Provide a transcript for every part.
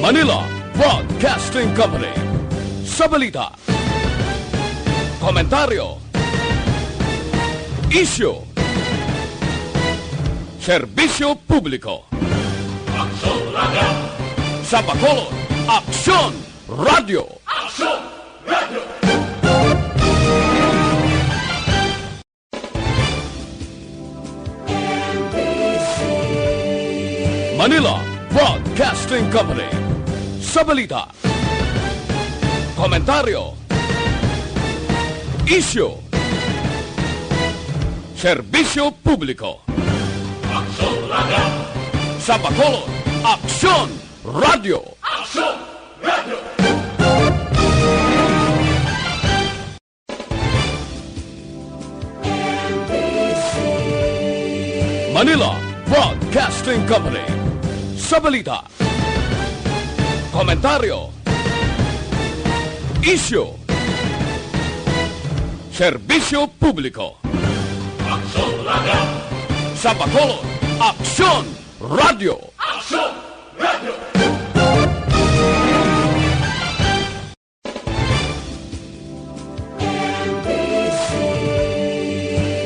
Manila Broadcasting Company. Sa balita, komentaryo, isyu, serbisyo publiko. Aksyon Radio! Sa Bacolod, Aksyon Radio! Aksyon Radio! Manila Broadcasting Company. Sa balita, komentaryo, isyu, serbisyo publiko. Aksyon Radio! Sa Bacolod, Aksyon Radio! Aksyon Radio! Manila Broadcasting Company. Sa balita, komentaryo, isyu, serbisyo publiko. Aksyon Radio! Sa Bacolod, Aksyon Radio! Aksyon Radio!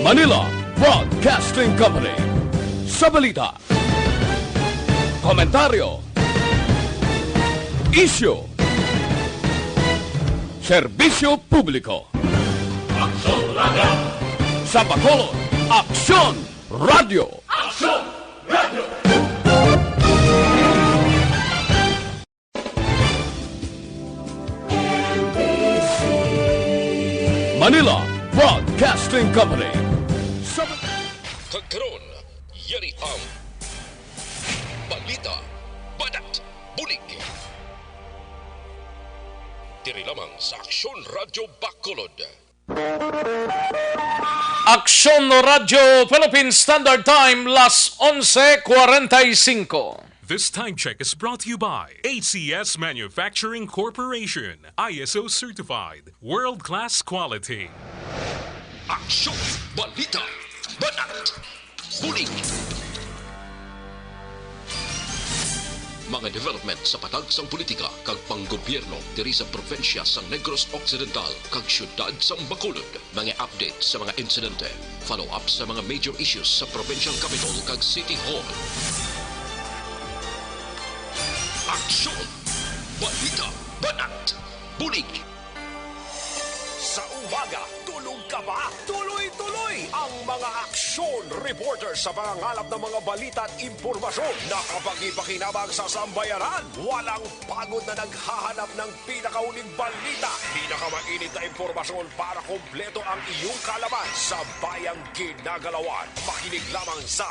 Manila Broadcasting Company. Sa balita, komentaryo, isyu, serbisyo publiko. Aksyon Radio! Sa Bacolod, Aksyon Radio! Aksyon Radio! Manila Broadcasting Company. Sa Kagkaroon, yari ang balita, badat, bulig. Diri lamang sa Aksyon Radio Bacolod. Aksyon Radio Philippine Standard Time, las 11:45. This time check is brought to you by ACS Manufacturing Corporation, ISO certified, world-class quality. Aksyon, balita, badat, bulig. Mga development sa patag sang politika kag panggobyerno diri sa probinsya sang Negros Occidental kag syudad sang Bacolod. Mga update sa mga insidente, follow up sa mga major issues sa provincial capital kag City Hall. Aksyon, balita, banat, bulig. Sa umaga, tulog ka ba? Tuloy-tuloy ang mga aksyon reporter sa mga ngalap ng mga balita at impormasyon na kapag-ipakinabang sa sambayaran. Walang pagod na naghahanap ng pinakauling balita. Pinakamainit na impormasyon para kompleto ang iyong kalaman sa bayang ginagalawan. Makinig lamang sa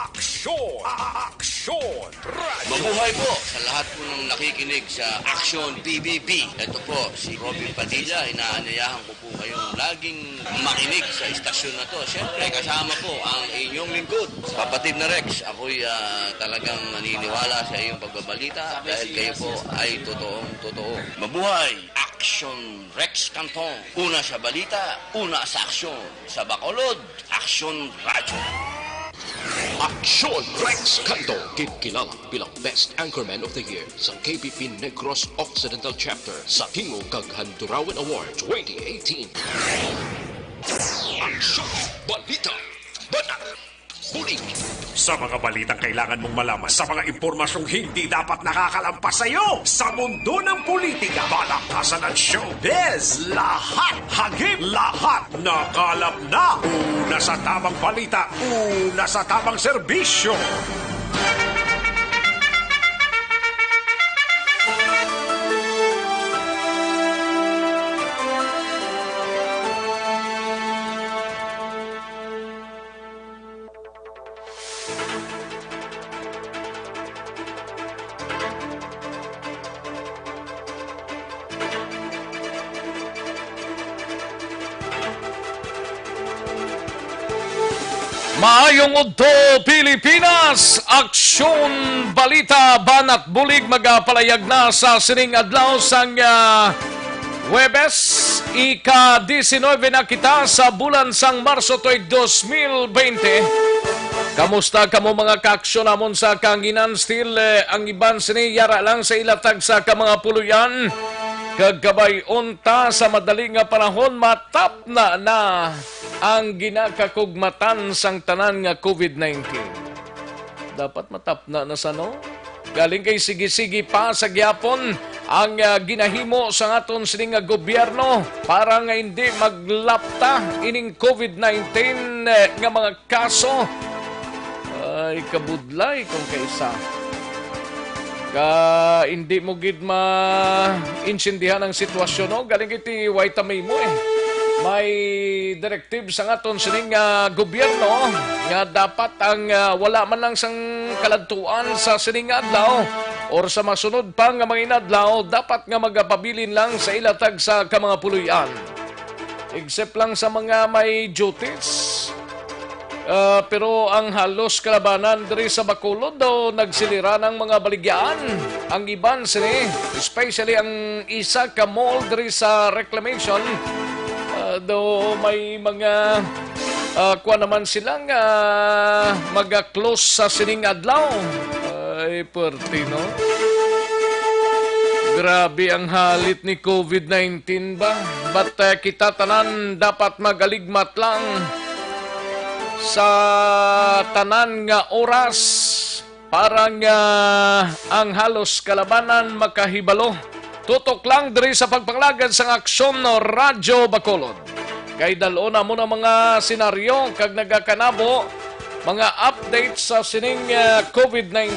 Aksyon! Aksyon Radio! Mabuhay po sa lahat po ng nakikinig sa Action PBB. Ito po si Robin Padilla. Inaanyayahan ko po kayong laging makinig sa istasyon na to. Siyempre, kasama po ang inyong lingkod. Kapatid na Rex, ako'y talagang naniniwala sa iyong pagbabalita dahil kayo po ay totoong-totoo. Mabuhay! Action Rex Canton. Una sa balita, una sa aksyon. Sa Bacolod, Action Radio. Aksyon Rex Canto, kilala bilang Best Anchorman of the Year sa KBP Negros Occidental Chapter sa Tingog kag Handurawan Award 2018. Aksyon, balita, banat, bulig. Sa mga balitang kailangan mong malaman, sa mga impormasyong hindi dapat nakakalampas sa iyo, sa mundo ng politika, balakasan at showbiz, lahat, hagip, lahat, nakalap na. Una sa tamang balita, una sa tamang serbisyo. Maayong udto Pilipinas, Aksyon Balita Banat Bulig magapalayag na sa sining adlaw sang Huwebes, ika-19 na kita sa bulan sang Marso to'y 2020. Kamusta kamo mga kaaksyon namon sa kanginan? Still ang iban sini yara lang sa ilatag sa ka mga puluyan. Kagabay unta sa madaling nga panahon matap na ang ginakakugmatan sang tanan nga COVID-19. Dapat matap na sa no? Galing kay sige-sige pa sa gyapon ang ginahimo sa aton sining nga gobyerno para nga hindi maglapta ining COVID-19 nga mga kaso. Ay kabudlay kung kaisa. Hindi mo gid ma-insindihan ang sitwasyon no? Galing iti Waitamay mo May directive sa aton sining gobyerno nga dapat ang wala man lang sang kaladtuan sa sining adlaw or sa masunod pa nga mga inadlaw dapat nga magapabilin lang sa ilatag sa ka mga puluyan. Except lang sa mga may duties. Pero ang halos kalabanan diri sa Bacolod daw nagsilira ng mga baligyan. Ang iban sini, especially ang isa ka mall diri sa Reclamation, daw may mga kuha naman silang mag-close sa sining adlaw. Ay, perti, no? Grabe ang halit ni COVID-19 ba? But kita tanan dapat magaligmat lang sa tanan nga oras para nga ang halos kalabanan makahibalo. Tutok lang diri sa pagpanglagad sa aksyon no Radyo Bacolod. Kay dalo na mo na mga senaryo kag nagakanabo mga updates sa sining COVID-19.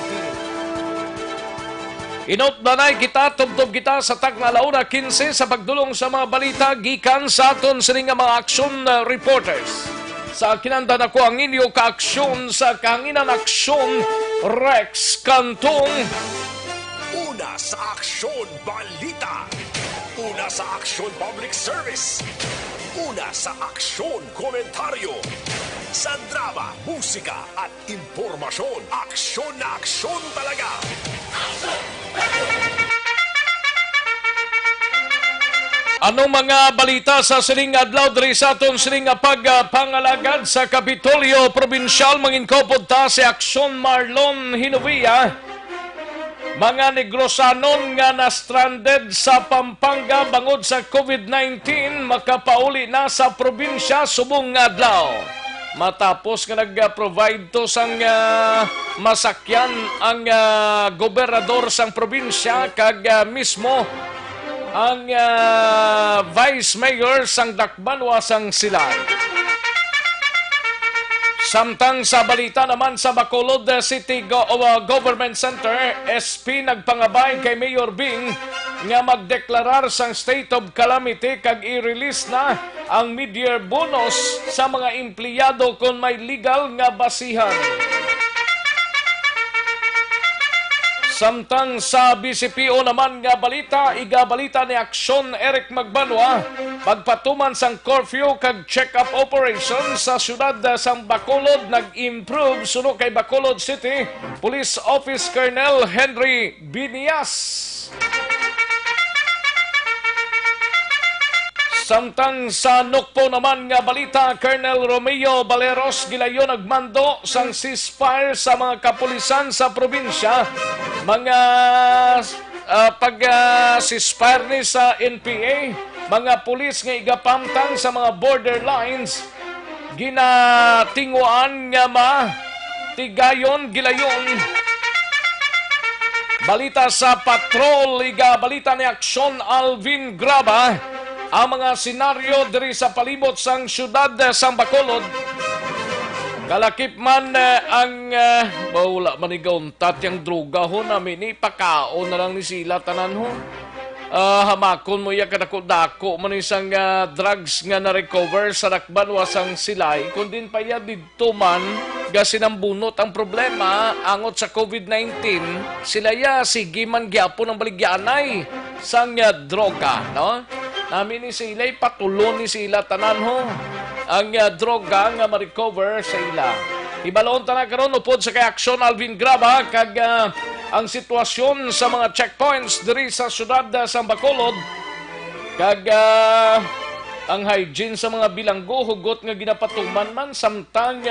Inot danay kita, tubtob kita sa tagna launa 15 sa pagdulong sa mga balita gikan sa aton sining mga aksyon reporters. Sa kinandan ako ang inyo kaaksyon sa Kanginan Aksyon, Rex Cantong. Una sa Aksyon Balita. Una sa Aksyon Public Service. Una sa Aksyon Komentaryo. Sa drama, musika at impormasyon. Aksyon na aksyon talaga. Anong mga balita sa siling adlaw diri sa aton siling pagpangalagad sa Kapitolyo Probinsyal manginkopod ta si Aksyon Marlon Hinovia. Mga Negrosanon nga na-stranded sa Pampanga bangod sa COVID-19 makapauli na sa probinsya subong adlaw. Matapos nga nag-provide to sang masakyan ang gobernador sang probinsya kag mismo ang Vice Mayor sang Dakbanwa sang Silay. Samtang sa balita naman sa Bacolod City Government Center, SP nagpangabay kay Mayor Bing nga magdeklarar sang state of calamity kag i-release na ang mid-year bonus sa mga empleyado kung may legal nga basihan. Samtang sa BCPO naman nga balita, igabalita ni Aksyon Eric Magbanwa, pagpatuman sang curfew kag check-up operation sa syudad sang Bacolod nag-improve suno kay Bacolod City Police Office Colonel Henry Binias. Samtang sa Nukpo naman nga balita, Colonel Romeo Baleros gilayon nagmando sang ceasefire sa mga kapulisan sa probinsya. Mga pag-ceasefire ni sa NPA, mga pulis nga igapamtang sa mga border lines, ginatinguan nga tigayon gilayon. Balita sa patrol, balita ni Aksyon Alvin Graba, ang mga senaryo diri sa palibot sang syudad sang Bacolod. Kalakip man ang wala manigaw tatyang droga ho namin ipakaon na lang ni sila tanan ho. Hamakon mo ya kadako-dako man isang drugs nga na-recover sa Dakbanwa sang Silay. Kung din pa ya dito man gasin ang bunot ang problema angot sa COVID-19 sila ya sige man gyapon ang baligyanay sang droga, no? Namin ni sila patulon ni sila tanan ho ang droga nga ma-recover sa ila. Ibaloon tanan karon upod sa kay Aksyon Alvin Graba kag ang sitwasyon sa mga checkpoints diri sa syudad sa Bacolod kag ang hygiene sa mga bilanggo hugot nga ginapatuman man samtang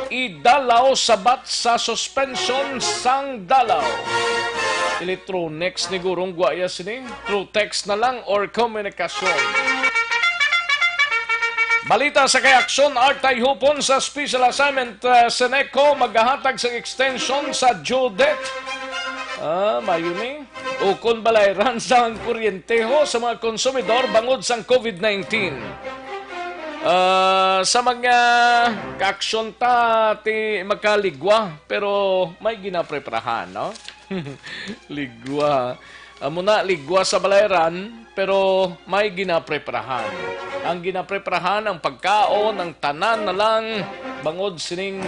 idalaw sabat sa suspension sang dalaw. Electronics ni gurong guaya sini, through text na lang or komunikasyon. Balita sa kay Aksyon Artay Hupon sa special assignment Seneco maghahatag sa extension sa due date. Mayuni. Ukon balayran sa kuryenteho sa mga konsumidor bangod sa COVID-19. Sa mga kaaksyon ta ti magkaligwa pero may ginapreparahan, no? Ligwa. Muna ligwa sa balayran pero may ginapreparahan. Ang ginapreparahan ang pagkaon ng tanan na lang bangod sining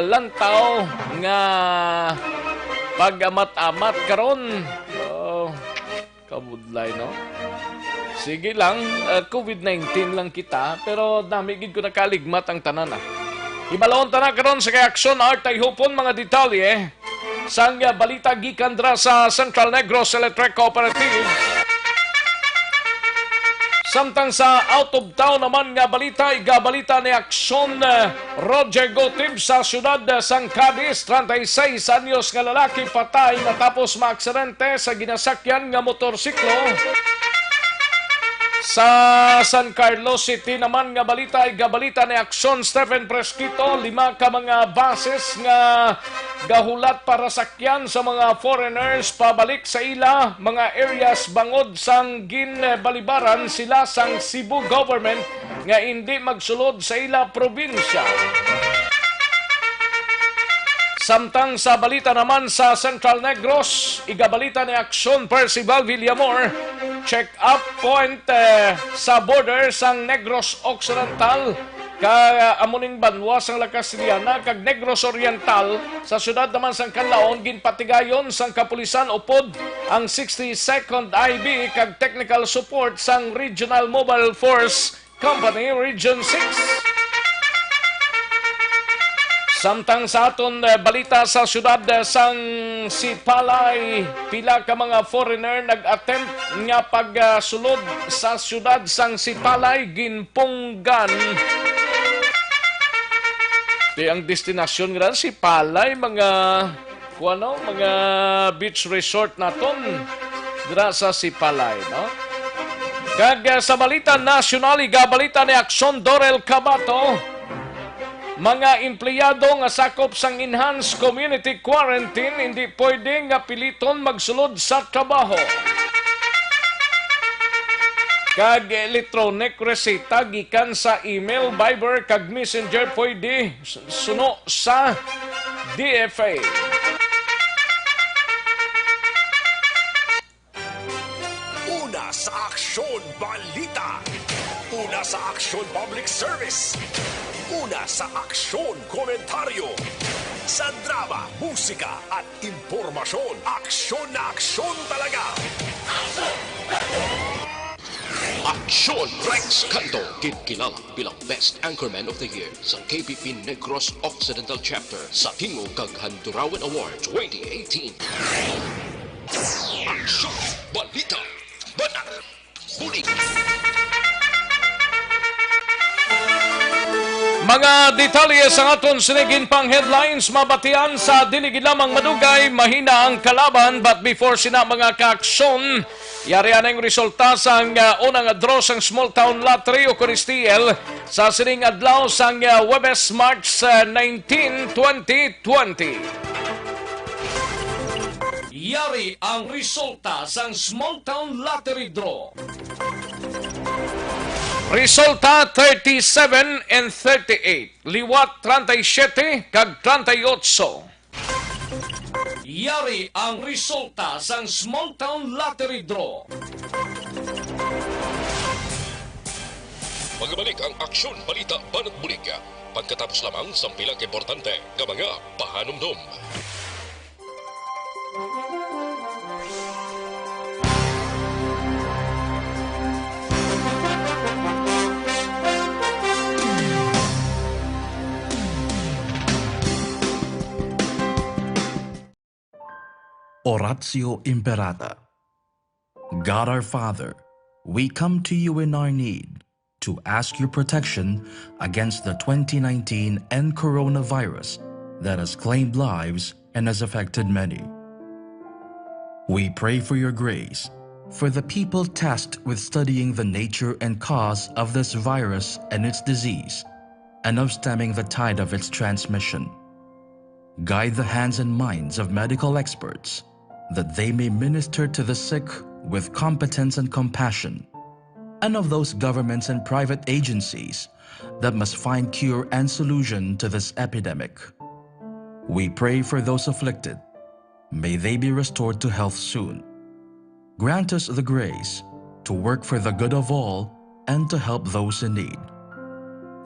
lantaw nga pag-amat-amat karon. Kabudlay, no? Sige lang, COVID-19 lang kita, pero dami gid ko nakaligmat ang tanan. Ibalon ta na karon sa kay Aksyon Artay Hupon mga detalye sang balita gikan dra sa Central Negros Electric Cooperative. Samtang sa out of town naman nga balita, igabalita ni Aksyon Roger Gotib sa siyudad sang Cadiz, 36 anyos nga lalaki patay matapos maaksidente sa ginasakyan nga motorsiklo. Sa San Carlos City naman nga balita, igabalita ni Aksyon Stephen Presquito, 5 ka mga bases nga gahulat para sakyan sa mga foreigners pabalik sa ila mga areas bangod sang ginbalibaran sila sang Cebu government nga hindi magsulod sa ila probinsya. Samtang sa balita naman sa Central Negros, igabalita ni Aksyon Percival Villamor, check-up point sa border sang Negros Occidental amuning banwa sang Lakas Triana kag Negros Oriental sa syudad naman sang Canlaon ginpatigayon sang kapulisan upod ang 62nd IB kag technical support sang Regional Mobile Force Company Region 6. Samtang sa aton balita sa syudad sang Sipalay, pila ka mga foreigner nag-attempt nga pagsulod sa syudad sang Sipalay ginpunggan. Di ang destinasyon nga Sipalay mga mga beach resort naton dira sa Sipalay, no? Kag sa balita nasyonal, igabalita ni Aksyon Dorel Cabato, mga empleyado nga sakop sang enhanced community quarantine hindi pwede nga piliton magsulod sa trabaho. Kag electronic reseta gikan sa email, Viber kag Messenger pwede suno sa DFA. Una sa Aksyon Balita. Una sa Aksyon Public Service. Una sa Aksyon Komentaryo. Sa drama, musika at impormasyon. Aksyon na aksyon talaga. Aksyon Rex Canto, kilala bilang Best Anchorman of the Year sa KPP Negros Occidental Chapter sa Tingog kag Handurawan Award 2018. Aksyon Balita. Banat. Bulig. Mga detalye sa aton sinigin pang headlines, mabatian sa diligid lamang madugay, mahina ang kalaban, but before sina mga kaaksyon, yari ang resulta sa unang draw sang Small Town Lottery o Coristiel sa sining adlaw sang Webes March 19, 2020. Yari ang resulta sang Small Town Lottery Draw. Resulta 37 and 38. Liwat 37 kag 38. Yari ang resulta sang Small Town Lottery Draw. Magbalik ang Aksyon Balita Banat Bulig. Pagkatapos lamang sa pilang importante nga mga pahanumdum. Oratio Imperata. God our Father, we come to you in our need to ask your protection against the 2019 N coronavirus that has claimed lives and has affected many. We pray for your grace for the people tasked with studying the nature and cause of this virus and its disease, and of stemming the tide of its transmission. Guide the hands and minds of medical experts that they may minister to the sick with competence and compassion, and of those governments and private agencies that must find cure and solution to this epidemic. We pray for those afflicted. May they be restored to health soon. Grant us the grace to work for the good of all and to help those in need.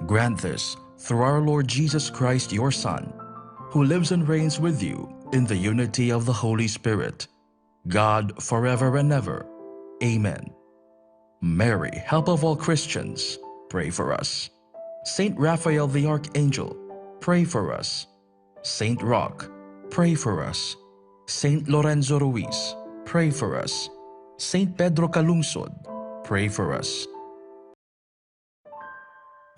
Grant this through our Lord Jesus Christ, your Son, who lives and reigns with you in the unity of the Holy Spirit, God forever and ever. Amen. Mary, help of all Christians, pray for us. Saint Raphael the Archangel, pray for us. Saint Roch, pray for us. Saint Lorenzo Ruiz, pray for us. Saint Pedro Calungsod, pray for us.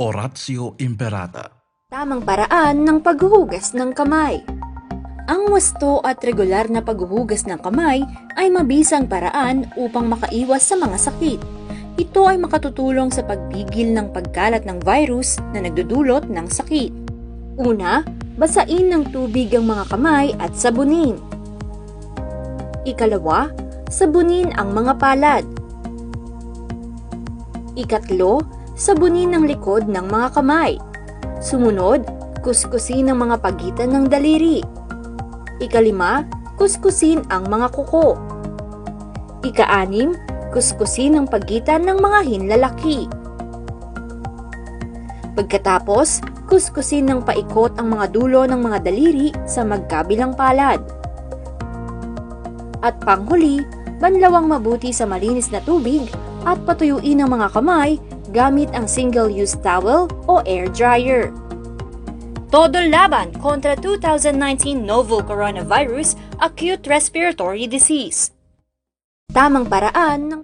Oratio Imperata. Tamang paraan ng paghuhugas ng kamay. Ang wasto at regular na paghuhugas ng kamay ay mabisang paraan upang makaiwas sa mga sakit. Ito ay makatutulong sa pagpigil ng pagkalat ng virus na nagdudulot ng sakit. Una, basain ng tubig ang mga kamay at sabunin. Ikalawa, sabunin ang mga palad. Ikatlo, sabunin ang likod ng mga kamay. Sumunod, kuskusin ang mga pagitan ng daliri. Ikalima, kuskusin ang mga kuko. Ika-anim, kuskusin ang pagitan ng mga hinlalaki. Pagkatapos, kuskusin ng paikot ang mga dulo ng mga daliri sa magkabilang palad. At panghuli, banlawang mabuti sa malinis na tubig at patuyuin ang mga kamay gamit ang single-use towel o air dryer. Todo laban kontra 2019 novel coronavirus acute respiratory disease. Tamang paraan ng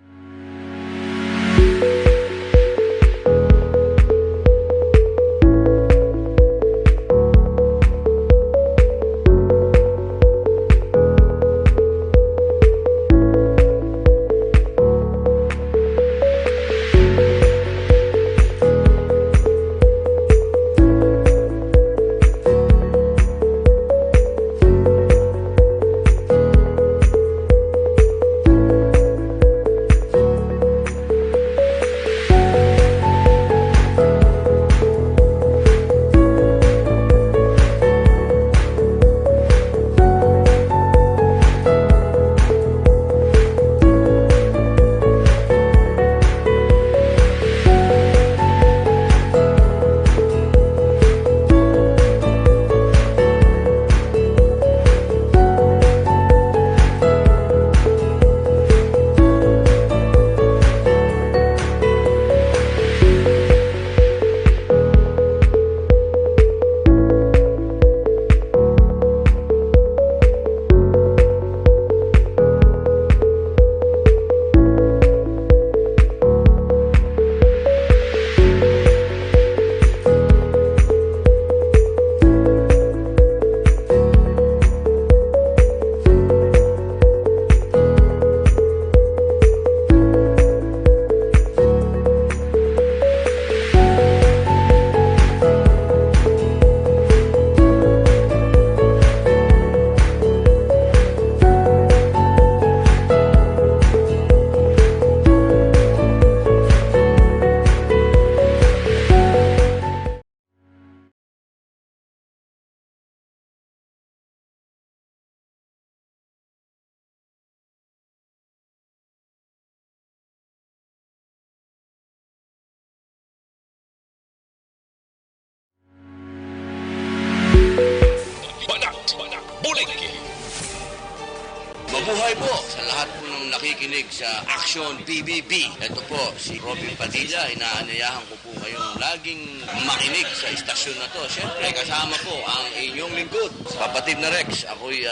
nakikinig sa Action PBB. Ito po, si Robin Padilla. Inaanyayahan ko po kayong laging makinig sa istasyon na to. Siyempre, kasama po ang inyong lingkod. Kapatid na Rex, ako'y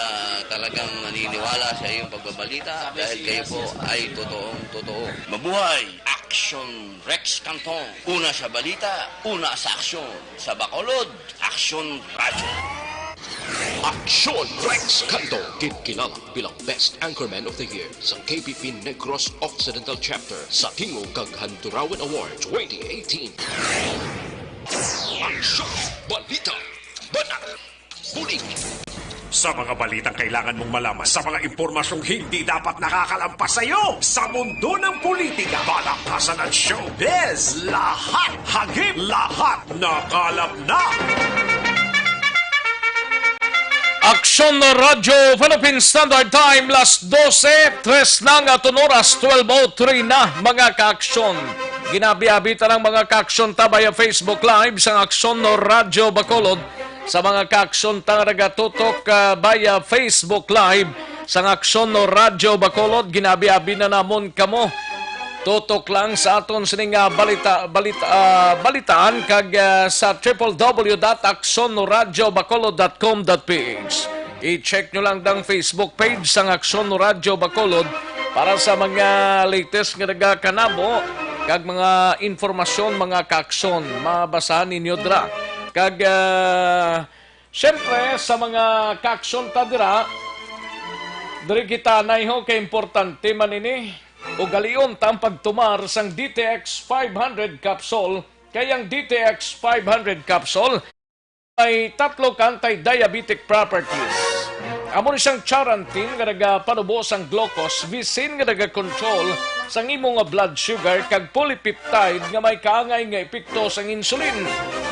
talagang naniniwala sa iyong pagbabalita dahil kayo po ay totoong-totoo. Mabuhay! Action Rex Canton. Una sa balita, una sa aksyon. Sa Bacolod, Action Radio. Aksyon Rex Canto, kinilala bilang Best Anchorman of the Year sa KPP Negros Occidental Chapter sa Tingog kag Handurawan Award 2018. Aksyon Balita Banat Bulig. Sa mga balitang kailangan mong malaman, sa mga impormasyong hindi dapat nakakalampas sa iyo, sa mundo ng politika, balakasan at showbiz, lahat, hagip, lahat, nakalap na! Aksyon Radyo Philippine Standard Time, las 12, 3 lang at oras, 12:03 na mga ka-aksyon. Ginabi-abita ng mga ka-aksyon tabaya Facebook Live sa Aksyon Radyo Bacolod, sa mga ka-aksyon tang nagatutok via Facebook Live sa Aksyon Radyo Bacolod. Ginabi-abi na namon kamo. Tutok lang sa aton sining balitaan kag sa www.aksonradiobacolod.com.ph. I-check nyo lang dang Facebook page sa Aksyon Radyo Bacolod para sa mga latest nga nagakanabo kag mga informasyon, mga kaaksyon mabasahan ninyo dra. Kag syempre sa mga kaaksyon ta dira diri kita naiho kay importante man ini o galion tang pagtumar sang DTX 500 capsule. Kayang DTX 500 capsule ay 3 anti-diabetic properties. Amo ni siyang charantin nga nagapanubos ang glucose, visin nga nagakontrol sang imong blood sugar kag polypeptide nga may kaangay nga epekto sang insulin.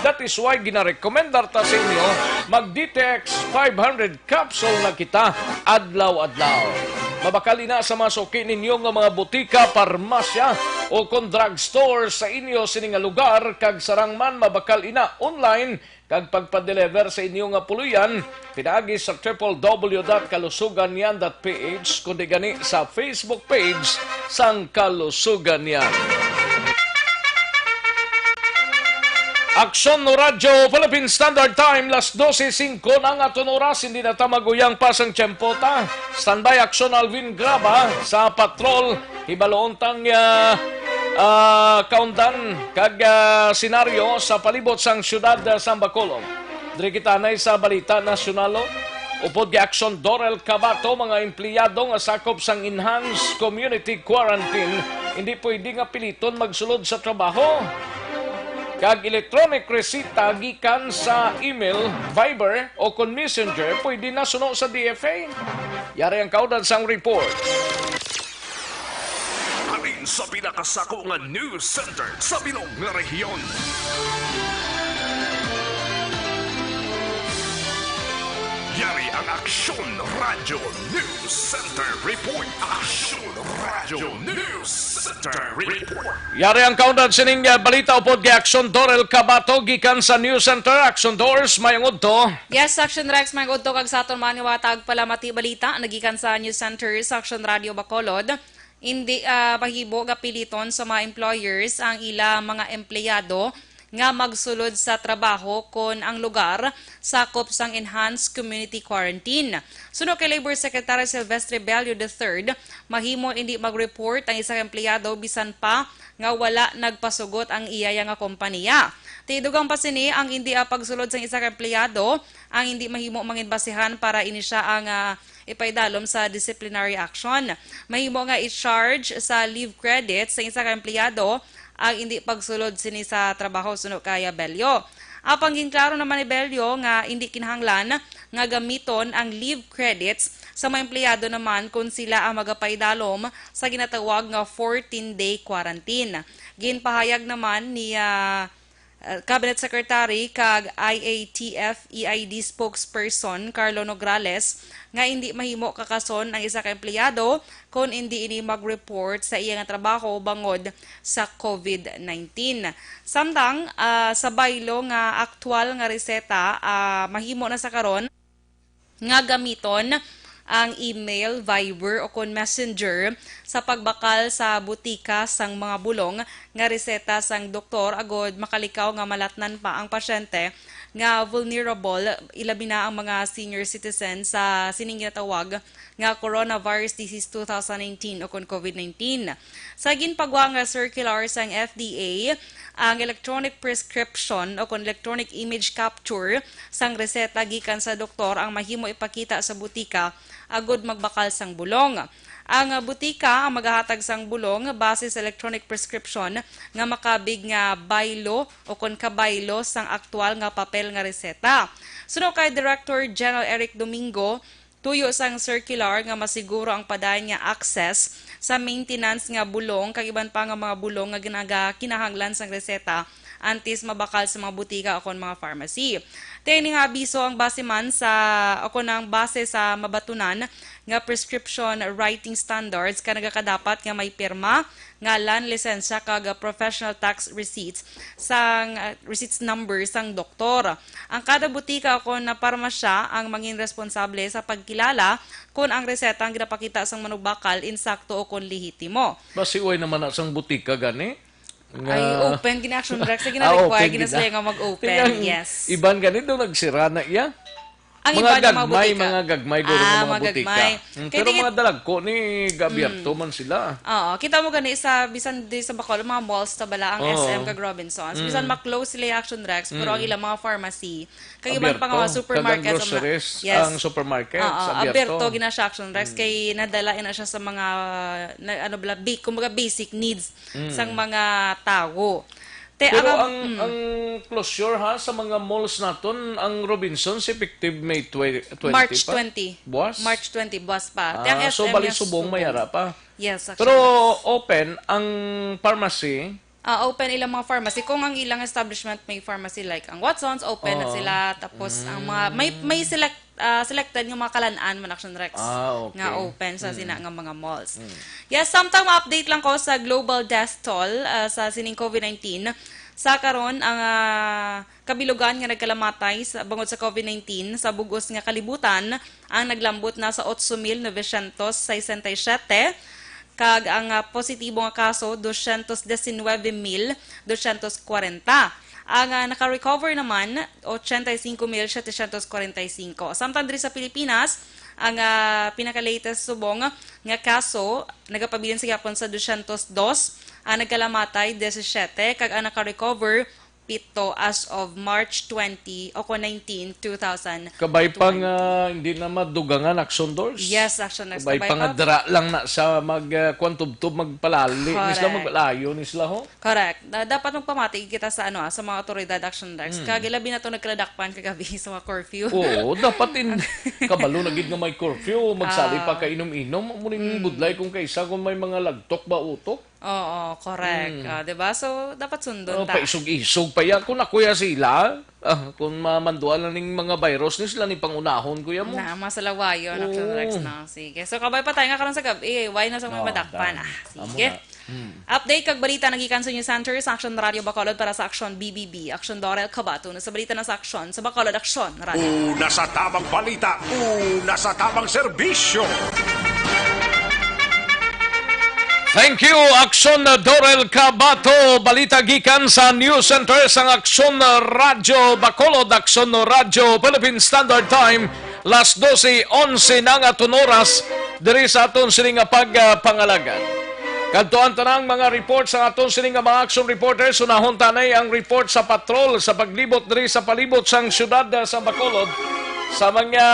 That is why ginarekomendar ta sa inyo mag DTX 500 capsule na kita adlaw-adlaw. Mabakali na sa masuki ninyo nga mga butika, parmasya o kung drugstore sa inyo sining nga lugar kag sarang man mabakal ina online kag pagpa-deliver sa inyo nga puluyan pinaagi sa www.kalusuganyan.ph kundi gani sa Facebook page sang Kalusuganyan. Aksyon Radyo Philippine Standard Time, las 12:05 ng aton oras, hindi na tamaguyang pasang tiyempota. Standby Aksyon Alvin Graba sa patrol, hibaloon tang kaundan kag senaryo sa palibot sang siyudad sang Bacolod. Diri kita nay sa balita nasyonalo. Upod gi Aksyon Dorel Cabato, mga empleyado nga sakop sang enhanced community quarantine, hindi pwede nga piliton magsulod sa trabaho. Kag electronic resita gikan sa email, Viber o kon Messenger pwede na suno sa DFA. Yari ang kaudan sang report. Alin sa pinakasako nga news center sa bilog nga rehiyon. Yari ang Aksyon Radyo News Center Report. Aksyon Radyo News Center Report. Yari ang kaudan sining balita upod kay Aksyon Dorel Cabato gikan sa News Center. Aksyon Doors, mayong udto. Yes, Action Rex, may udto kag sa aton maniwatag palamati balita nagikan sa News Center sa Action Radio Bacolod. Hindi pahibo gapiliton sa mga employers ang ila mga empleyado nga magsulod sa trabaho kon ang lugar sakop sang enhanced community quarantine. Suno kay Labor Secretary Silvestre Bello III, mahimo hindi mag-report ang isang empleyado bisan pa nga wala nagpasugot ang iyaya nga kompanya. Tidugang pa sini ang hindi pagsulod sang isang empleyado ang hindi mahimo manginbasihan para ini siya ang ipaidalom sa disciplinary action. Mahimo nga i-charge sa leave credit sa isang empleyado ang hindi pagsulod sini sa trabaho suno kaya Bello. Apang ginklaro naman ni Bello nga hindi kinahanglan nga gamiton ang leave credits sa mga empleyado naman kung sila ang magapaidalom sa ginatawag nga 14-day quarantine. Ginpahayag naman ni Cabinet Secretary kag IATF EID spokesperson Carlo Nograles nga hindi mahimo kakason ang isa ka empleyado kung hindi ini mag-report sa iyang trabaho bangod sa COVID-19. Samtang sa baylo nga aktual nga reseta mahimo na sa karon nga gamiton ang email, Viber o kon Messenger sa pagbakal sa butika sang mga bulong nga reseta sang doktor agod makalikaw nga malatnan pa ang pasyente nga vulnerable, ilabi na ang mga senior citizens sa sining ginatawag nga Coronavirus Disease 2019 o kon COVID-19. Sa ginpagwa nga circular sang FDA, ang electronic prescription o kon electronic image capture sang reseta gikan sa doktor ang mahimo ipakita sa butika agod magbakal sang bulong. Ang butika ang maghahatag sang bulong base sa electronic prescription nga makabig nga baylo o kon kabaylo sang aktual nga papel nga reseta. Suno kay Director General Eric Domingo, tuyo sang circular nga masiguro ang padayon nga access sa maintenance nga bulong kag iban pa nga mga bulong nga kinahanglan sang reseta antes mabakal sa mga butika o kon mga pharmacy. Tini nga abiso ang base man sa o kon ang base sa mabatunan nga prescription writing standards ka nagakadapat nga may pirma, ngalan, lisensya kag professional tax receipts sang receipts number sang doktor. Ang kada butika o na parmasya ang mangin responsable sa pagkilala kung ang reseta ang ginapakita sang manugbakal insakto o kon lehitimo. Basi uy naman na sang butika gani. Ay, open, gina-action Rex. Gina-require, gina-sila nga mag-open. Yes. Iban ganito, nagsira na iya. Ang Mga iba na gagmay, butika. mga gagmay, guro mga butika. gagmay. Pero mga dalagko ni Gabierto man sila. Oo, kita mo gani sa bisan di sa Bacolod, mga malls ta bala ang SM kag Robinsons. Bisan ma-close sila yung Action Rex, pero ang ilang mga pharmacy, kag iban pa nga mga supermarket kagang groceries, ang supermarket sa Abierto gina siya Action Rex kay nadala na siya sa mga kumbaga basic needs sang mga tao. Pero ang closure ha sa mga malls naton, ang Robinsons effective May 20 March pa? 20. Buwas? March 20 buwas pa. Ang So SM bali yes, subong mayara pa. Yes, actually. Pero open ang pharmacy. Open ilang mga pharmacy. Kung ang ilang establishment may pharmacy like ang Watsons, open na sila. Tapos ang mga may selected nga mga kalanaan man Action Rex Okay. nga open sa sina nga mga malls. Yes, samtang ma-update lang ko sa global death toll sa sining COVID-19. Sa karon ang kabilugan nga nagkalamatay sa bangod sa COVID-19 sa bugos nga kalibutan ang naglambot na sa 8,967 kag ang positibo nga kaso 219,240. Ang naka-recover naman 85,745. Samtang diri sa Pilipinas, ang pinaka-latest subong nga kaso nagapabilin sa gyapon sa 202, ang nagkalamatay 17 kag ang naka-recover 7 as of March 20 o 19, 2000. Kabay pa nga hindi na madugangan Action Doors. Yes, Action Doors. Kabay pa nga dra lang na sa magkwantubtub magpalali. Nisla maglayo nisla ho. Correct. Dapat magpamati kita sa sa mga otoridad Action Doors. Kagilabi na to nagkaladakpan kagabi sa mga curfew. Oo, dapat kabalo na gid nga may curfew, magsali pa ka inom-inom, muning budlay kung kaysa kung may mga lagtok ba utok. Oo, correct. Diba? So, dapat sundon ta. Paisog-isog pa yan. Kung nakuya sila, kung mamanduan na ng mga virus ni sila ni pangunahon, kuya mo. Na, masalawayo. Action Rex na. Sige. So, kabay pa tayo nga karon sa gabi. Why na sa mga madakpan? Sige. Update kag balita nagikan sa News Center sa Action Radio Bacolod para sa Action BBB. Action Dorel Cabato. Sa balita na sa Action sa Bacolod Action Radio. Una sa tamang balita, una sa tamang serbisyo. Thank you, Action Dorel Cabato. Balita gikan sa News Center sa Action Radio Bacolod, Action Radio Philippine Standard Time. Last 12:11 na nga tunoras diri sa aton sining pagpangalagan. Kadtuan tanang mga report sa aton sining mga action reporters. Unahon tanay ang report sa patrol sa paglibot diri sa palibot sang syudad sa Bacolod. Sa mga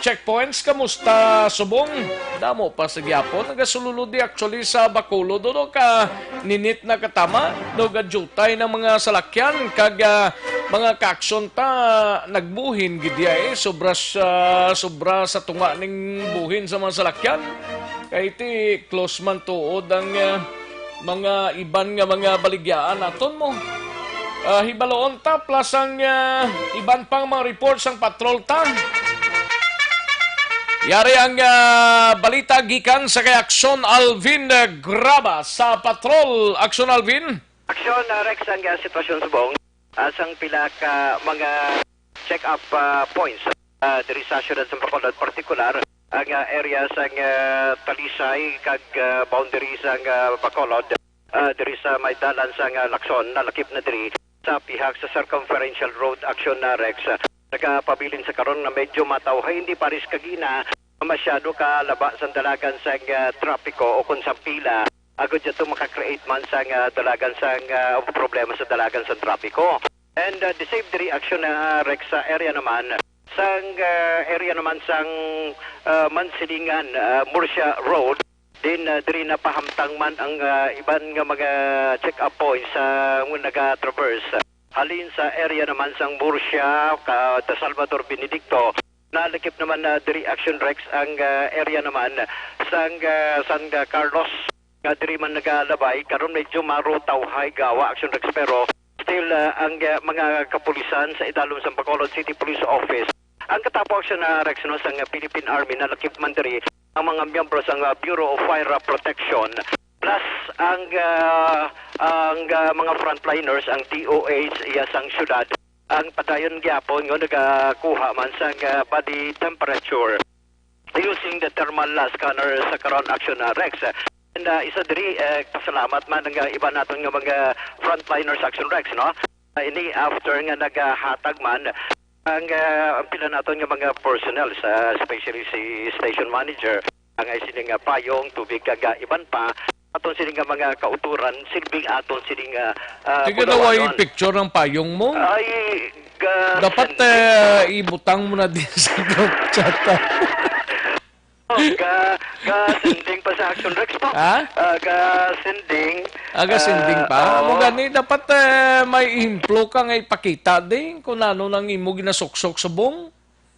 checkpoints, kamusta subong? Damo pa sa gyapon. Nagasululod di actually sa Bacolod. Doon ka ninit na katama. Dogadjutay ng mga salakyan. Kag mga kaksyon ta nagbuhin gidya Sobra sa tunga ning buhin sa mga salakyan. Kaya iti close man tuod ang mga iban nga mga baligyaan naton mo. Hibaloon ta plus ang iban pang mga reports ang patrol ta. Yari ang balita gikan sa kay Action Alvin Graba sa patrol. Action Alvin? Action Rex ang sitwasyon subong asang pila ka mga check-up points diri sa syudad sa Bacolod, partikular ang area sang Talisay kag boundary sang Bacolod diri sa may dalan sang Lacson nalakip na diri sa pihak sa Circumferential Road Action na Rex. Nagapabilin sa karon na medyo matawhay hindi paris kagina masyado ka laba sa dalagan sang trapiko o kung sa pila agad dito makakreate man sang dalagan sang problema sa dalagan sa trapiko. And the same diri action na Rex sa area naman sang area naman sang Mansilingan Murcia Road din diri na pahamtang man ang iban nga mga check-up points sa naga-traverse halin sa area naman sang Murcia ka Salvador Benedicto nalakip naman na diri action Rex ang area naman sang San Carlos nga diri man nagalabay karon medyo marutaw high gawa action Rex pero still ang mga kapulisan sa idalom sa Bacolod City Police Office ang katapos na Rex no sang Philippine Army nalakip man diri ang mga miyembro sang Bureau of Fire Protection plus ang mga frontliners ang DOH iya sang syudad ang padayon gyapon nga nagakuha man sang body temperature using the thermal scanner sa karon action na Rex. And isa diri pasalamat man ang iba naton nga mga frontliners action Rex no ini after nga nagahatag man ang pila naton nga mga personnel sa especially si station manager ang sining payong tubig kaga iban pa aton sining mga kauturan silbing aton sining Sige daw ay picture ng payong mo. ay Dapat ibutang mo na din sa group chat. Sending pa sa Action Rex po. Ha? Sending. Sending pa? Mo gani dapat may implo ka nga ipakita din kung ano nang imo ginasuksok sa bong.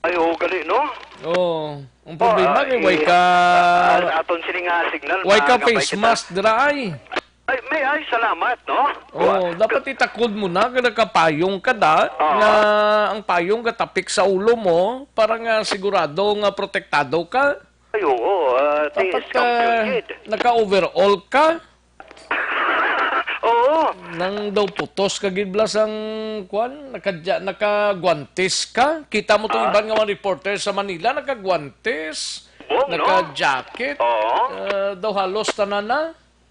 Ay, gali, no? Ang problema kay way ka aton sining signal. way ka face mask dira ay. Ay, salamat, no? Dapat itakod mo na kada kapayong ka da nga ang payong katapik sa ulo mo para nga sigurado nga protektado ka. Ay, oo. Dapat naka-overall ka. Oo. Nang daw putos ka gidblas ang kwan, naka-guantes ka. Kita mo tong iban nga mga reporter sa Manila naka-guantes, naka-jacket. Daw halos tanan na.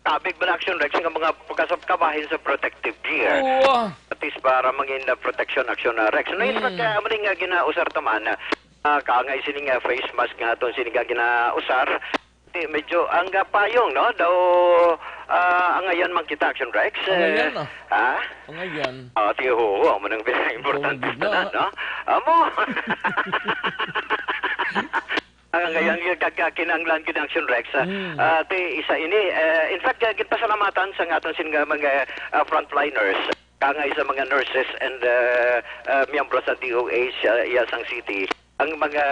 Tabig ba na Action Rex nga mga pagkasabkabahin sa protective gear? Oo. At least para mangin protection Action Rex. No, yung maling nga ginausar taman, kaangay sining face mask nga ito sining ginausar. Medyo ang payong, no? Daw, ang ngayon man kita Action Rex. Ang ngayon, no? Ha? Ang ngayon. Tiyo, mo nang importante na, no? Amo. Ang ngayon kagkakinanglan gid Action Rex isa ini in fact gitpasalamatan sa aton sin mga frontliners kangay sa mga nurses and miyembro sa DOH Yasang City ang mga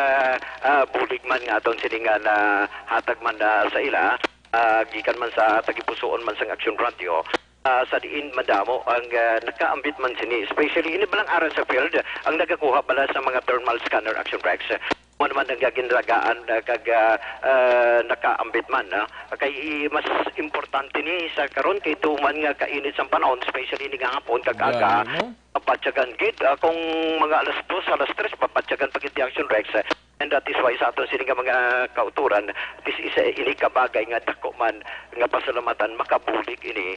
bulig man nga aton sini nga na hatag man sa ila gikan man sa tagipusoon man sa Action Radio sa diin madamo ang nakaambit man sini especially ini balang aral sa field ang nagakuha pala sa mga thermal scanner Action Rex man man ang ginragaan kag nakaambit man kay mas importante ni sa karon kay tuman nga kainit sa panahon especially ni gahapon kag aga papatyagan gid kung mga alas 2 alas 3 papatyagan pagit Action Rex and that is why sa aton sini nga mga kauturan this is ini kabagay nga dako man nga pasalamatan makabulig ini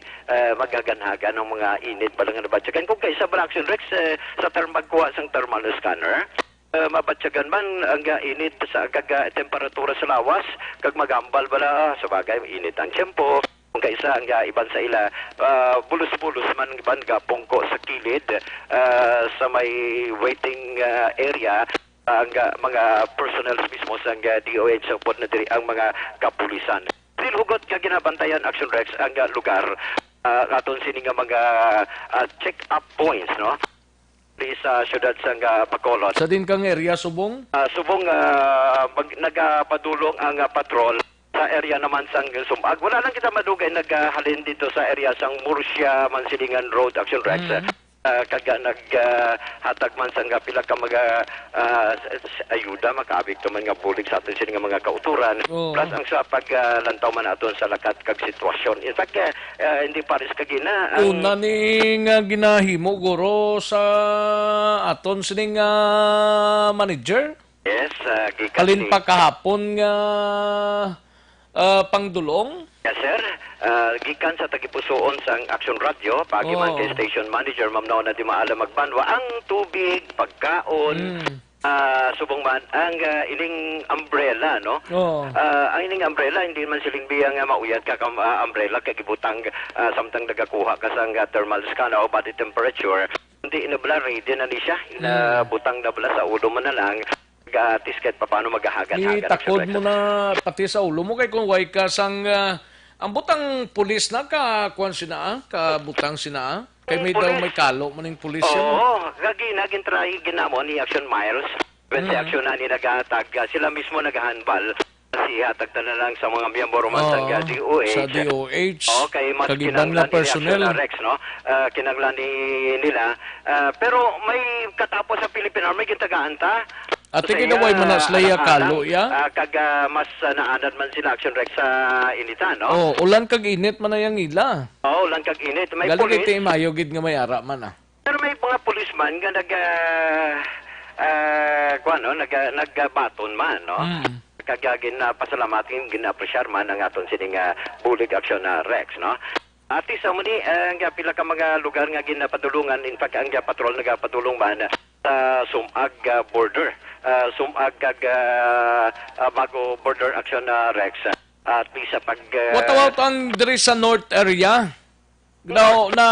magaganhaga ng mga init balang nga nabatyagan kung kaysa Action Rex sa magkuha sang thermal scanner mabatyagan man ang init sa temperatura sa lawas kag magambal bala sa bagay init ang tiyempo kung kaisa ang iban sa ila bulus-bulus man iban pungko sa kilid sa may waiting area ang mga personnel mismo sa DOH sa pod na diri ang mga kapulisan hugot nga ginabantayan Action Rex ang lugar aton sini nga mga check-up points no sa syudad sa Bacolod. Sa din kang area subong? Subong nagapadulong ang patrol sa area naman sang Sumag. Wala lang kita madugay naghalin dito sa area sang Murcia Mansilingan Road Action Rex. Kaga naghatag man sang pila ka mga ayuda makaabig to man nga bulig sa aton sini nga mga kauturan plus ang sa paglantaw man aton sa lakat kag sitwasyon in fact hindi pares kagina una ning ginahimo guro sa aton sini nga manager yes gikan Kalin ni- pa kahapon nga pangdulong? Yes, sir. Gikan sa tagipusoon sang Action Radio, pagi man kay station manager, Ma'am Nona Di Maala Magbanwa, ang tubig, pagkaon, subong man, ang ining umbrella, no? Oo. Ang ining umbrella, hindi man siling biyang mauyad ka umbrella, kagibutang samtang nagakuha ka sang thermal scan o body temperature, hindi inabla, ready na ni siya, inabutang na bala sa ulo mo na lang, tisket pa paano maghahagan-hagan. Itakod mo na pati sa ulo mo kay kung way ka sang ang butang pulis na kuan sina kabutang sina kay may daw may kalo maning pulis yan. Oo, nagintry ginamo ni Action Miles. When si Action na ni nagatag, sila mismo naghahanbal. Si hatag na lang sa mga miyembro man sa DOH. Sa DOH. Okay, mas kagiban kinanglan na ni personnel. Action Rex, no? Kinanglan nila. Pero may katapos sa Philippine Army gitagaan ta. At ikinaway man na slaya kalo ya. Kag mas naanad man sila Action Rex sa initan, no? Oh, ulan kag init man na yang ila. Oo, ulan kag init. May Galing pulis. iti mayo gid nga may ara man ah. Pero may mga policeman nga nagbaton man, no? Kagagin na pasalamatin, gina-appreciate man ang aton sining bulig action na Rex, no? At isa mo ni, ang pila ka mga lugar nga ginapadulungan, in fact, ang patrol nagapadulong man sa Sumag border. Sumag bago border action na Rex. At bisa pag... What about ang diri sa north area? Daw na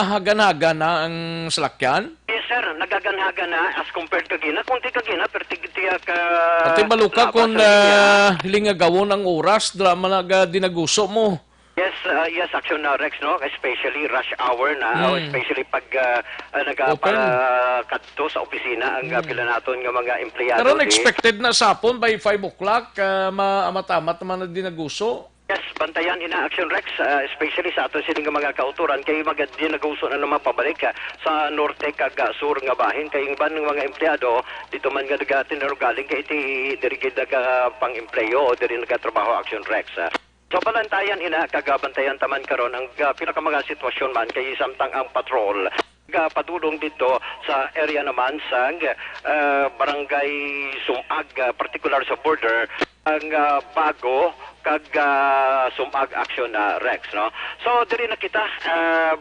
hagan-hagan na ang salakyan? Yes, sir. Nagaganhaga na as compared kagina. Kung di kagina, pero tiya ka... Pati baluka kung hilinga gawon ang oras, drama na dinaguso mo. Yes, yes, Action Rex, no? Especially rush hour na, especially pag nagapakadto sa opisina ang pila naton nga mga empleyado. Pero expected na sapon by 5 o'clock, matamat naman na dinaguso. Yes, bantayan ina Action Rex, especially sa aton sining mga kauturan kay magad dinaguso na naman pabalik sa norte kag sur nga bahin kay ban ng mga empleyado dito man nga nagatinero galing kay iti diri gid pang-empleyo o diri nagatrabaho Action Rex. So balantayan ina kagabantayan taman karon ang pinaka mga sitwasyon man kay samtang ang patrol padulong dito sa area naman sa barangay Sumag, particular sa border ang bago kag Sumag Action Rex, no? So diri na kita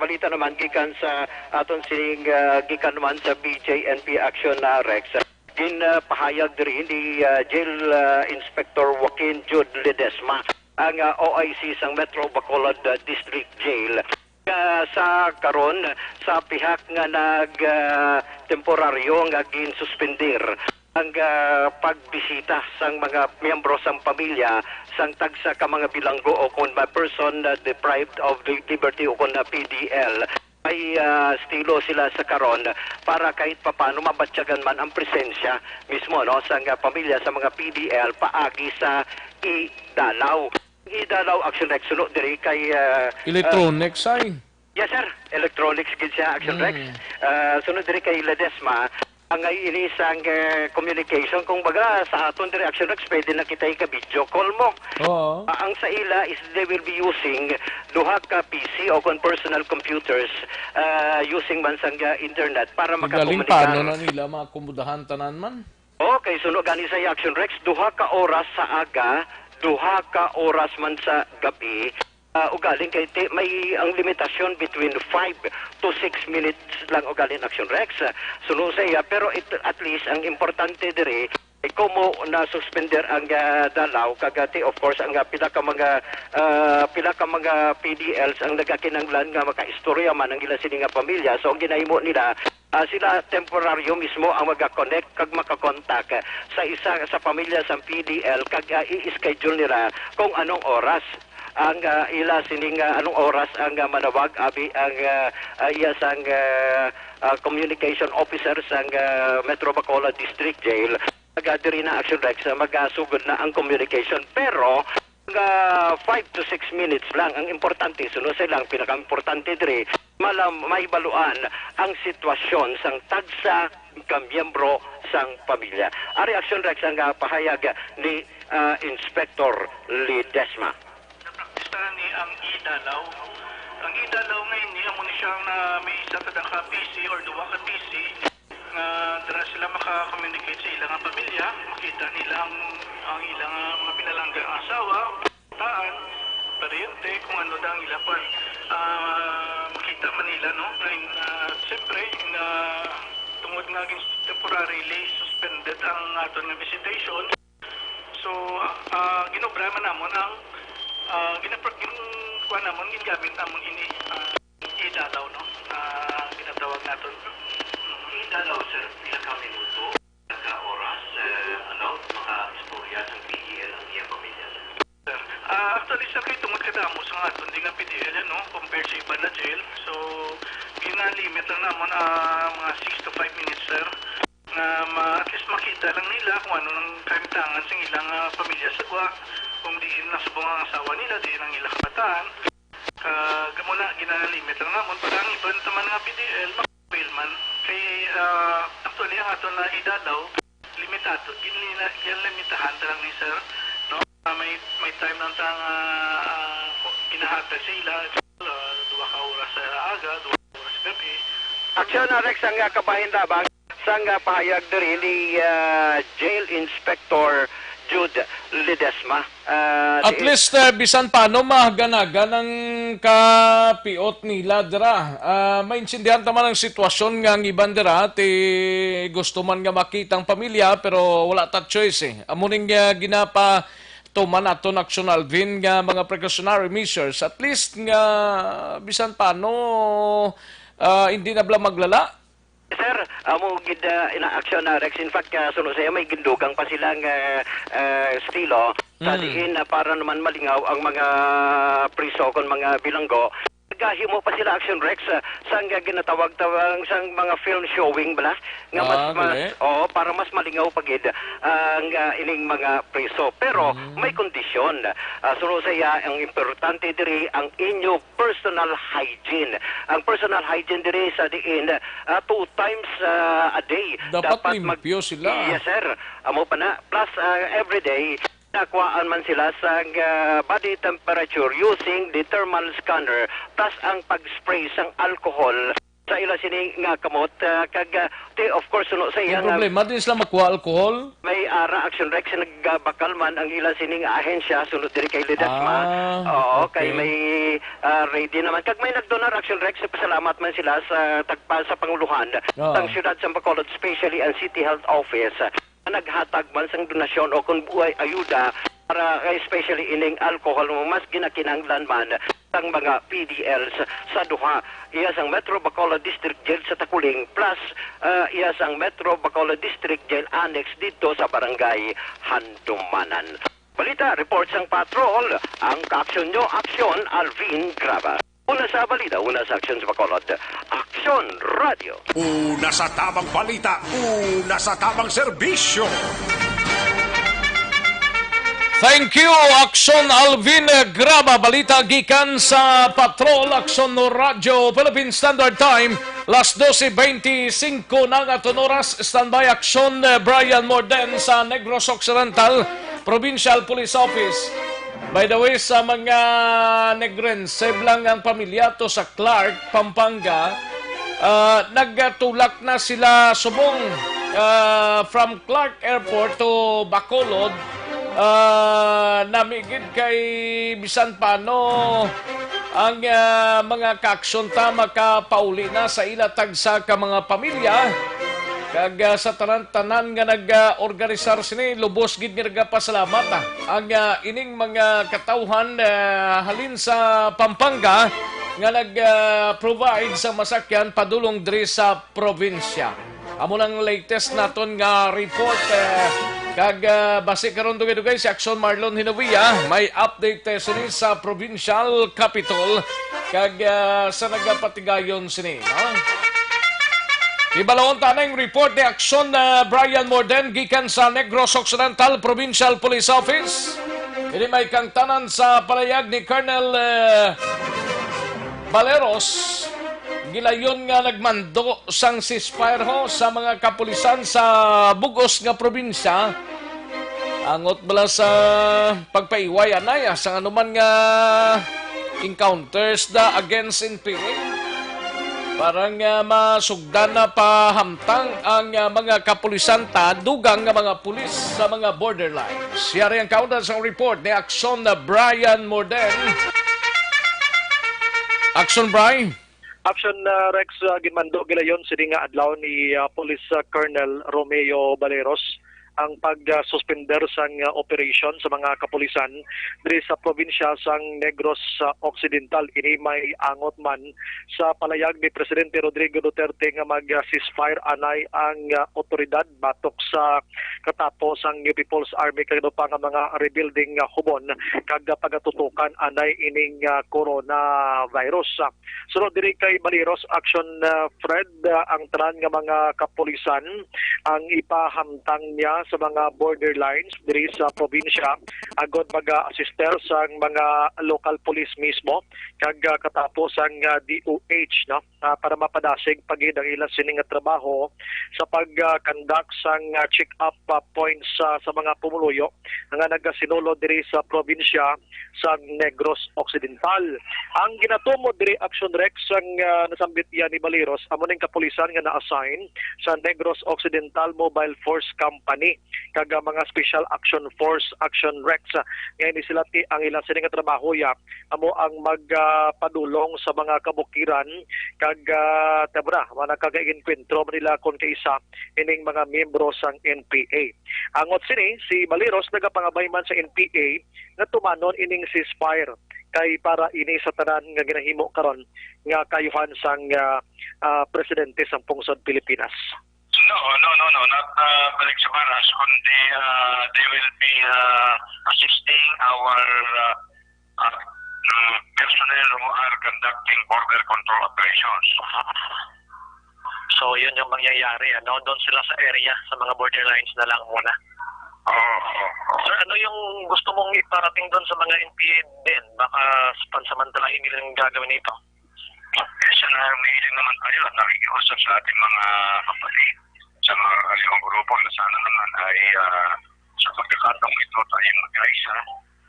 balita naman gikan sa aton sining gikan naman sa BJNP Action Rex. Pahayag diri ni Jail Inspector Joaquin Jude Ledesma ang OIC sang Metro Bacolod District Jail sa karon sa pihak nga temporaryo nga ginsuspendir ang pagbisita sang mga miyembro sang pamilya sang tagsa ka mga bilanggo o kung person deprived of liberty o kung PDL ay estilo sila sa karon para kahit papano mabatyagan man ang presensya mismo, no, sa pamilya sa mga PDL paagi sa idalaw. Idalaw Action Rex sunod diri kay Electronics ay. Yes, sir. Electronics gid siya Action Rex. Sunod diri kay Ledesma ang inisang communication kung baga sa aton diri Action Rex pwede na kita ka-video call mo. Oo. Ang sa ila is they will be using duha ka PC o kon personal computers using man sang internet para Galing makakomunikar. paano na nila makomodahan tanan man? Okay, sunod gani sa Action Rex duha ka oras sa aga, duha ka oras man sa gabi. Ugaling kay may ang limitasyon between 5 to 6 minutes lang ugaling Action Rex. Sunod sa iya pero at least ang importante diri ay kumo na suspender ang dalaw kagati of course ang pila ka mga PDLs ang nagakinanglan nga makaistorya man ang ila sini nga pamilya. So ang ginahimo nila sila temporaryo mismo ang mag-connect kag makakontak sa isa sa pamilya sa PDL kag i-schedule nila kung anong oras ang ila sining anong oras ang manawag abi ang iya sang communication officer sang Metro Bacolod District Jail diri na Action Rex magasugod na ang communication pero 5 to 6 minutes lang ang importante sunod silang pinaka-importante diri may baluan ang sitwasyon sang tagsa kamiyembro sang pamilya. Ari Action Rex ang pahayag ni Inspector Ledesma. Ni ang idalaw. Ang idalaw ngayon ni amo ni siya na may isa kada ka PC or duwa ka PC nga dara sila maka-communicate sa ilang pamilya, makita nila ang ilang mga pinalanggang asawa, taan, paryente, kung ano daw ang ilang makita man nila, no? Siyempre, tungod nga temporarily suspended ang aton nga visitation. So, ginobrama namon ang gingamit namon ini idalaw, no? Ginatawag naton idalaw, sir, pila ka minuto, ka oras, maka-istorya ng PDL ang iyang pamilya, sir. Actually, sir, kayo tungod kadamo sa nga aton, di nga PDL, no? Compared sa iba na jail. So, gina-limit lang namon mga 6 to 5 minutes, sir, na at least makita lang nila kung ano nang kamitangan sa ilang pamilya sa gwa, kung diin na subong ang asawa nila, diin ang ilang kabataan. Gamuna, gina-limit lang namon. Para ang iba naman nga PDL, makabail man. Kay, actually, ang ato na idalaw, limitado. Ginlimitahan lang ni sir, no? May time lang tang ginahatag sa ila, 2 ka oras sa aga, 2 oras sa gabi. Aksyon na Rex ang kabahin labang sang pahayag diri ni Jail Inspector Jude Ledesma. At least bisan paano mahaganaga ng kapiot nila dira. Maintindihan naman ang sitwasyon nga ang iban dira gusto man nga makita ang pamilya pero wala ta choice eh. Amuning ginapa tuman aton action Alvin nga mga precautionary measures. At least nga bisan paano hindi na bala maglala. Sir, amo gid ina-action na Rex. In fact, sunod saya may gindugang pa silang estilo sa diin para naman malingaw ang mga priso kon mga bilanggo. Gahimo pa sila Action Rex sang ginatawag-tawag sang mga film showing bala nga para mas malingaw pagid ang ining mga preso, pero may kondisyon. Sunod saya ang importante diri ang inyo personal hygiene. Ang personal hygiene diri sa diin 2 times a day dapat limpyo sila. Yes sir, amo pa na plus every day nakuhaan man sila sa body temperature using the thermal scanner plus ang pag-spray sang alcohol sa ila sini nga kamot of course suno sa iya nga problema din sila makuha alcohol. May ara Action Rex nagbakal man ang ila sini nga ahensya sunod diri kay Ledesma. Kay may ready naman kag may nagdonar Action Rex pasalamat man sila sa tagpa sa panguluhan sang siyudad sa Bacolod, especially ang City Health Office. Naghatag man sang donasyon o kung buhay ayuda para especially ining alcohol mas ginakinanglan man sang mga PDLs sa duha. Iya sang Metro Bacolod District Jail sa Takuling plus iya sang Metro Bacolod District Jail Annex dito sa Barangay Handumanan. Balita, report sang patrol, ang kaaksyon nyo, Aksyon Alvin Graba. Una sa balita, una sa Aksyon sa Bacolod, Aksyon Radio. Una sa tamang balita, una sa tamang serbisyo. Thank you, Aksyon Alvin Graba. Balita gikan sa Patrol, Aksyon Radio, Philippine Standard Time. Las 12:25 ng aton oras. Standby Aksyon Brian Morden sa Negros Occidental Provincial Police Office. By the way, sa mga Negrense lang ang pamilya to sa Clark, Pampanga, nagtulak na sila subong from Clark Airport to Bacolod. Namigid kay bisan paano ang mga kaaksyon ta makapauli na sa ilatag sa ka mga pamilya. Kag sa tanan-tanan nga nag-organisar sini, lubos gid nga pasalamat ang ining mga katawhan halin sa Pampanga nga nag-provide sa masakyan padulong diri sa probinsya. Amo nang latest naton nga report kag base karon dugay-dugay si Action Marlon Hinawia may update sini sa provincial capital kag sa nagapatigayon sini, no? Ibalawon tanang report ni Aksyon Brian Morden gikan sa Negros Occidental Provincial Police Office. Ini may kang tanan sa palayag ni Colonel Valeros. Gilayon nga nagmando sang ceasefire ho sa mga kapulisan sa bugos nga probinsya. Angot bala sa pagpaiway anaya sa anuman nga encounters against NPA. Parang masugdan na pahamtang ang mga kapulisan dugang nga mga pulis sa mga borderlines. Yari ang kaundan sa report ni Action na Brian Morden. Action, Brian. Action Rex ginmando gilayon sini nga adlaw ni Police Colonel Romeo Baleros ang pag-suspender sang operation sa mga kapulisan diri sa probinsya sang Negros Occidental. Ini may angot man sa palayag ni Presidente Rodrigo Duterte nga mag-ceasefire anay ang otoridad batok sa katapos ang New People's Army kagdo pa nga mga rebuilding hubon kag pagatutukan anay ining coronavirus. Sunod diri kay Baleros, Action Fred, ang tanan nga mga kapulisan ang ipahamtang niya sa mga borderlines diri sa probinsya agod mag-assister sa mga local police mismo kag katapos ang DOH para mapadasig pagid ang ilang sining trabaho sa pag-conduct sang check-up points sa mga pumuluyo nga nagasinulo diri sa probinsya sa Negros Occidental. Ang ginatumo diri Action Rex ang nasambit yan ni Baleros amo ning kapulisan nga na-assign sa Negros Occidental Mobile Force Company kag mga Special Action Force Action Rex. Ngayon sila ang ilang sining trabaho amo ang magpadulong sa mga kabukiran kag tabra mana kagainkwentro nila kon kaisa ining mga miyembro sang NPA. Angot sini si Baleros nagapangabay man sa NPA nga tumanon ining ceasefire kay para ini sa tanan nga ginahimo karon nga kayuhan sang presidente sang pungsod Pilipinas. No, not balik sa baras, kundi they will be assisting our personnel who are conducting border control operations. So yun yung mangyayari, doon sila sa area, sa mga borderlines na lang muna. Sir, ano yung gusto mong iparating doon sa mga NPA din? Baka pansamantalahin nila yung gagawin nito. Sana humihiling naman tayo at nakikiusap sa ating mga kapatid sa mga kaliwang grupo na sana naman ay sa pagkakataong ito tayong magkaisa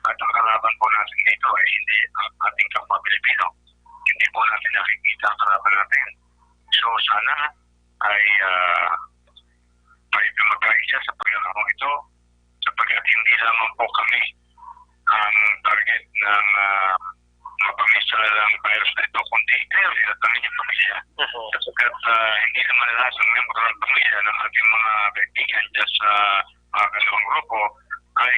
at ang kalaban po natin dito ay hindi ang ating kapwa Pilipino. Hindi po natin nakikita ang kalaban natin. So sana ay tayo magkaisa sa pagkakataong ito sapagkat hindi lamang po kami ang target ng mapamisalang virus na ito, kundi clearly at ang inyong pamilya. Sapagkat hindi naman lahat ng membro ng pamilya ng ating mga kaibigan dyan sa mga kalawang grupo ay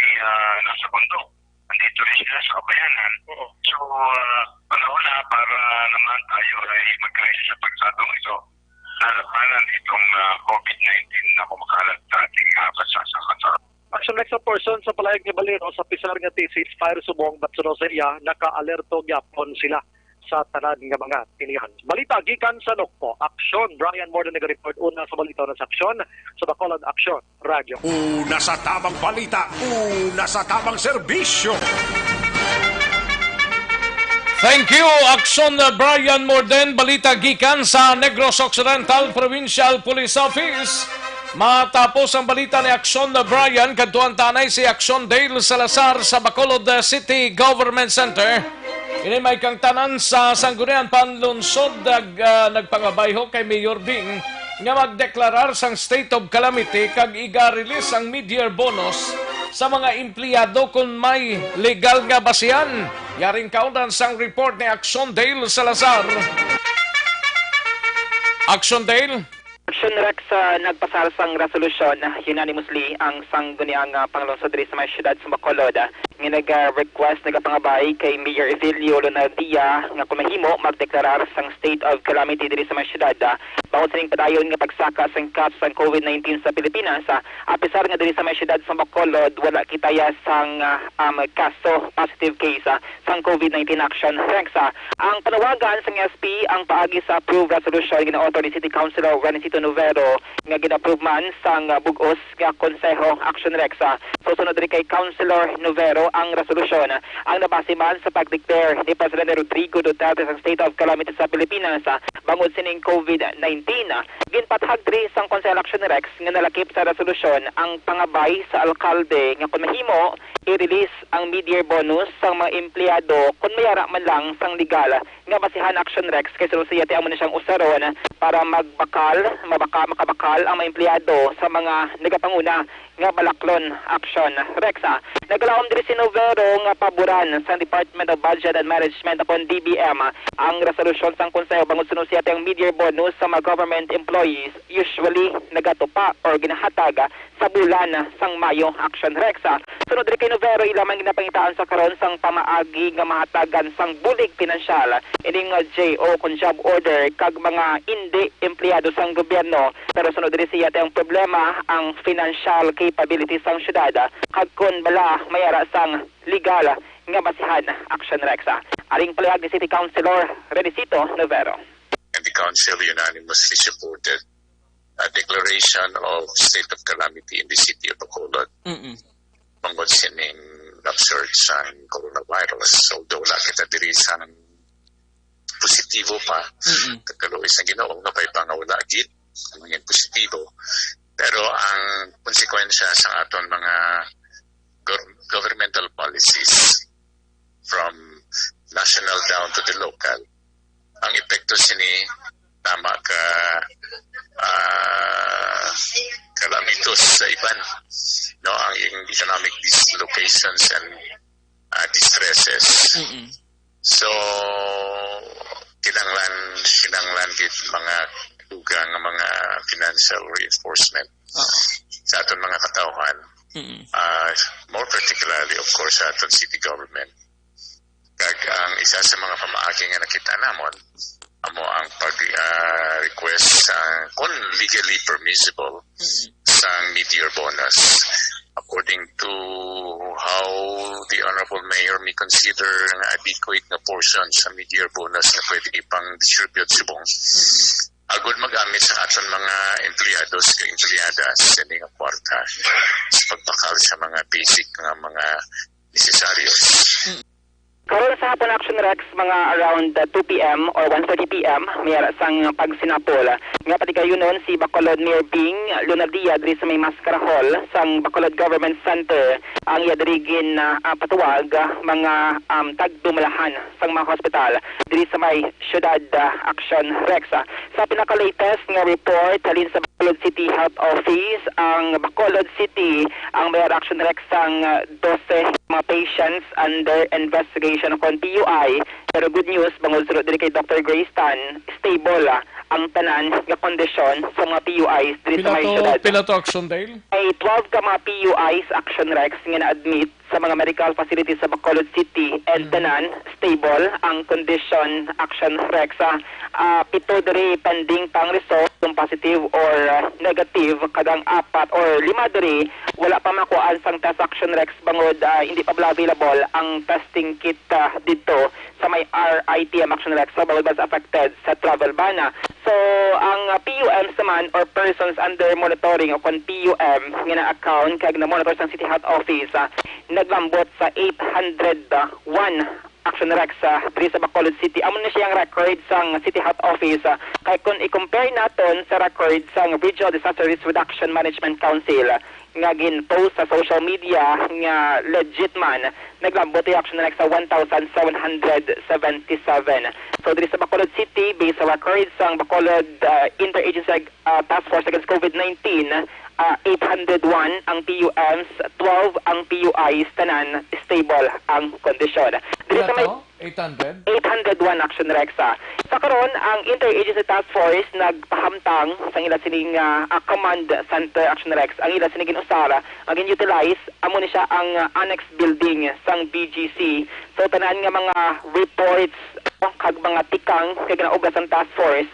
nasa bundok. Nandito rin sila sa kabayanan. So, panahon na para naman tayo ay magkaisa sa pagsatong ito lalabanan itong COVID-19 na kumakalat sa ating bansa sa kansa. Action Rex person sa palayag ni Baleros sa pisar nga ceasefire subong batsuno sa iya naka-alerto gyapon sila sa tanan nga mga tinihan. Balita gikan sa Nokpo. Action Brian Morden nag-report una sa balita sa Action sa Bacolod Action Radio. Una sa tamang balita, una sa tamang serbisyo. Thank you, Action na Brian Morden. Balita gikan sa Negros Occidental Provincial Police Office. Matapos ang balita ni Action na Brian, kadtuan tanay si Action Dale Salazar sa Bacolod City Government Center. Ini may kang tanan sa Sangguniang Panlunsod nagpangabayho kay Mayor Bing nga magdeklarar sang state of calamity kag iga-release ang mid-year bonus sa mga empleyado kung may legal nga basihan. Yaring kaundan sang report ni Action Dale Salazar. Action Dale. Action Rex nagpasal sang resolusyon unanimously ang Sangguniang Panglungsod diri sa mga syudad sa Bacolod nga nag-request nagapangabay kay Mayor Evelio Lonardia nga kung mahimo magdeklarar sang state of calamity diri sa mga syudad bangod sa ning padayon nga pagsaka sang kaso sang COVID-19 sa Pilipinas. Apisar nga diri sa mga syudad sa Bacolod wala kitaya sang kaso positive case sang COVID-19 Action Rex. Ang panawagan sang SP ang paagi sa approved resolution gina-author ni City Councilor Renesito Novero nga gina-approve man sang bugos nga konseho Action Rex. So sunod rin kay Councilor Novero ang resolusyon ang nabase man sa pag-declare ni Presidente Rodrigo Duterte sa state of calamity sa Pilipinas bangod sining COVID-19. Ginpathag diri sang Council Action Rex nga nalakip sa resolusyon ang pangabay sa alkalde nga kung mahimo i-release ang mid-year bonus sa mga empleyado kung mayara man lang sang legal nga basihan Action Rex kay society amo na siyang usaron para makabakal ang mga empleyado sa mga nagapanguna nga balaklon Action Rex. Naglaom diri si Novero nga paboran sa Department of Budget and Management upon DBM ang resolusyon sang konseho bangod sunod ang mid-year bonus sa mga government employees usually nagatupa or ginahatag sa bulan sang Mayo Action Rex. Sunod diri kay Novero ilamang ginapangitaan sa karon sang pamaagi nga mahatagan sang bulig pinansyal ining JO kung job order kag mga hindi empleyado sang gobyerno. Pero sunod diri siya ang problema ang financial capability sang syudad kag kun bala mayara sang legal nga basihan Action Rex. Aring palihag ni City Councilor Renisito Novero. And the council unanimously supported a declaration of state of calamity in the city of Bacolod. Bangod sining absurd sa coronavirus. Although wala kita diri sa positibo pa, kakaluis na ginoong na pa'y pangawala agit, ang positibo. Pero ang konsekwensya sa aton mga governmental policies from national down to the local, ang epekto sini tama ka kalamitos sa iban, no, ang economic dislocations and distresses. So kinanglan gid mga dugang nga mga financial reinforcement sa aton mga katawhan, more particularly of course sa aton city government. Kag ang isa sa mga pamaagi nga nakita namon amo ang pag-request kung legally permissible sa mid-year bonus according to how the Honorable Mayor may consider ang adequate na portion sa mid-year bonus na pwede ipang-distribute subong. Agud magamit sa aton mga empleyados kag empleyadas sa mga kwarta sa pagbakal sa mga basic nga mga necessarios. Karon sa hapon Action Rex mga around 2 p.m. or 1:30 p.m. mayara sang pagsinapol nga patigayunon si Bacolod Mayor Bing Lunardia diri sa may Mascara Hall sang Bacolod Government Center ang yadirigin patuwag mga tagdumalahan sang mga hospital diri sa may Syudad Action Rex. Sa pinaka-latest nga report halin sa Bacolod City Health Office ang Bacolod City ang Mayor Action Rex sang 12 mga patients under investigation kon PUI. Pero good news bangod sunod diri kay Dr. Grace Tan stable ang tanan nga kondisyon sa mga PUIs diri sa may syudad. Pila to Action Dale? Ay 12 ka mga PUIs Action Rex nga na-admit sa mga medical facilities sa Bacolod City and tanan stable ang kondisyon Action Rex. Pito diri pending pang result kung positive or negative kadang 4 or 5 diri wala pa makuan sang test Action Rex bangod hindi pa available ang testing kit dito sa may RITM Action Rex sa bangod affected sa travel ban. So ang PUMs naman or persons under monitoring o kon PUM nga na account kag na monitor sa City Health Office naglambot sa 801 Action Rex diri sa Bacolod City. Amo na siyang record sang City Health Office kay kung i-compare naton sa record sang Regional Disaster Risk Reduction Management Council nga gin-post sa social media nga legit man naglambot yung Action Rex sa 1,777. So diri sa Bacolod City based sa records sang Bacolod Interagency Task Force Against COVID-19 801 ang PUMs, 12 ang PUIs, tanan stable ang kondisyon. Dito sa may 800? 801 Action Rex. Sa karon ang Interagency Task Force nagpahamtang sa ila sining Command Center Action Rex. Ang ila sining usara, ang utilize amo ni siya ang annex building sang BGC. So tanan nga mga reports kag mga tikang kay ginaugas ang task force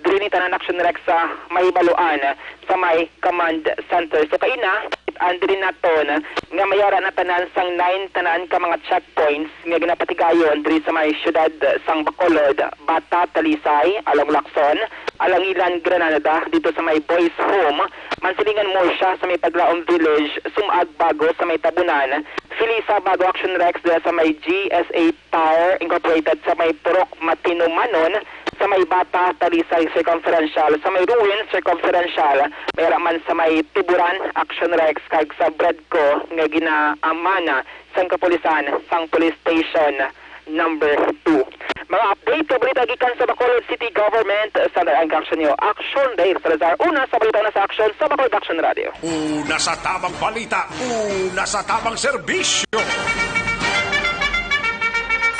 diri ni tanan Action Rex sa may baluan sa may command center. So kaina andiri naton nga mayara na tanan sang 9 tanan ka mga checkpoints nga ginapatigayon diri sa may Syudad sang Bacolod, Bata, Talisay, Alang Lacson, Alangilan, Granada, dito sa may Boys Home, Mansilingan mo siya sa may Paglaong Village, Sumag, Bago sa may Tabunan, Filisa, Bago Action Rex dito sa may GSA Tire Incorporated sa may Purok, Matinumanon, sa may Bata, Talisay, Circumferential, sa may Ruin, Circumferential, may raman sa may Tuburan, Action Rex, kag sa Bradco, nga ginaamana sang Kapulisan, sang Police Station number 2. Mga update sa balita gikan sa Bacolod City Government sa ang action nyo. Action Dave Salazar, una sa balita na sa action sa Bacolod Action Radio. Una sa tamang balita, una sa tamang serbisyo.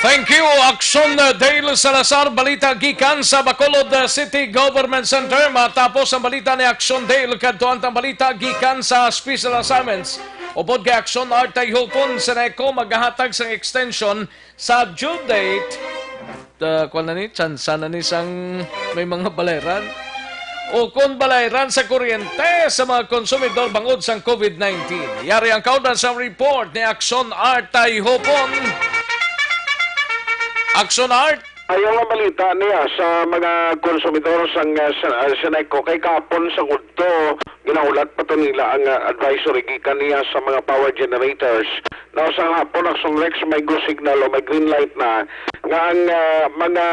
Thank you, Action Dale Salazar. Balita gikan sa Bacolod City Government Center. Matapos ang balita ni Action Dale, kadtuan ang balita gikan sa Special Assignments. Upod kay Action Artay Hupon, Seneco maghahatag sa extension sa due date. Kung na ni, tsansa na ni sang may mga balayaran. O kung balayaran sa kuryente sa mga konsumidor bangod sa COVID-19. Yari ang kaudan sa report ni Action Artay Hupon. Action Art. Ayaw nga balita niya sa mga konsumidor sa Seneco kay kapon sa kulto ginaulat pa to nila ang advisory gikan niya sa mga power generators. Now sa hapon Action Rex may go signal o may green light na nga ang mga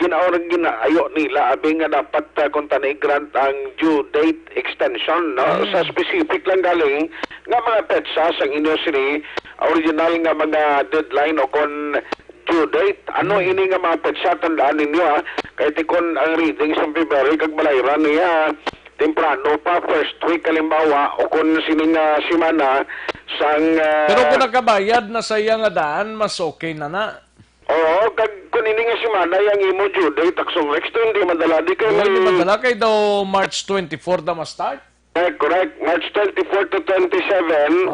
ginaayo nila abi nga dapat kuntani grant ang due date extension no sa specific lang galing nga mga petsa sang inyo sini original nga mga deadline o kon due date. Ano ini nga mga petsa tandaan ninyo ha? Kahit ikon ang reading sa February kag balayran niya temprano pa first week kalimbawa o kung sining simana sang pero kung nakabayad na sa iya nga daan mas okay na na. Oo, kag kung ini nga simana yang imo due date Action Rex to hindi madala di kay hindi madala kay daw March 24 da ma-start. Correct. March 24 to 27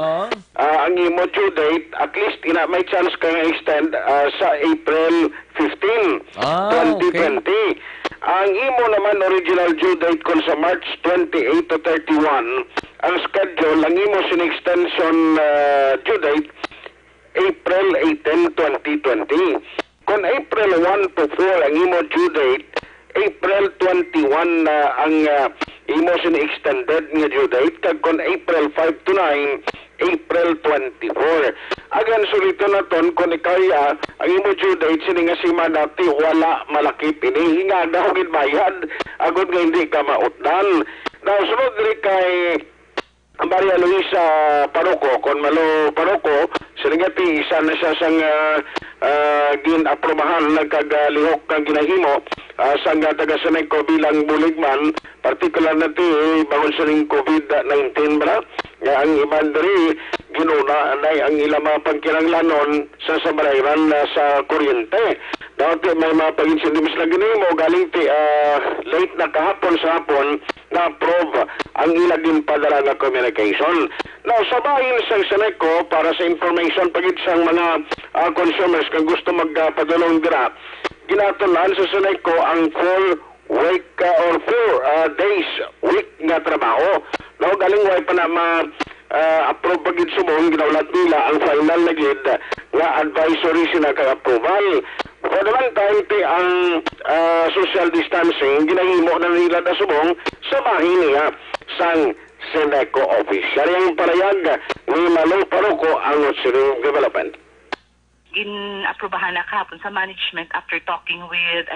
ang imo due date, at least may chance kang extend sa April 15, 2020. Okay. Ang imo naman original due date kon sa March 28 to 31, ang schedule, ang imo sin-extension due date, April 18, 2020. Kung April 1 to 4 ang imo due date, April 21 ang imo sin-extended nga due date, kag kon April 5 to 9, April 24. Again, sulito na ton, kung ikaya, ang imo due date sini nga simana ti wala malakip ini, hinga na hugid bayad, agad nga hindi ka mautdan. Now, sunod diri kay Maria Luisa Paroco, kon Malo Paroco, sinigati isa na siya sang gin-aprobahan nagkagalihok kang ginahimo sang taga Seneco bilang buligman, particular na ti bangon sa ring COVID-19 ba? Nga ang iban diri ginuna na ang ilang mga pagkinanglanon sa sabarayran sa kuryente. Dati may mga pag-insindimis na ginahimo galing ti late na kahapon sa hapon na approve ang ilang padala na communication. Now, sa bahin sa Seneco, para sa information pagit sa mga consumers kung gusto magpadulong dira, ginatulan sa Seneco ang 4 week or 4 days week nga trabaho. No, galing way pa na approve pagit sumong ginaulat nila ang final na gid nga advisory sina kay approval. For the meantime, ang social distancing ginahimo na nila na sumong sa bahin niya sang Seneco office. Yari ang parayag ni Malo Paroco ang City Development. Gin-aprobahan na kahapon sa management after talking with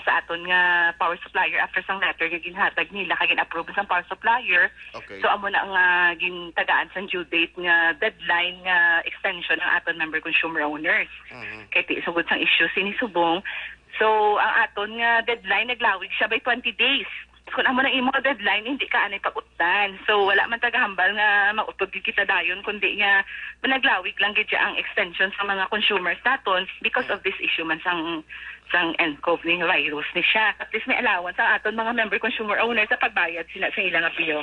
sa aton nga power supplier after sang letter nga ginhatag nila kay gin-approve sang power supplier. Okay. So amo na nga gintagaan sang due date nga deadline nga extension ng aton member consumer owners. Kay ti sugod sang issue sinisubong. So ang aton nga deadline naglawig siya by 20 days. Kung amo na imo deadline, hindi ka anay pag-utan. So, wala man tagahambal nga mautod kita dayon, kundi nga managlawig lang gid ang extension sa mga consumers naton because of this issue man sang nCoV ni virus ni siya. At least may allowance ang aton mga member consumer owners sa pagbayad sila sa ilang apio.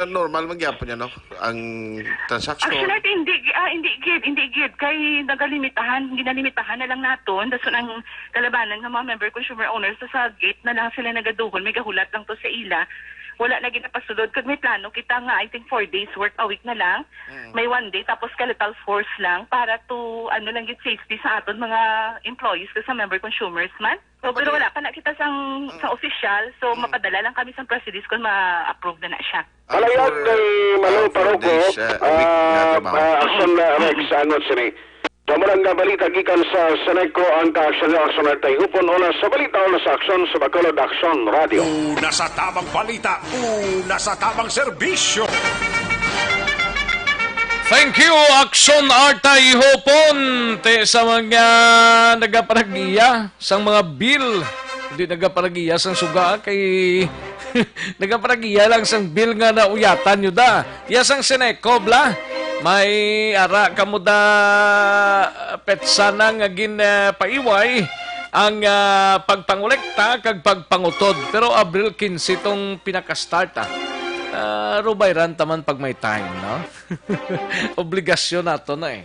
Normal magyapon niya, no? Ang transaction. Actually, hindi gid kay ginalimitahan na lang naton dason ang kalabanan ng mga member consumer owners sa gate na lang sila nagaduhol, may gahulat lang to sa ila wala na ginapasulod. Kag may plano kita nga, I think 4 days work a week na lang. May 1 day, tapos skeletal force lang para to, lang yung safety sa aton mga employees kasi sa member consumers man. So, pero wala pa na kita sa official, so mapadala lang kami sa presidis kung ma-approve na siya. Palayag kay Manong Paroko, action Rex, sini. Sa marang balita gikan sa Seneco ang ka-aksyon at hupon una sa balita o sa aksyon sa Bacolod Action Radio. Una sa tamang balita, una sa tamang serbisyo. Thank you, Action Artay Hopon, te sa mga nagaparagiya sang mga bill. Hindi nagaparagiya sang suga kay nagaparagiya lang sang bill nga nauyatan nyo da. Yasang Seneco, bla. May ara kamo da petsana nga paiway ang pagpangolekta kag pagpangutod. Pero Abril 15 itong pinaka-start rubayran taman pag may time, no? Obligasyon nato na eh.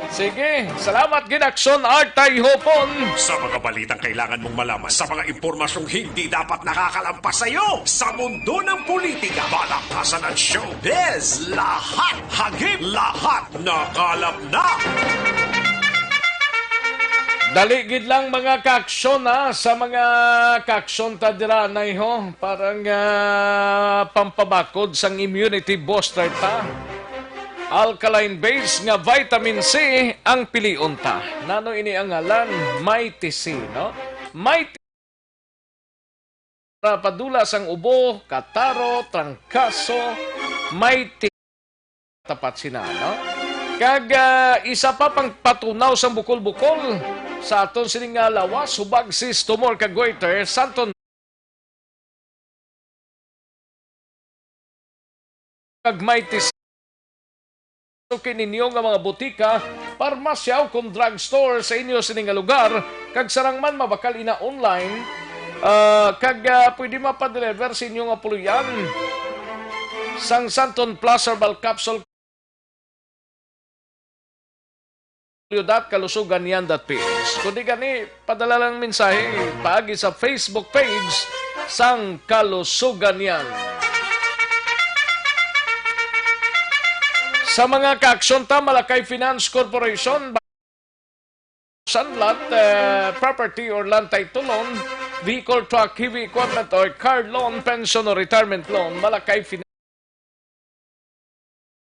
Sige, salamat Ginakson Artay Hopon. Sa mga balitang kailangan mong malaman, sa mga impormasyong hindi dapat nakakalampas sa iyo, sa mundo ng politika, balakasan at showbiz, lahat hagip, lahat nakalap na. Daligid lang mga kaaksyon sa mga kaaksyon tadira na iho. Parang pampabakod sang immunity booster ta. Alkaline base nga vitamin C ang piliun ta. Nano ini ang ngalan? Mighty C, no? Mighty para padula sang ubo, kataro, trangkaso, mighty tapat sina, no? Kag isa pa pang patunaw sang bukol-bukol sa aton sining lawas, subag sis, tumor kag goiter, santon kag mighty C. Kininyo nga mga butika, parmasya o kung drugstore sa inyo sining lugar, kag sarang man mabakal ina online, kag pwede mapadeliver sa inyo nga puluyan sang Santon Plus Herbal Capsule kalusugan.yan.ph. Kundi gani, padala lang mensahe paagi sa Facebook page sang Kalusugan Yan. Sa mga kaaksyon ta, Malakay Finance Corporation, Sunlat, property or land title loan, vehicle, truck, heavy equipment or car loan, pension or retirement loan, Malakay Finance.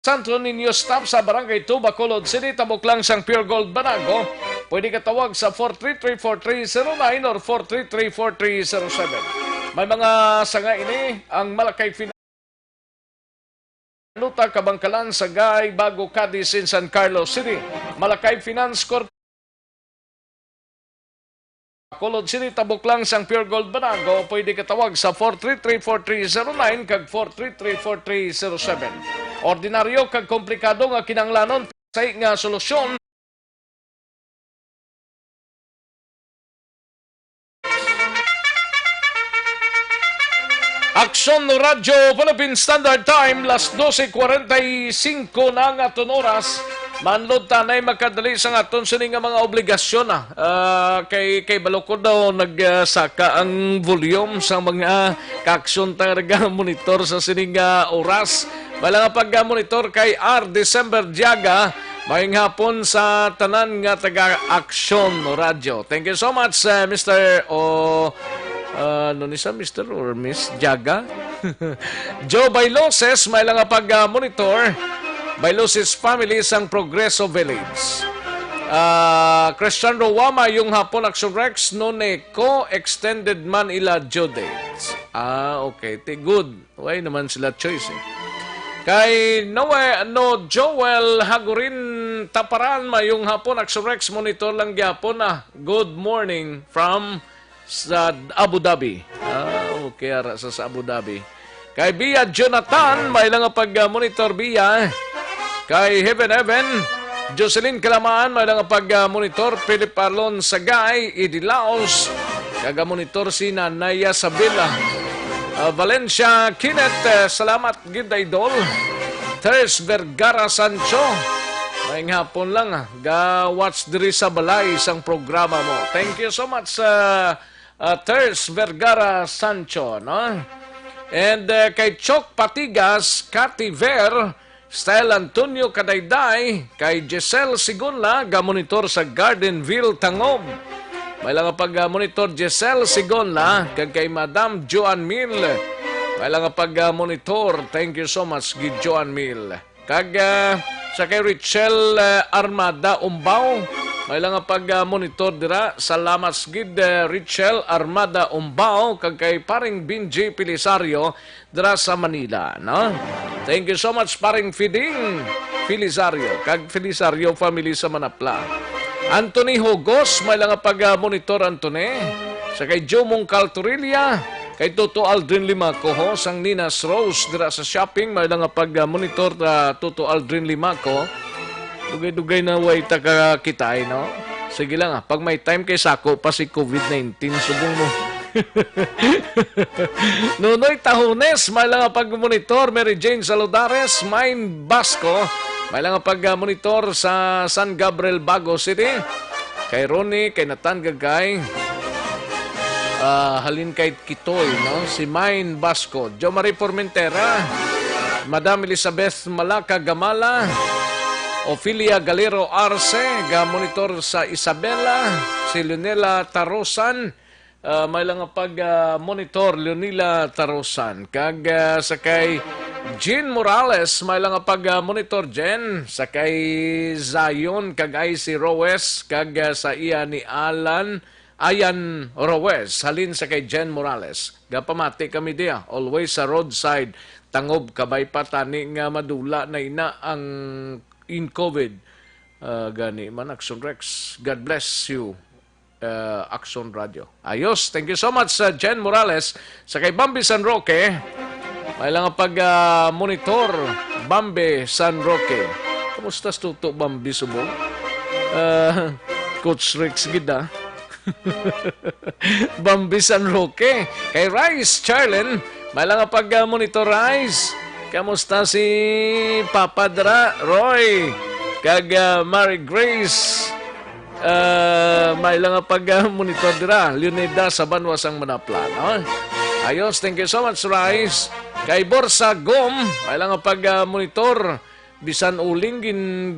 Santo Niño staff sa Barangay 2, Bacolod City, tabok lang sang Pure Gold Banago. Pwede ka tawag sa 433-4309 or 433-4307. May mga sanga ini ang Malakay Finance. Luta Kabangkalan sa Gay, Bago, Cadiz in San Carlos City. Malakay Finance Corp. Bacolod City, tabok lang sang Pure Gold Banago. Pwede ka tawag sa 433-4309 kag 433-4307. Ordinaryo kag komplikado nga kinanglanon sa nga solusyon. Aksyon Radio Philippine Standard Time, las 12:45 na nga aton oras. Manlod tanay makadali sa aton sining nga mga obligasyon kay balukod daw nagsaka ang volume sa mga kaaksyon talaga monitor sa sining oras. Bala nga pag-monitor kay R. December Diaga, maayong hapon sa tanan nga taga-Aksyon Radio. Thank you so much, Mr. Ano ni sa Mr. or Miss Diaga? Joe Bailoses, may lang nga pag-monitor. Bailoses family sang Progreso Village. Christian Rowama, yung hapon Action Rex, Noneco, extended man ila due dates. Okay. Good. Why naman sila choice Kay Joel Hagurin Taparan, mayong hapon Action Rex, monitor lang gyapon Good morning from sa Abu Dhabi. Okay, ara sa Abu Dhabi. Kay Bia Jonathan, may lang pag-monitor Bia. Kay Heaven, Jocelyn Kalamaan, may lang pag-monitor. Philip Arlon Sagay, Idilaos, kaga-monitor si Nanaya Sabila. Valencia Kinet, salamat gid idol. Teres Vergara Sancho, may hapon lang ga-watch diri sa balay isang programa mo. Thank you so much Teres Vergara Sancho, no? And kay Chok Patigas, Cathy Ver, Style Antonio Kadayday, kay Giselle Sigonla, ga-monitor sa Gardenville, Tangob. May lang pag-monitor Giselle Sigonla, kag kay Madam Joan Mil. May lang pag-monitor, thank you so much, Gid Joan Mil. Kag sa kay Richelle Armada Umbao, may lang pag-monitor dira. Salamat Gid Richelle Armada Umbao, kag kay paring Binji Pilisario dira sa Manila, no? Thank you so much paring Fiding Pilisario, kag Pilisario family sa Manapla. Anthony Hogos, may lang pag-monitor Antony. Sa kay Jomong Caltorilla, kay Toto Aldrin Limaco, ho, sang Ninas Rose, dira sa shopping, may lang pag-monitor Toto Aldrin Limaco. Dugay-dugay na way takakitay, no? Sige lang, pag may time kay Sako pa si COVID-19, subong mo. Nunoy Tahunes, may lang pag-monitor. Mary Jane Saludares, Mine Basco, may lang pag-monitor sa San Gabriel, Bago City. Kay Ronnie, kay Nathan Gagay, halin kay Kitoy, no? Si Mine Basco. Jo Marie Formentera, Madam Elizabeth Malaka Gamala, Ophelia Galero Arce, ga-monitor sa Isabela. Si Leonela Tarosan, may lang pag-monitor Leonela Tarosan. Kag sa kay Jean Morales, may lang pag-monitor Jen. Sa kay Zion, kag ay si Rowes, kag sa iya ni Ayan Rowes, halin sa kay Jen Morales. Gapamati kami dia, always sa roadside. Tangob, kabay pa tani nga madula na ina ang in COVID. Gani man, Action Rex. God bless you, Action Radio. Ayos, thank you so much, Jen Morales. Sa kay Bambi San Roque, may lang pag-monitor, Bambi San Roque. Kamusta tuto, Bambi Subo? Coach Rex Gida. Bambi San Roque. Kay Rice Charlin, may lang pag-monitor, Rice. Kamusta si Papa Dra, Roy? Kag Mary Grace, may lang pag-monitor dira. Leonida sa Banwasang Manapla, no? Ayos, thank you so much, Rice. Kay Borsa Gom, may lang pag-monitor. Bisan uling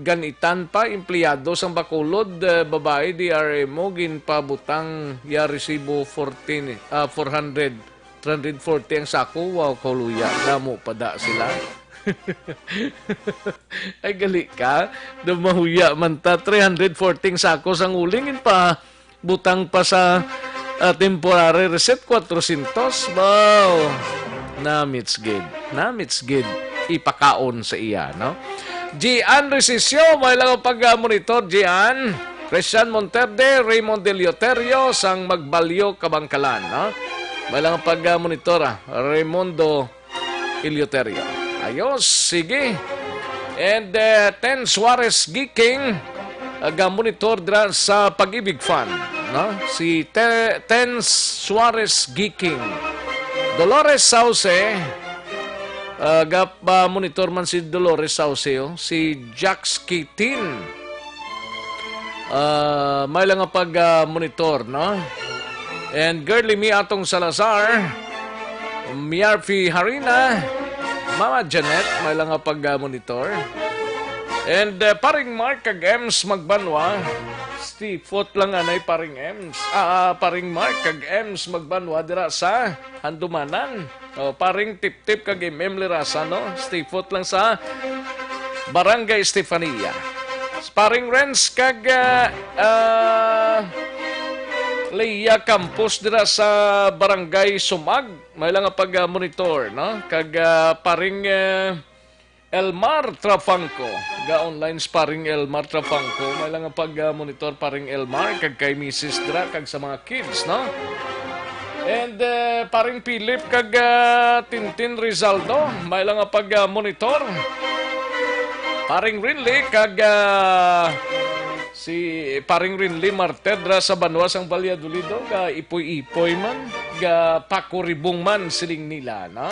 ganitan pa, empleyado sang Bacolod, babae, DRMO, ginpabutang ya resibo 400. 340 ang sako, wow, koluya. Namo pada sila. Ay, gali ka. Dumahuya man ta. 340 sako sang ulingin pa. Butang pa sa temporary reset 400. Wow. Namits gid. Namits gid. Ipakaon sa iya, no? Gian Resisio, may lang pag-monitor, Gian. Christian Monterde, Raymond Delioterio, sang Magbalyo, Kabangkalan, no? May lang pag-monitor, Raimundo Eleuterio. Ayos, sige. And Ten Suarez Giking, monitor dra sa Pag-ibig Fund, no? Si Ten Suarez Giking. Dolores Sauce, monitor man si Dolores Sauce, si Jax Kitin. May lang pag-monitor, no? And Girly Mi Atong Salazar, Miarfi Harina, Mama Janet, may lang pag-monitor. And paring Mark kag Ems Magbanwa, Steve Foot lang anay paring Ems. Paring Mark kag Ems Magbanwa dira sa Handumanan. Paring Tip-Tip kag Emily Rasa, no? Steve Foot lang sa Barangay Estefania. Paring Renz kag Leia Campos dira sa Barangay Sumag, may lang pag-monitor, no? Kag paring Elmar Trafanco, ga-online paring Elmar Trafanco, may lang pag-monitor paring Elmar, kag kay Mrs. Dra, kag sa mga kids, no? And paring Philip kag Tintin Rizaldo, may lang pag-monitor. Paring Rinley kag si paring Rinley Martedra sa Banwas ang Valladolid, ga ipoy-ipoy man, ga pakuribong man siling nila, na?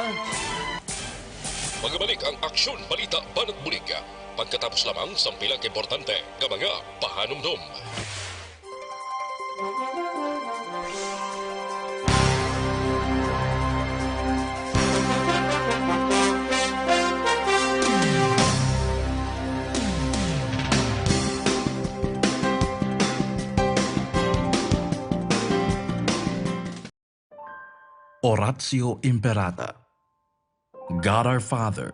Magbalik ang Aksyon Balita Banat Bulig. Pagkatapos lamang sa pilang importante ng mga pahanumdum. Oratio Imperata. God our Father,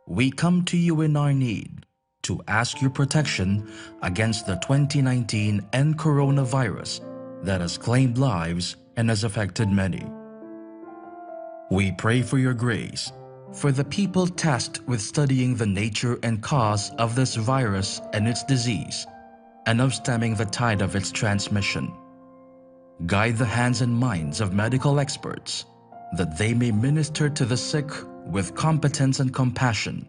we come to you in our need to ask your protection against the 2019 and coronavirus that has claimed lives and has affected many. We pray for your grace for the people tasked with studying the nature and cause of this virus and its disease, and of stemming the tide of its transmission. Guide the hands and minds of medical experts that they may minister to the sick with competence and compassion,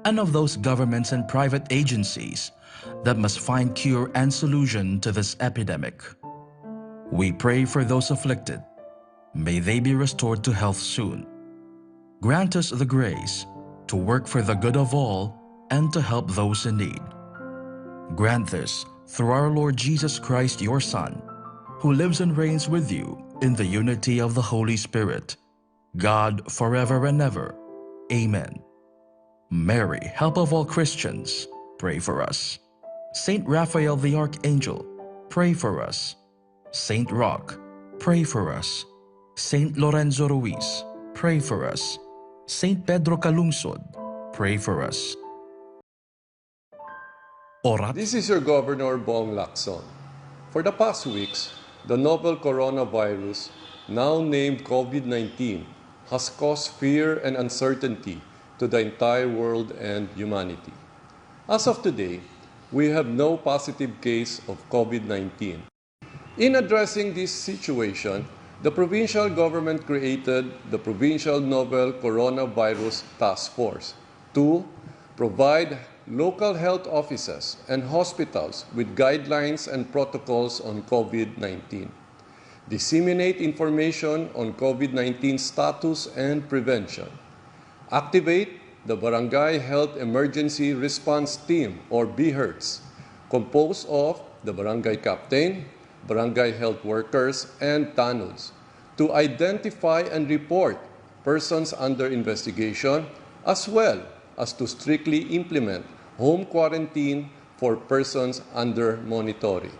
and of those governments and private agencies that must find cure and solution to this epidemic. We pray for those afflicted. May they be restored to health soon. Grant us the grace to work for the good of all and to help those in need. Grant this through our Lord Jesus Christ, your Son, who lives and reigns with you in the unity of the Holy Spirit, God forever and ever. Amen. Mary, help of all Christians, pray for us. Saint Raphael the Archangel, pray for us. Saint Roch, pray for us. Saint Lorenzo Ruiz, pray for us. Saint Pedro Calungsod, pray for us. This is your Governor Bong Lacson. For the past weeks, the novel coronavirus, now named COVID-19, has caused fear and uncertainty to the entire world and humanity. As of today, we have no positive case of COVID-19. In addressing this situation, the provincial government created the Provincial Novel Coronavirus Task Force to provide local health offices and hospitals with guidelines and protocols on COVID-19, disseminate information on COVID-19 status and prevention, activate the Barangay Health Emergency Response Team, or BHERTS, composed of the barangay captain, barangay health workers, and TANUDs, to identify and report persons under investigation, as well as to strictly implement home quarantine for persons under monitoring.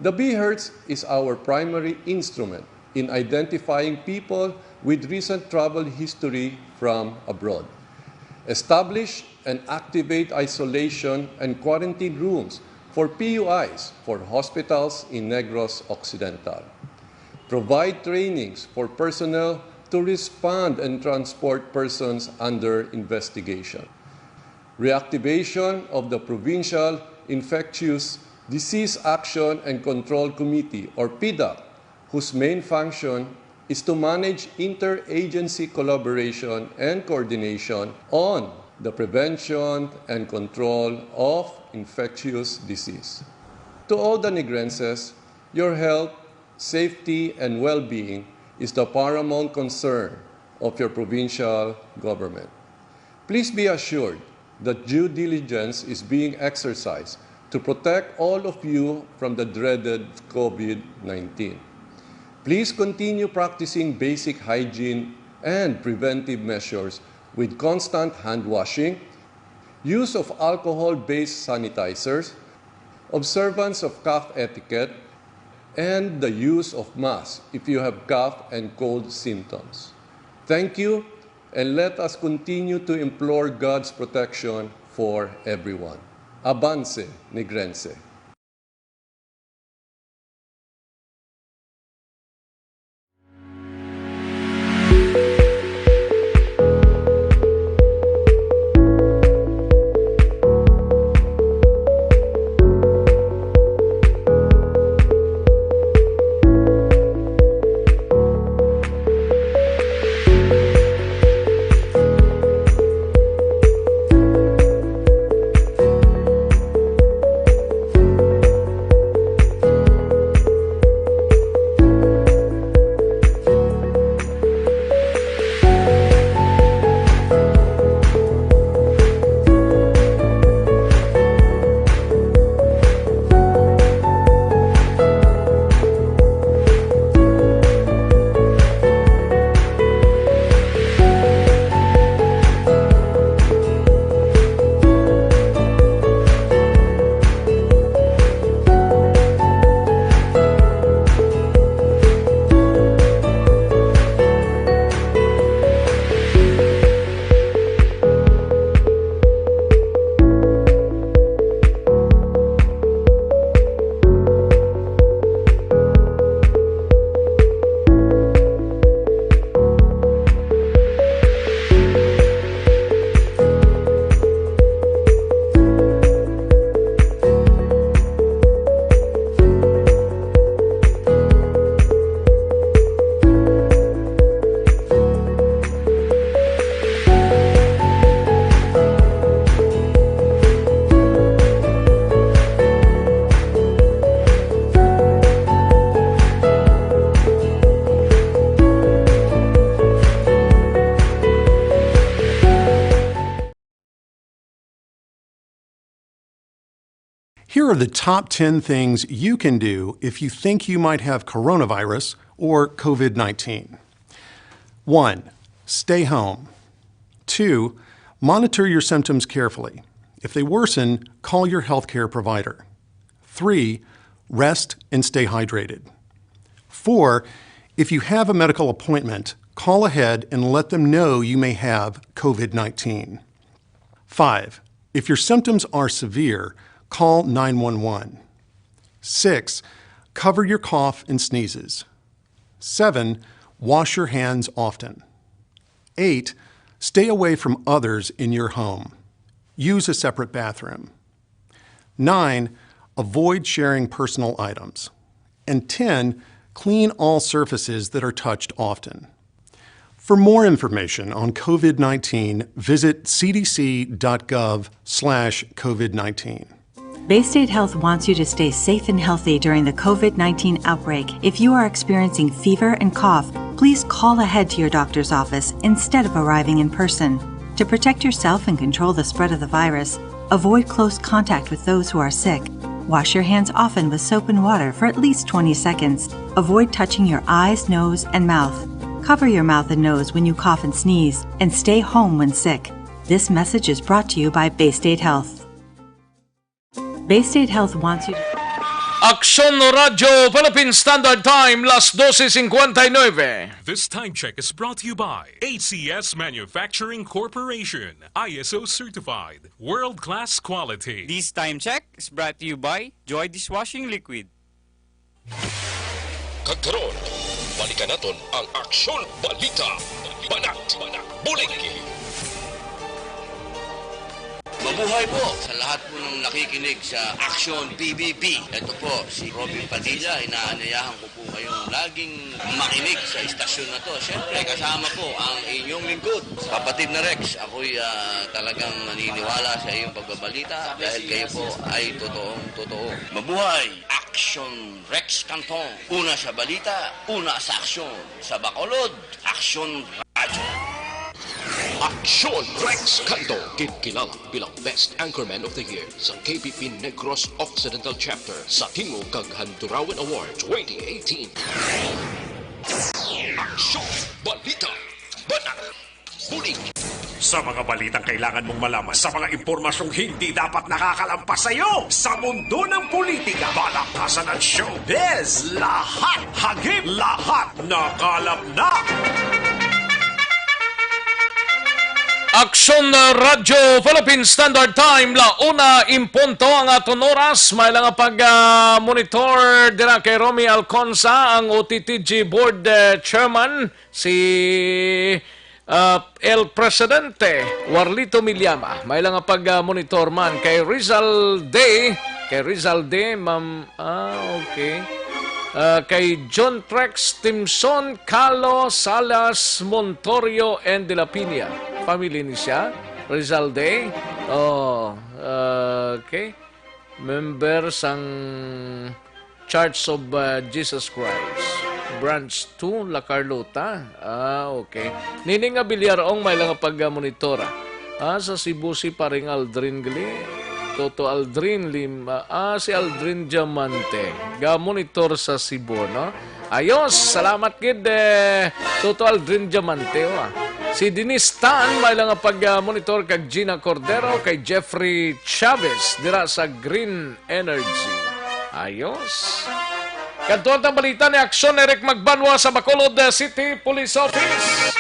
The BHERTS is our primary instrument in identifying people with recent travel history from abroad. Establish and activate isolation and quarantine rooms for PUIs for hospitals in Negros Occidental. Provide trainings for personnel to respond and transport persons under investigation. Reactivation of the Provincial Infectious Disease Action and Control Committee, or PIDAC, whose main function is to manage interagency collaboration and coordination on the prevention and control of infectious disease. To all the Negrenses, your health, safety, and well-being is the paramount concern of your provincial government. Please be assured that due diligence is being exercised to protect all of you from the dreaded COVID-19. Please continue practicing basic hygiene and preventive measures with constant hand washing, use of alcohol-based sanitizers, observance of cough etiquette, and the use of masks if you have cough and cold symptoms. Thank you, and let us continue to implore God's protection for everyone. Avance, Negrense. Here are the top 10 things you can do if you think you might have coronavirus or COVID-19. 1. Stay home. 2. Monitor your symptoms carefully. If they worsen, call your healthcare provider. 3. Rest and stay hydrated. 4. If you have a medical appointment, call ahead and let them know you may have COVID-19. 5. If your symptoms are severe, call 911. 6. Cover your cough and sneezes. 7. Wash your hands often. 8. Stay away from others in your home. Use a separate bathroom. 9. Avoid sharing personal items. And 10. Clean all surfaces that are touched often. For more information on COVID-19, visit cdc.gov/COVID-19. Baystate Health wants you to stay safe and healthy during the COVID-19 outbreak. If you are experiencing fever and cough, please call ahead to your doctor's office instead of arriving in person. To protect yourself and control the spread of the virus, avoid close contact with those who are sick. Wash your hands often with soap and water for at least 20 seconds. Avoid touching your eyes, nose, and mouth. Cover your mouth and nose when you cough and sneeze, and stay home when sick. This message is brought to you by Baystate Health. Baystate Health wants you to... Aksyon Radio Philippine Standard Time, las 12:59. This time check is brought to you by ACS Manufacturing Corporation, ISO certified, world-class quality. This time check is brought to you by Joy Dishwashing Liquid. Kagkaroon, balikan naton ang Aksyon Balita. Banat, bulig. Mabuhay po sa lahat po ng nakikinig sa Action PBB. Ito po, si Robin Padilla. Inaanyayahan ko po kayong laging makinig sa istasyon na to. Siyempre, kasama po ang inyong lingkod. Kapatid na Rex, ako'y talagang naniniwala sa iyong pagbabalita dahil kayo po ay totoong-totoo. Mabuhay! Action Rex Canton. Una sa balita, una sa aksyon. Sa Bacolod, Action Radio. Aksyon Rex Canto, kilala bilang Best Anchorman of the Year sa KBP Negros Occidental Chapter sa Tingog kag Handurawan Award 2018. Aksyon Balita, Banat, Bulig. Sa mga balitang kailangan mong malaman, sa mga impormasyong hindi dapat nakakalampas sa iyo, sa mundo ng politika, balakasan at showbiz, lahat hagip, lahat nakalap na. Aksyon Radio Philippine Standard Time, la una impunto ang aton oras. May lang pag-monitor dira kay Romy Alconza, ang OTTG Board Chairman, si El Presidente Warlito Milyama. May lang pag-monitor man kay Rizal Day, ma'am, okay. Kay John Trex, Timson, Calo, Salas, Montorio, and De La Pina. Family ni siya. Rizal Day. Okay. Member sang Church of Jesus Christ. Branch 2, La Carlota. Okay. Nining nga bilyarong may lang pag-monitora. Sa Cebu si paring Aldrin Gali. Toto Aldrin Lima. Si Aldrin Diamante. Ga-monitor sa Cebu, no? Ayos, salamat kid. Toto Aldrin Diamante, Si Denise Tan, may lang pag-monitor kag Gina Cordero, kay Jeffrey Chavez, dira sa Green Energy. Ayos. Kantuan ang balita ni Aksyon Eric Magbanwa sa Bacolod City Police Office.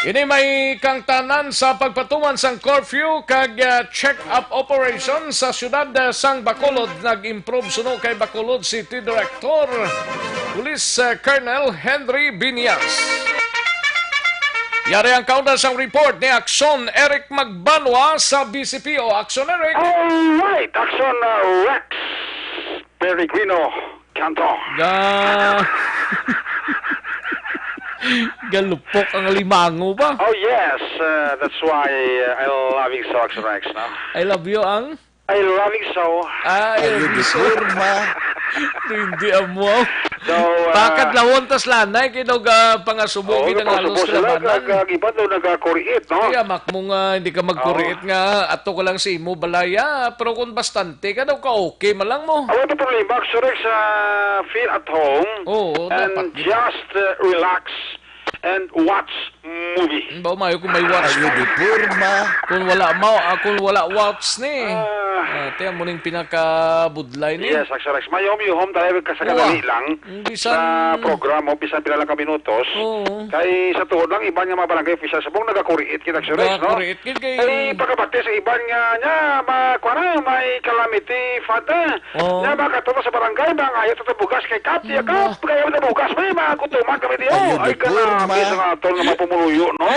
Ini may kangtanan sa pagpatuman sang curfew kag check-up operation sa siyudad sang Bacolod. Nag-improve suno kay Bacolod City Director Police Colonel Henry Binyas. Yari ang kaundan sang report ni Aksyon Eric Magbanwa sa BCPO. Aksyon Eric. Alright, Aksyon Rex Peregrino Canton. Galupok ang limango ba? Oh yes, that's why I love you so, Aksyon Rex, no? I love you ang? I love you so. Ay, surma. Hindi amo. So, Pakadlawon tas lanay kinog pangasubong ng halos sila labanan. kagiban daw nagakuriit, no? Kaya makmong hindi ka magkuriit nga ato ka lang si imo balaya pero kung bastante ka daw ka okay malang mo. Away pa problema, Surex, feel at home and just relax and watch movie. Ba mayo kung may watch kung wala watch ni. Tiyan mo ning pinakabudlay ni. Yes, Surex. Mayom home tayo kasagadali lang sa programa, bisan pila lang ka minutos. Kay sa tuod lang, iban nga mga barangay official sabong nagakuriit kita, Surex, no? Nagakuriit kay pagkabati sa iban nga niya, may calamity fund niya, makatuwa sa barangay, mga ayot at bugas kay Kap, kaya bugas, may mga kutuman kami diyo. Ay ka na, bisa nga ito nga mapumuluyo, no?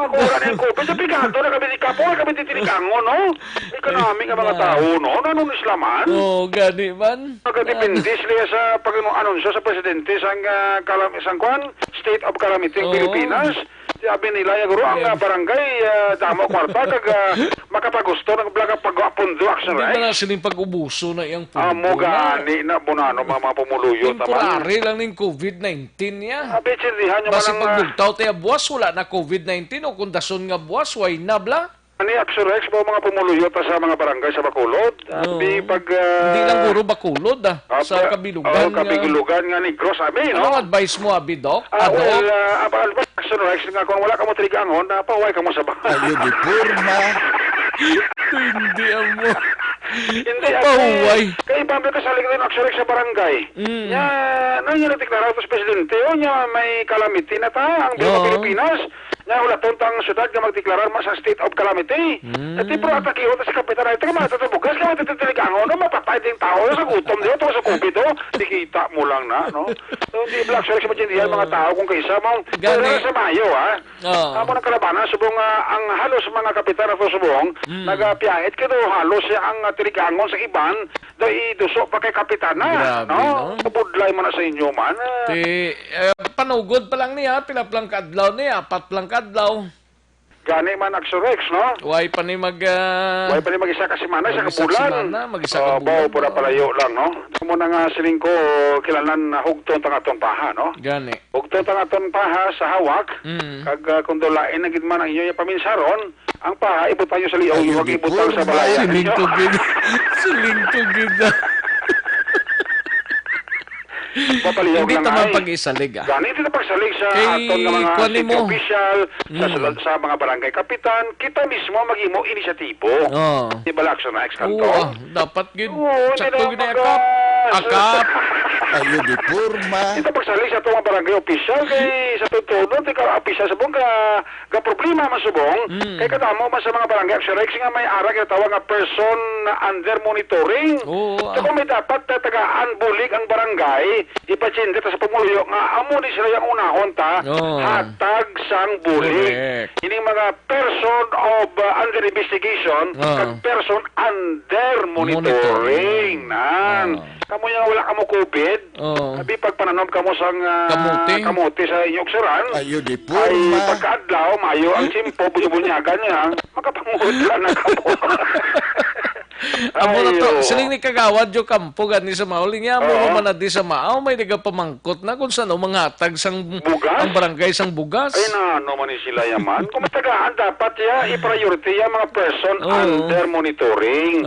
Makuha na yung COVID, sa pigado na kami ni Kapo, kami titinikango, no? Economic ang mga tao, no? Nanong islaman? Gani man. Nagdepende sila sa pag-anunsyo sa presidente sang State of Calamity ng Pilipinas. Sabi nila, guro, ang barangay, damo kwarta, makapagusto ng blaga pag-apundo action, right? Hindi ba na siling pag-ubuso na yung pundo mo gani na bunano, mga pumuluyo. Temporary lang ng COVID-19 niya. Abitsindihan nyo basi man pagbugtaw tayo buwas, wala na COVID-19 o kung dason nga buwas, way nabla. Ani Axorex po mga pumuluyo sa mga barangay sa Bacolod. Hindi lang guro Bacolod sa Kabilugan. Kabilugan nga ni Gross abi, no? Anong advice mo abi, Doc? Well, Axorex nga kung wala ka mo trigangon, pauwi ka mo sa bahay. Ayo di purma. Hindi mo. Hindi pahuway. Kaya ibambil ka sa ligay ng Axorex sa barangay. Nya, nang yung natiklara ito sa presidente, nya may calamity na ta, ang Pilipinas. Nya wala tontang syudad nga magdeklarar sa state of calamity. At pero atakihon sa kapitan na ito, matatabugas ka, matitiligangon, mapatay din tao sa gutom diyo, ito sa COVID, dikita mo lang na, no? So, hindi Black Sorex matindihan mga tao kung kaysa mong sa Mayo, Amo ng kalabanan, subong ang halos mga kapitan na subong, nagapiyahit ka daw halos ang tiligangon sa iban, daw iduso pa kay kapitan na, no? Kabudlay mo na sa inyo man. Panugod pa lang niya, pinaplang kadlaw niya, 4 lang kadlaw. Gani man Axorex, no? Way pa ni mag-isa ka semana sa kabulan. Mag-isa ka bulan. Pura palayo lang, no? Muna nga siling ko, kilalan hugton tangaton paha, no? Gani. Hugton tangaton paha sa hawak, kag kundulain na gid man ang inyo yung paminsaron, ang paha ibutan nyo sa liyaw, huwag ibutang sa balaya. Siling tugid na. Hindi naman pag-isalig Gani, hindi na pag-isalig sa aton ng mga city official, sa mga barangay kapitan, kita mismo mag-imo inisyatibo. Di ba Action X kanto? Dapat gid. Sakto gid na akap. Ayo di purma. Ito pagsalig sa itong barangay official, kay sa tutunod, ikaw official sa buong ka problema masubong, kay katamo man sa mga barangay Action X nga may ara kaya tawag nga person under monitoring. So kung may dapat tagaan bulig ang barangay, ipachinde ta sa pamuluyo nga amo ni sila yung unahon ta hatag sang bulig. Ini mga person of under investigation kag person under monitoring nan. Kamo yang wala kamo COVID, abi pagpananom kamo sang kamote sa inyong suran. Ayo di purma. Ay pagkaadlaw mayo ang simpo bunyag-bunyagan niya, makapangutan na kamo. Amo na to, siling ni kagawad jo kampo gani sa mauling ya mo man na di sa maaw may diga pamangkot na kung sano mga hatag sang ang barangay sang bugas. Ay na no man sila yaman. Kung matagaan dapat ya i-priority ya mga person under monitoring.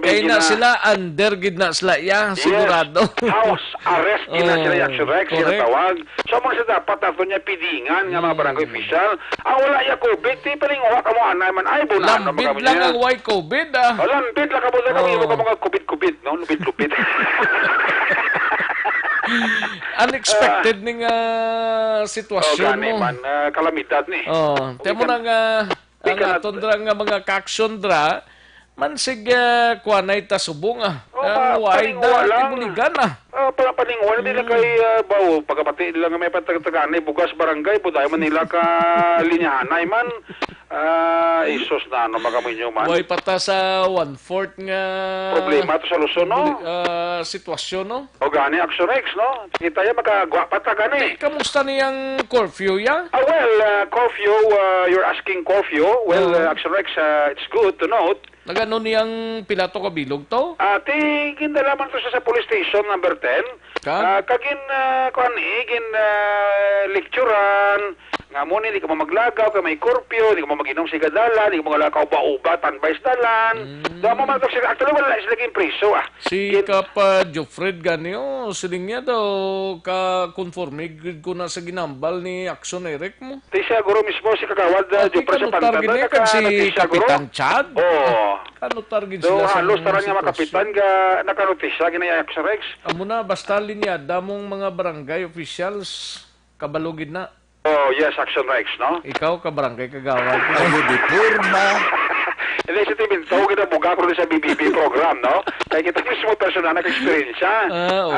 Kaya na sila under gid na sila ya sigurado. House arrest gina sila Action Rex tawag. So man sa dapat ato niya pidingan nga mga barangay official. Ang wala ya COVID ti palingawa kamo anay man ay bulan na mga lang ang white COVID Lambid lang ka kami mga COVID, no? Lupit. Unexpected ning sitwasyon mo. Man, kalamidad ni. Temo na nga ang atondra nga mga kaksyon-dra, mansig kuanay ta subong Why da ibuligan Palinguan nila kay bawo pagkapati nila nga may patagtagan bugas barangay buday man nila ka linyahanay man Isos na ano magaminyo man. Way pata sa 1/4 nga Problema to sa Luzon, no? Sitwasyon, no? O gani, Action Rex, no? Kita yan magagwa pata gani. Kamusta niyang curfew ya? Curfew, you're asking curfew. Well, Action Rex, it's good to note. Nagano niyang pilato ka bilog to? Tingin na lamang to sa police station number 10. Kagin, gin lecturan, nga mo ni, di ka mo maglagaw, kay may curfew, di ka mo mag-inom sa gadala, di ka mo maglakaw ba-uba, tanbay sa dalan. Doon mo matag sila, actually wala sila naging preso, Si Kapa Jofred ganyo, siling niya daw, ka-conforme ko na sa ginambal ni Action Eric mo. Di siya, guro mismo, si Kagawad, Jofred sa Kanutar gini kan si Kapitan Chad? Oo. Kanutar gini So, sila sa halos tarang nga makapitan, nakarotisya, ginaya Action Rex. Amo na, basta linyada mong mga barangay officials, kabalugid na. Oh, yes, Action Rex, no? Ikaw ka barangay kagawad. Ayo di Purma. Hindi, si Timinto, kita buga ko rin sa BBB program, no? Kaya kita mismo personal na-experience, ha?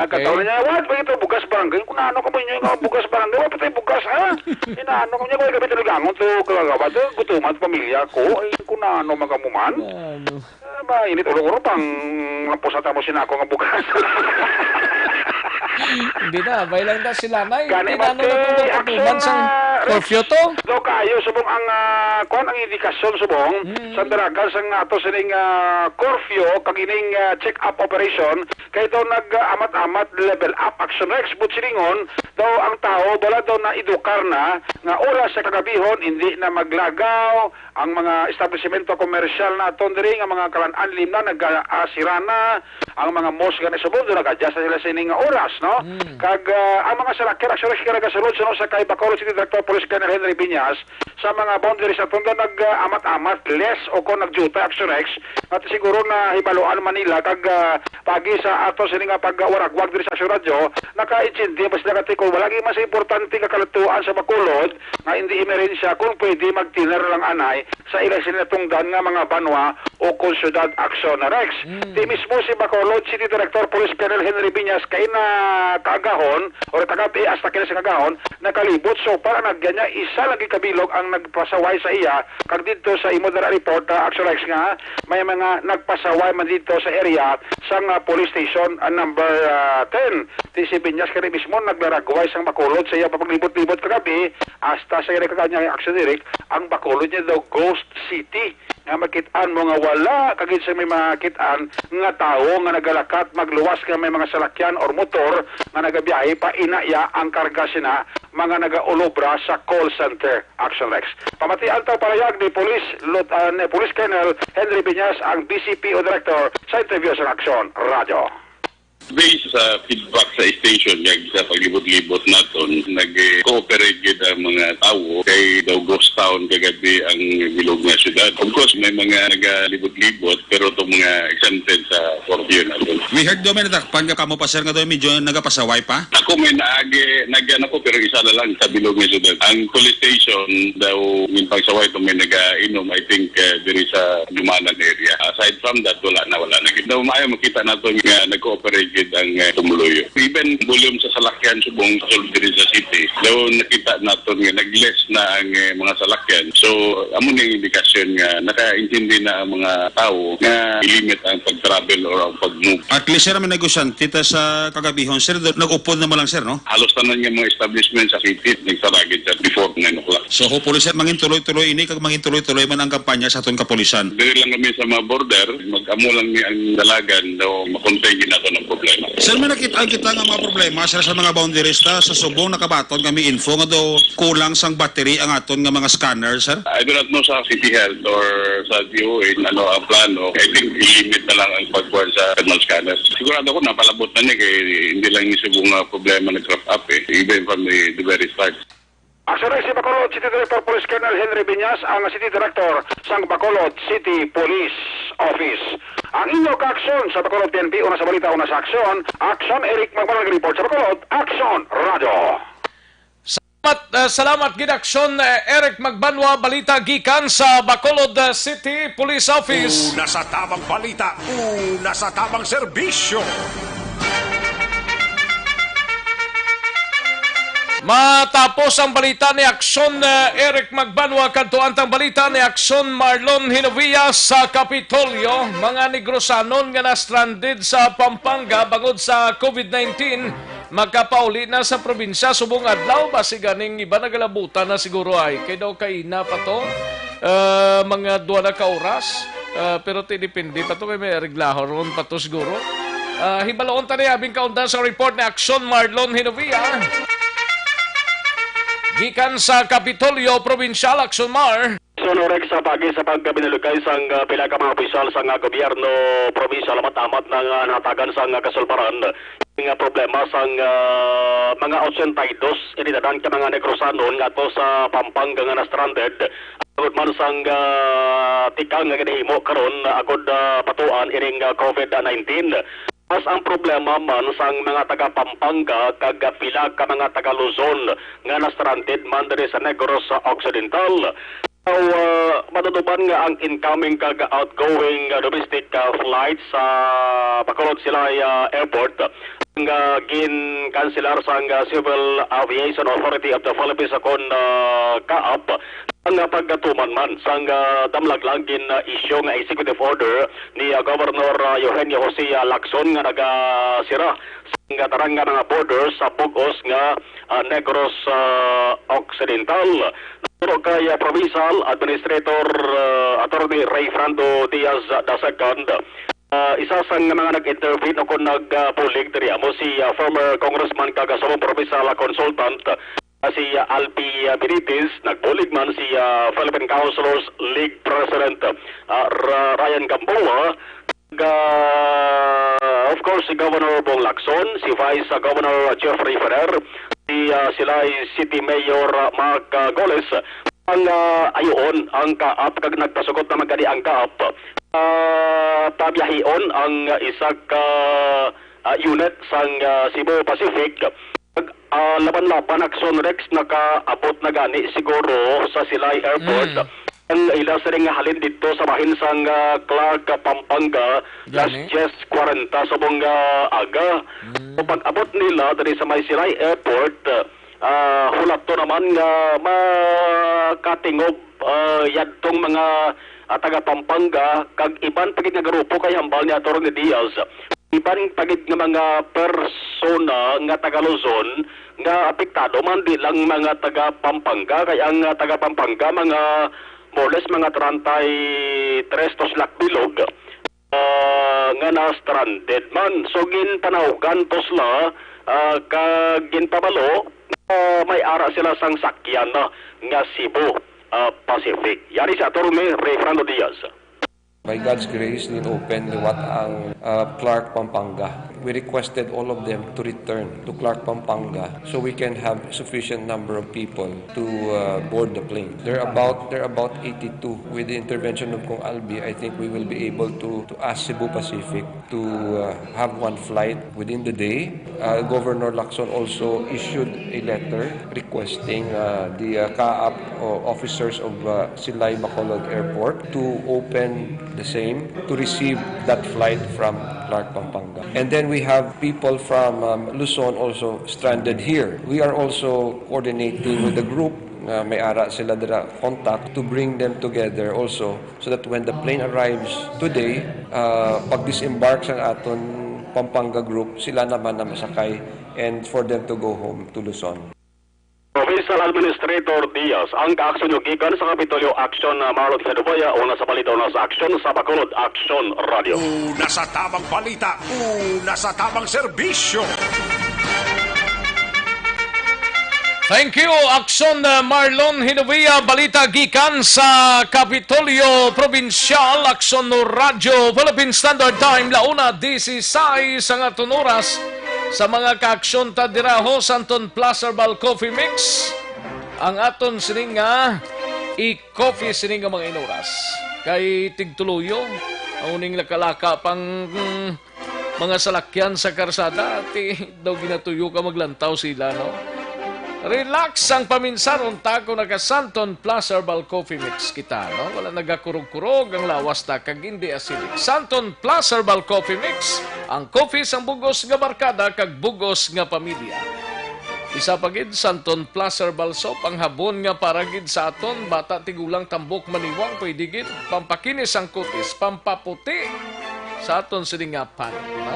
Okay. Katawa niya, what? Ba ito, bugas barangay? Kung naano ka mo nyo yung bugas barangay, wala pa tayo bugas, ha? Inaano ko niya, kung ikaw talagangon to, kagagawa to, gutuman, pamilya ko, kung naano magamuman. Ba, init ulo-ulo pang lamposata mo sinako nga bugas. Hindi na, bay lang na sila na. Gani Tinano na itong sang curfew to. Do kayo, subong ang kuan ang indikasyon subong sa daragan sang ato sining curfew kagining check-up operation kay daw nag-amat-amat level up Action Rex but silingon daw ang tao wala daw na edukar na nga oras sa kagabihon hindi na maglagaw ang mga establishmento komersyal na aton diri nga mga kalan-anlim na nag-asira na ang mga mosque nga subong do nag-adjust sila sa ining oras, no? Kag ang mga salakyan Action Rex kaya nagasulod sa kay Bacolod City Director Police Colonel Henry Biñas sa mga boundaries na tondo nag-amat-amat less o kung nagjuta Action Rex at siguro na hibaluan Manila kag pagi sa ato sining pagwaragwag diri sa Action Radio naka-intindi basta nakatikol walagi mas importante kakalatuan sa Bacolod nga hindi emerensya kung pwede mag-dinner lang anay sa ilang sinatungdan nga mga banwa o konsyudad Action Rex. Di mismo si Bacolod City Director Police Colonel Henry Biñas kay na kaagahon o tagapi hasta kaya sa kagahon nakalibot so para nagyanya isa lagi kabilog ang nagpasaway sa iya kag dito sa imo dara report Action Rex nga may mga nagpasaway man dito sa area sang police station number 10. Di si Biñas kani mismo naglaragway sang Bacolod sa iya paglibot-libot kagabi hasta sa iya kaganya Action Eric ang Bacolod niya daw Ghost City nga makitaan mo nga wala kagid sa may makitaan nga tao nga nagalakat magluwas nga may mga salakyan or motor nga nagabiyahe pa inaya ang karga sina mga nagaulobra sa call center Action Rex. Pamatian taw palayag ni Police Colonel Henry Biñas ang BCPO Director sa interview sa Action Radio. Based sa feedback sa station, sa paglibot-libot naton, nag-cooperate yun ang mga tao kay daw ghost town kagabi ang bilog na syudad. Of course, may mga nagalibot-libot pero itong mga exempted sa curfew naton. We heard daw may natakpan ka mo pa sir nga daw medyo nagapasaway pa? Ako may nag-ano ko pero isa na lang sa bilog na syudad. Ang police station daw yung pagsaway ito may nag-inom, I think diri sa Lumanan area. Aside from that, wala na. Daw maayo makita natin nga nag-cooperate ang tumuloyo. Even volume sa salakyan subong sulod din sa city. Daw nakita natin nga nag-less na ang mga salakyan. So, amo ning indikasyon nga naka-intindi na ang mga tao nga i-limit ang pag-travel or ang pag-move. At least sir, may negosyan tita sa kagabihon. Sir, nag-upod naman lang sir, no? Halos tanan nga mga establishment sa city nagsaragid sa before 9 o'clock. So, hopefully sir, mangin tuloy-tuloy ini kag mangin tuloy-tuloy man ang kampanya sa aton kapulisan. Dili lang kami sa mga border, mag-amo lang ni ang dalagan daw makontay ginato ng problema. Sir, may nakita nga mga problema sir sa mga boundaries ta sa Subong nakabaton kami info nga daw kulang sang battery ang aton nga mga scanner, sir. I do not know sa City Health or sa DOH ano ang plano. I think i-limit na lang ang pagkuhan sa thermal scanner. Sigurado ko napalabot na niya kaya hindi lang yung Subong problema nag-crop up even from the very start. Action Rex si Bacolod City Director Police Colonel Henry Biñas ang City Director sang Bacolod City Police Office. Ang inyong ka-aksyon sa Bacolod PNP, una sa balita, una sa aksyon. Action Eric Magbanag report sa Bacolod, Action Radio. Salamat Gidaksyon Eric Magbanwa, balita gikan sa Bacolod City Police Office. Una sa tamang balita, una sa tamang serbisyo. Matapos ang balita ni Aksyon Eric Magbanwa, kadto antang balita ni Aksyon Marlon Hinovia sa Kapitolyo. Mga Negrosanon nga na-stranded sa Pampanga bangod sa COVID-19 magkapauli na sa probinsya subong adlaw. Basi ganing iba nagalabutan na siguro ay kay daw kay na pa to mga 2 na ka oras. Pero tinipindi pa to kay may reglahon pa to siguro. Hibaloon tani abing kaundan sa report ni Aksyon Marlon Hinovia. Gikan sa Kapitolyo, Provincial, Aksyon Mar. Sonorek sa pagi sa pagkabinalugay sang pila ka mga opisyal sa gobyerno provincial amat-amat ng natagan sa kasulbaran nga problema sang mga 82 inidadan ka mga Negrosanon nga to sa Pampanga nga na stranded agud man sang tikang nga ginahimo karon agud patuan ining COVID-19. Mas ang problema man sang mga taga Pampanga kag pila ka mga taga Luzon nga na-stranded man diri sa Negros Occidental. So, matutupan nga ang incoming kag outgoing domestic flights sa Bacolod Silay Airport nga gin-cancelar sang Civil Aviation Authority of the Philippines akon kaap ang pagkatuman man sang damlaglang issue nga executive order ni Governor Eugenio Jose Lacson nga nagasira sang tarang nga mga borders sa Bugos nga Negros Occidental. Pero kay Provincial Administrator Attorney Ray Frando Diaz II, isa sang mga nag-intervene o kung nag-pulig diri mo si former Congressman kagasawang Provincial Consultant si Alpi Benitez, nagpulig man si Philippine Councilors League President Ryan Gamboa, of course si Governor Bong Lacson, si Vice Governor Jeffrey Ferrer, si Silay City Mayor Mark Goles, ang ayon ang kaap kag nagpasugot na magani ang kaap pabiyahion ang isag unit sang Cebu Pacific laban-laban Aksyon Rex nakaabot na gani siguro sa Silay Airport. Ang ila sa ring halin dito sa bahin sang Clark, Pampanga, last just 40 sa bunga aga. So pag-abot nila dari sa may Silay Airport, hulat to naman nga makatingob yadtong mga taga Pampanga kag iban pagit nga grupo kay hambal ni Atty. Diaz. Iban pagit nga mga persona nga taga Luzon nga apektado man di lang mga taga Pampanga kay ang taga Pampanga mga more or less mga 33 to slak bilog nga na stranded man. So ginpanahugan to sila kag ginpabalo may ara sila sang sakyan nga Cebu Pacific. Yari sa Atty. Ray Frando Diaz. By God's grace, need open liwat ang Clark, Pampanga. We requested all of them to return to Clark, Pampanga so we can have sufficient number of people to board the plane. They're about 82. With the intervention of Kong Albi, I think we will be able to ask Cebu Pacific to have one flight within the day. Governor Lacson also issued a letter requesting the CAAP officers of Silay Bacolod Airport to open the same to receive that flight from Clark, Pampanga. And then we have people from Luzon also stranded here. We are also coordinating with the group may ara sila dira contact to bring them together also so that when the plane arrives today, pag disembark sa aton Pampanga group, sila naman na masakay and for them to go home to Luzon. Provincial Administrator Diaz, ang kaaksyon yung gikan sa Kapitolyo Aksyon Marlon Hinovia, una sa balita, una sa Aksyon sa Bacolod, Aksyon Radio. Una sa tamang balita, una sa tamang serbisyo. Thank you, Aksyon Marlon Hinovia. Balita gikan sa Kapitolyo Provincial, Aksyon Radio, Philippine Standard Time, launa 16 sa nga tunuras. Sa mga kaaksyon ta diraho Santon Plus Herbal Coffee Mix, ang aton sining nga i-coffee sining nga mga inuras. Kay tigtuluyo, ang uning lakalaka pang mga salakyan sa karsada, daw ginatuyo ka maglantaw sila, no? Relax ang paminsaron ta kung naka-Santon Plus Herbal Coffee Mix kita, no? Wala nagakurog-kurog ang lawas ta kag hindi acidic. Santon Plus Herbal Coffee Mix, ang coffee sang bugos nga barkada kag bugos nga pamilya. Isa pagid Santon Placer Balsop ang habon nga para gid sa aton bata tigulang tambok maniwang pwede gid pampakinis ang kutis pampaputi sa aton silingapan. No?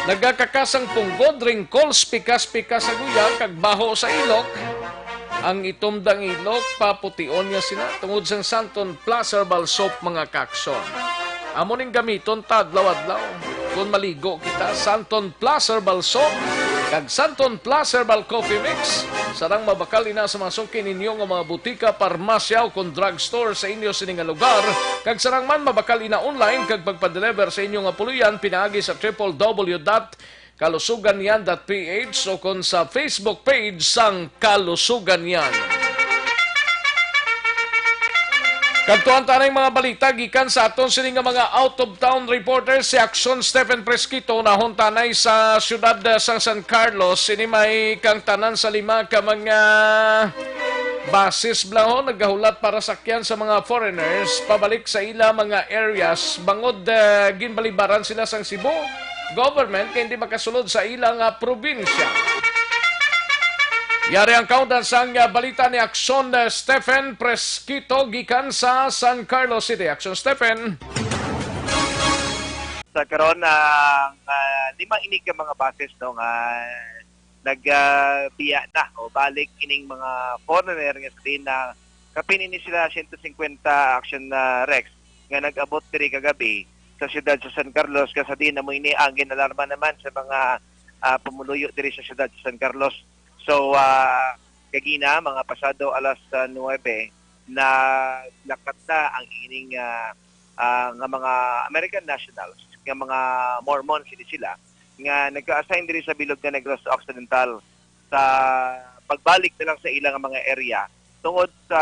Nagakakasang punggod wrinkles pikas-pikas sa guya kag baho sa ilok. Ang itumdang ilok papution niya sina tungod sang Santon Placer Balsop mga kakson. Amo ning gamiton tadlaw-adlaw kung maligo kita Santon Placer Balsop kag Santon Placer Bal Coffee Mix sarang mabakal ina sa masukin ninyo nga mga butika, parmasya o kung drugstore sa inyo sining nga lugar kag sarang man mabakal ina online kag pagpa-deliver sa inyo nga puluyan pinaagi sa www.kalusuganyan.ph o kung sa Facebook page sang Kalusuganyan. Kantuan tanay mga balita gikan sa aton sining nga mga out of town reporters si Action Stephen Presquito nahon tanay sa siyudad sang San Carlos sini may kang tanan sa 5 ka mga basis blahon nagahulat para sakyan sa mga foreigners pabalik sa ila mga areas bangod ginbalibaran sila sang Cebu government kay hindi makasulod sa ilang probinsya. Yari ang kaudan sang balita ni Action Stephen Presquito gikan sa San Carlos City. Action Stephen. Sa karon ang 5 inig ka mga bases no nga nagbiya na o balik ining mga foreigner nga din na kapin ini sila 150 Action Rex nga nag-abot diri kagabi sa siyudad sa San Carlos kasi din mo ini ang ginalarma naman sa mga pumuluyo diri sa siyudad sa San Carlos. So, kagina, mga pasado alas 9, na lakat na ang ining nga mga American nationals, nga mga Mormons sila, nga nagka-assign diri sa bilog nga Negros Occidental sa pagbalik na lang sa ilang mga area tungod sa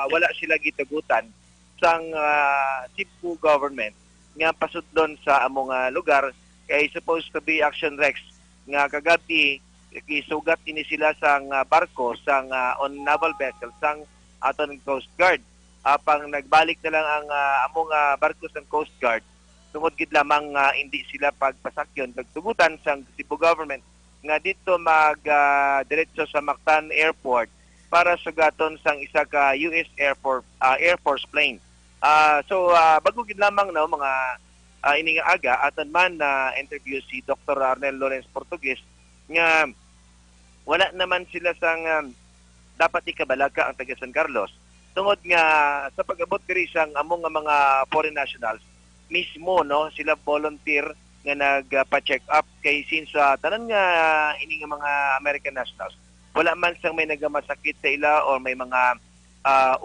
wala sila gitugutan sang Cebu government nga pasudlon sa among lugar kay supposed to be Action Rex nga kagabi gisugat ini sila sang barko sang on naval vessel sang aton Coast Guard apang nagbalik na lang ang among barko sang Coast Guard tungod gid lamang hindi sila pagpasakyon nagtugutan sang Cebu government nga dito mag diretso sa Mactan Airport para sugaton sang isa ka US Air Force plane. So bago gid lamang no mga ining aga aton man na interview si Dr. Arnel Lawrence Portugues nga wala naman sila sang dapat ikabalaga ang taga San Carlos tungod nga sa pag-abot diri sang among mga foreign nationals mismo no sila volunteer nga nagpa-check up kay since tanan nga ini nga mga American nationals wala man sang may nagamasakit sa ila or may mga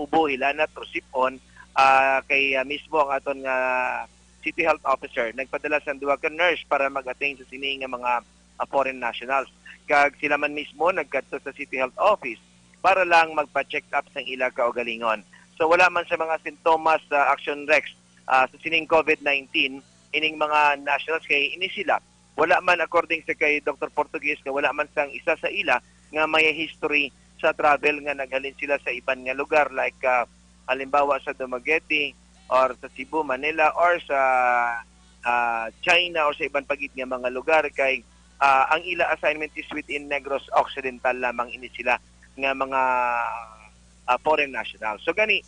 ubo hilanat or sipon kay mismo ang aton nga city health officer nagpadala sa 2 ka nurse para mag-attend sa sini nga mga foreign nationals kag sila man mismo nagkadto sa City Health Office para lang magpa-check up sang ila kaugalingon. So wala man sa mga sintomas sa Action Rex sa sining COVID-19 ining mga nationals kay ini sila. Wala man according sa kay Dr. Portugues nga wala man sang isa sa ila nga may history sa travel nga naghalin sila sa iban nga lugar like halimbawa sa Dumaguete or sa Cebu, Manila or sa China or sa iban pagid nga mga lugar kay ang ila assignment is within Negros Occidental lamang ini sila nga mga foreign nationals. So gani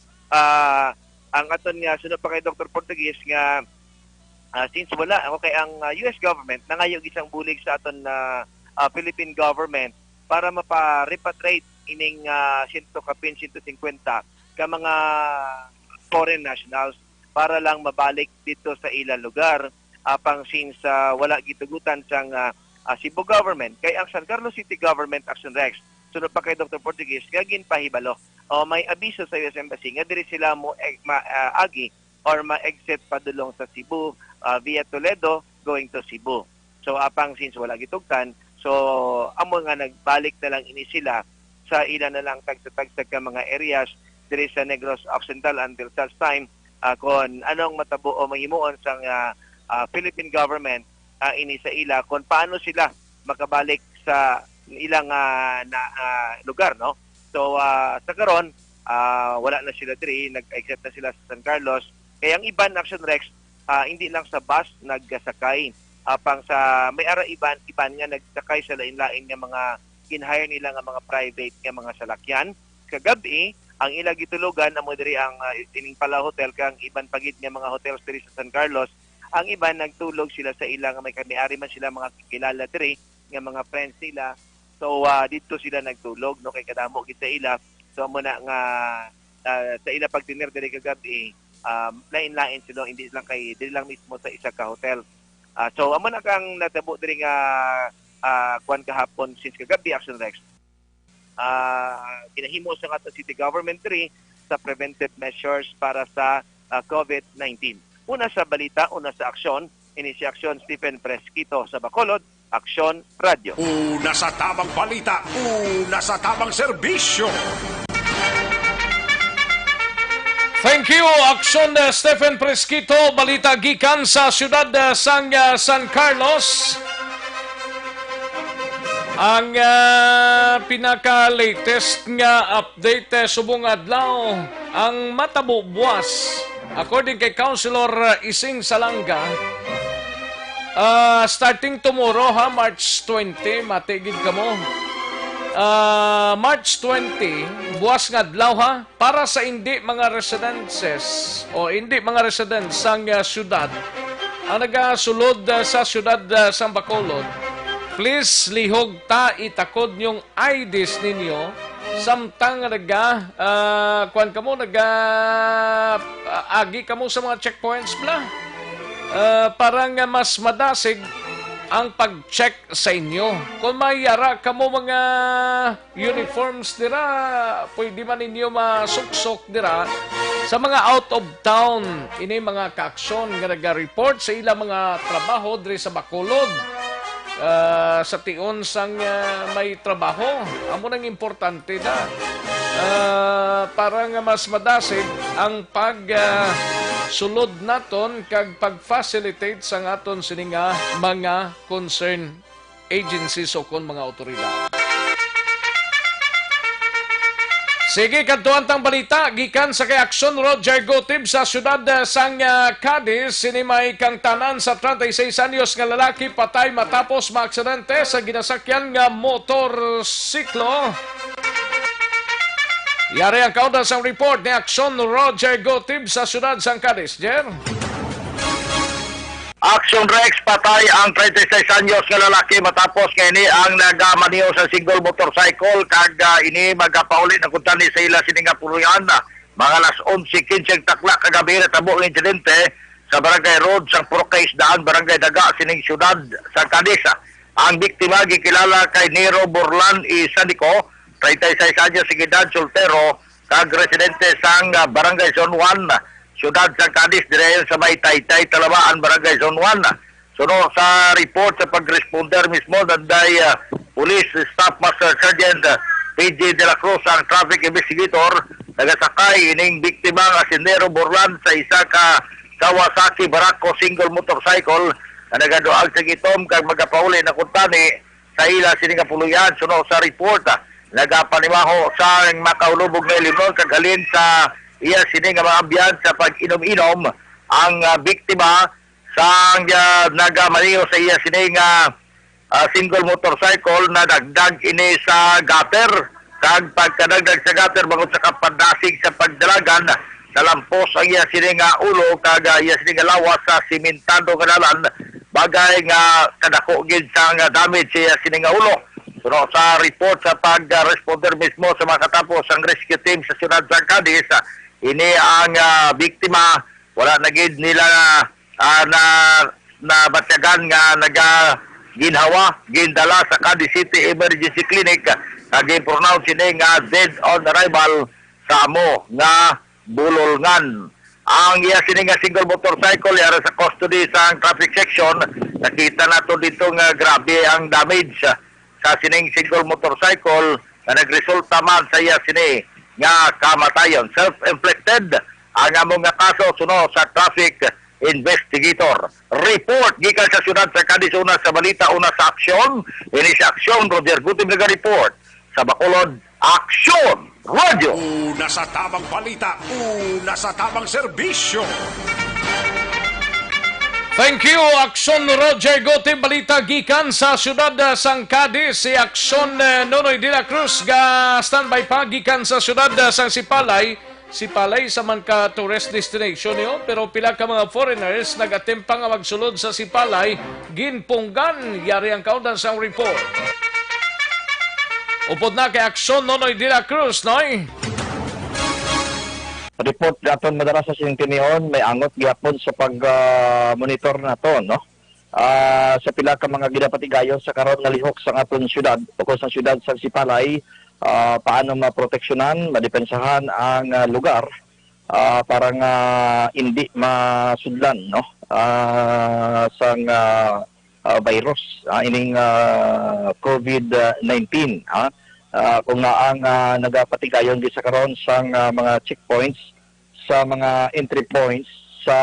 ang aton nga sunod pa kay Dr. Portugues nga since wala okay ang US government nangayog isang bulig sa aton Philippine government para mapa-repatriate ining 150 ka mga foreign nationals para lang mabalik dito sa ila lugar apang since wala gitugutan sang Cebu government kay ang San Carlos City Government Action Rex sunod pa kay Dr. Portugues nga ginpahibalo o may abiso sa US Embassy nga diri sila mo agi or ma-exit padulong sa Cebu via Toledo going to Cebu. So apang since wala gitugtan so amo nga nagbalik na lang ini sila sa ila na lang tagtag ka mga areas diri sa Negros Occidental until such time kung anong matabo o mahimuon sang Philippine government ini sa ila kung paano sila makabalik sa ilang lugar no. So sa karon wala na sila diri, nag-exit na sila sa San Carlos. Kaya ang iban Action Rex hindi lang sa bus nagsakay apang sa may ara iban nga nagsakay sa lain-lain nga mga ginhire nila nga mga private nga mga salakyan. Kagabi, ang ila gitulugan amo diri ang ining Pala Hotel kang iban pagid nga mga hotels diri sa San Carlos. Ang iban nagtulog sila sa ila nga may kami-ari man sila mga kilala diri nga mga friends nila. So dito sila nagtulog no kay kadamo gid sa ila. So amo na nga sa ila pag dinner diri kagabi, lain-lain sila hindi lang kay diri lang mismo sa isa ka hotel. So amo na kang natabo diri nga kuan kahapon since kagabi Action Rex. Kinahimo sa ato city government diri sa preventive measures para sa COVID-19. Una sa balita, una sa aksyon, ini si Aksyon Stephen Fresquito sa Bacolod, Aksyon Radio. Una sa tamang balita, una sa tamang serbisyo. Thank you, Aksyon Stephen Fresquito. Balita gikan sa siyudad sang San Carlos. Ang pinaka-latest nga update subong adlaw, ang matabo buwas. According kay Councilor Ising Salanga, starting tomorrow March 20, matigid ka mo. March 20, buwas nga adlaw para sa hindi mga residences o hindi mga residents sang syudad ang nagasulod sa syudad sang Bacolod. Please lihog ta itakod yung IDs ninyo samtang kuan kamo agi kamo sa mga checkpoints bla. Parang mas madasig ang pag-check sa inyo. Kung mayara kamo mga uniforms dira, pwede man ninyo masuksok dira sa mga out of town. Ini mga kaaksyon nga nag-report sa ilang mga trabaho diri sa Bacolod. Sa tion sang may trabaho amo nang importante na para nga mas madasig ang pag sulod naton kag pag-facilitate sang aton sini nga mga concerned agencies o kon mga otoridad. Sige, kantuan tang balita, gikan sa kay Aksyon Roger Gotib sa siyudad sang Cadiz, sinimay kang tanan sa 36 anyos nga lalaki patay matapos maaksidente sa ginasakyan nga motorsiklo. Yari ang kauda sang report ni Aksyon Roger Gotib sa siyudad sang Cadiz. Jer? Action Rex, patay ang 36 anyos nga lalaki matapos nga ini ang nagamaniyo sa single motorcycle kag ini magapauli na kuntani sa ila sini nga puluyan mga alas 11:15 takla kagabi natabo ang insidente sa Barangay Road sa Purokais Daan, Barangay Daga sining syudad sa Cadiz. Ang biktima gikilala kay Nero Borlan Isanico, 36 anyos sa edad, soltero kag residente sang Barangay Zone 1 siyudad sa Cadiz, direyon sa may Taytay, Talabaan, Barangay Zone 1. Sunod sa report sa pag-responder mismo, nanday Police Staff Master Sergeant PJ De La Cruz, ang traffic investigator, nagasakay ining biktima nga si Nero Borlan sa isa ka Kawasaki Barako single motorcycle na nagaduag sa gitom kag magapauli na kuntani sa ila sini nga puluyan. Sunod sa report, nagapanimaho sa makaulubog na limon kag halin sa iya sini nga mga ambiyan sa pag-inom-inom ang biktima sa nagamaniyo sa iya sini nga single motorcycle na dagdag ini sa gutter kag pagkadagdag sa gutter bangod sa kapadasig sa pagdalagan nalampos ang iya sini nga ulo kag iya sini nga lawas sa simentado kanalan bagay nga kadako gid sa nga damage sa iya sini nga ulo. Pero sa report sa pag-responder mismo sa mga katapos ang rescue team sa siyudad sa Cadiz, ini ang biktima wala na gid nila na batyagan nga ginhawa gindala sa Cadiz City Emergency Clinic nag-pronounce ini nga dead on arrival sa amo nga bulolngan. Ang iya sini nga single motorcycle yara sa custody sa traffic section. Nakita nato dito nga grabe ang damage sa sining single motorcycle na nagresulta man sa iya sini nga kamatayon. Self-inflicted ang among nga kaso suno sa traffic investigator. Report gikan sa siyudad sa Cadiz, una sa balita, una sa aksyon. Ini sa aksyon, Roger Gutim nag-report sa Bacolod, Aksyon Radio. Una sa tamang balita, una sa tamang serbisyo. Thank you, Akson Roger Gote. Balita gikan sa syudad sang Cadiz. Si Akson Nonoy de la Cruz ga standby pa gikan sa syudad sang Sipalay. Sipalay sa man ka tourist destination yun, pero pila ka mga foreigners nag-attempt pa nga magsulod sa Sipalay. Ginpunggan, yari ang kaudan sang report. Upod na kay Akson Nonoy de la Cruz, noy? Report gaton madara sa Sintinion, may angot gyapon sa pag-monitor na to, no? Sa pila ka mga ginapatigayon sa karon nga lihok sa aton syudad, o sa syudad sa Sipalay, paano maproteksyonan, madepensahan ang lugar para nga hindi masudlan, no? Sang virus, ining COVID-19, kung nga ang nagapatigayon di sa karon sang mga checkpoints sa mga entry points sa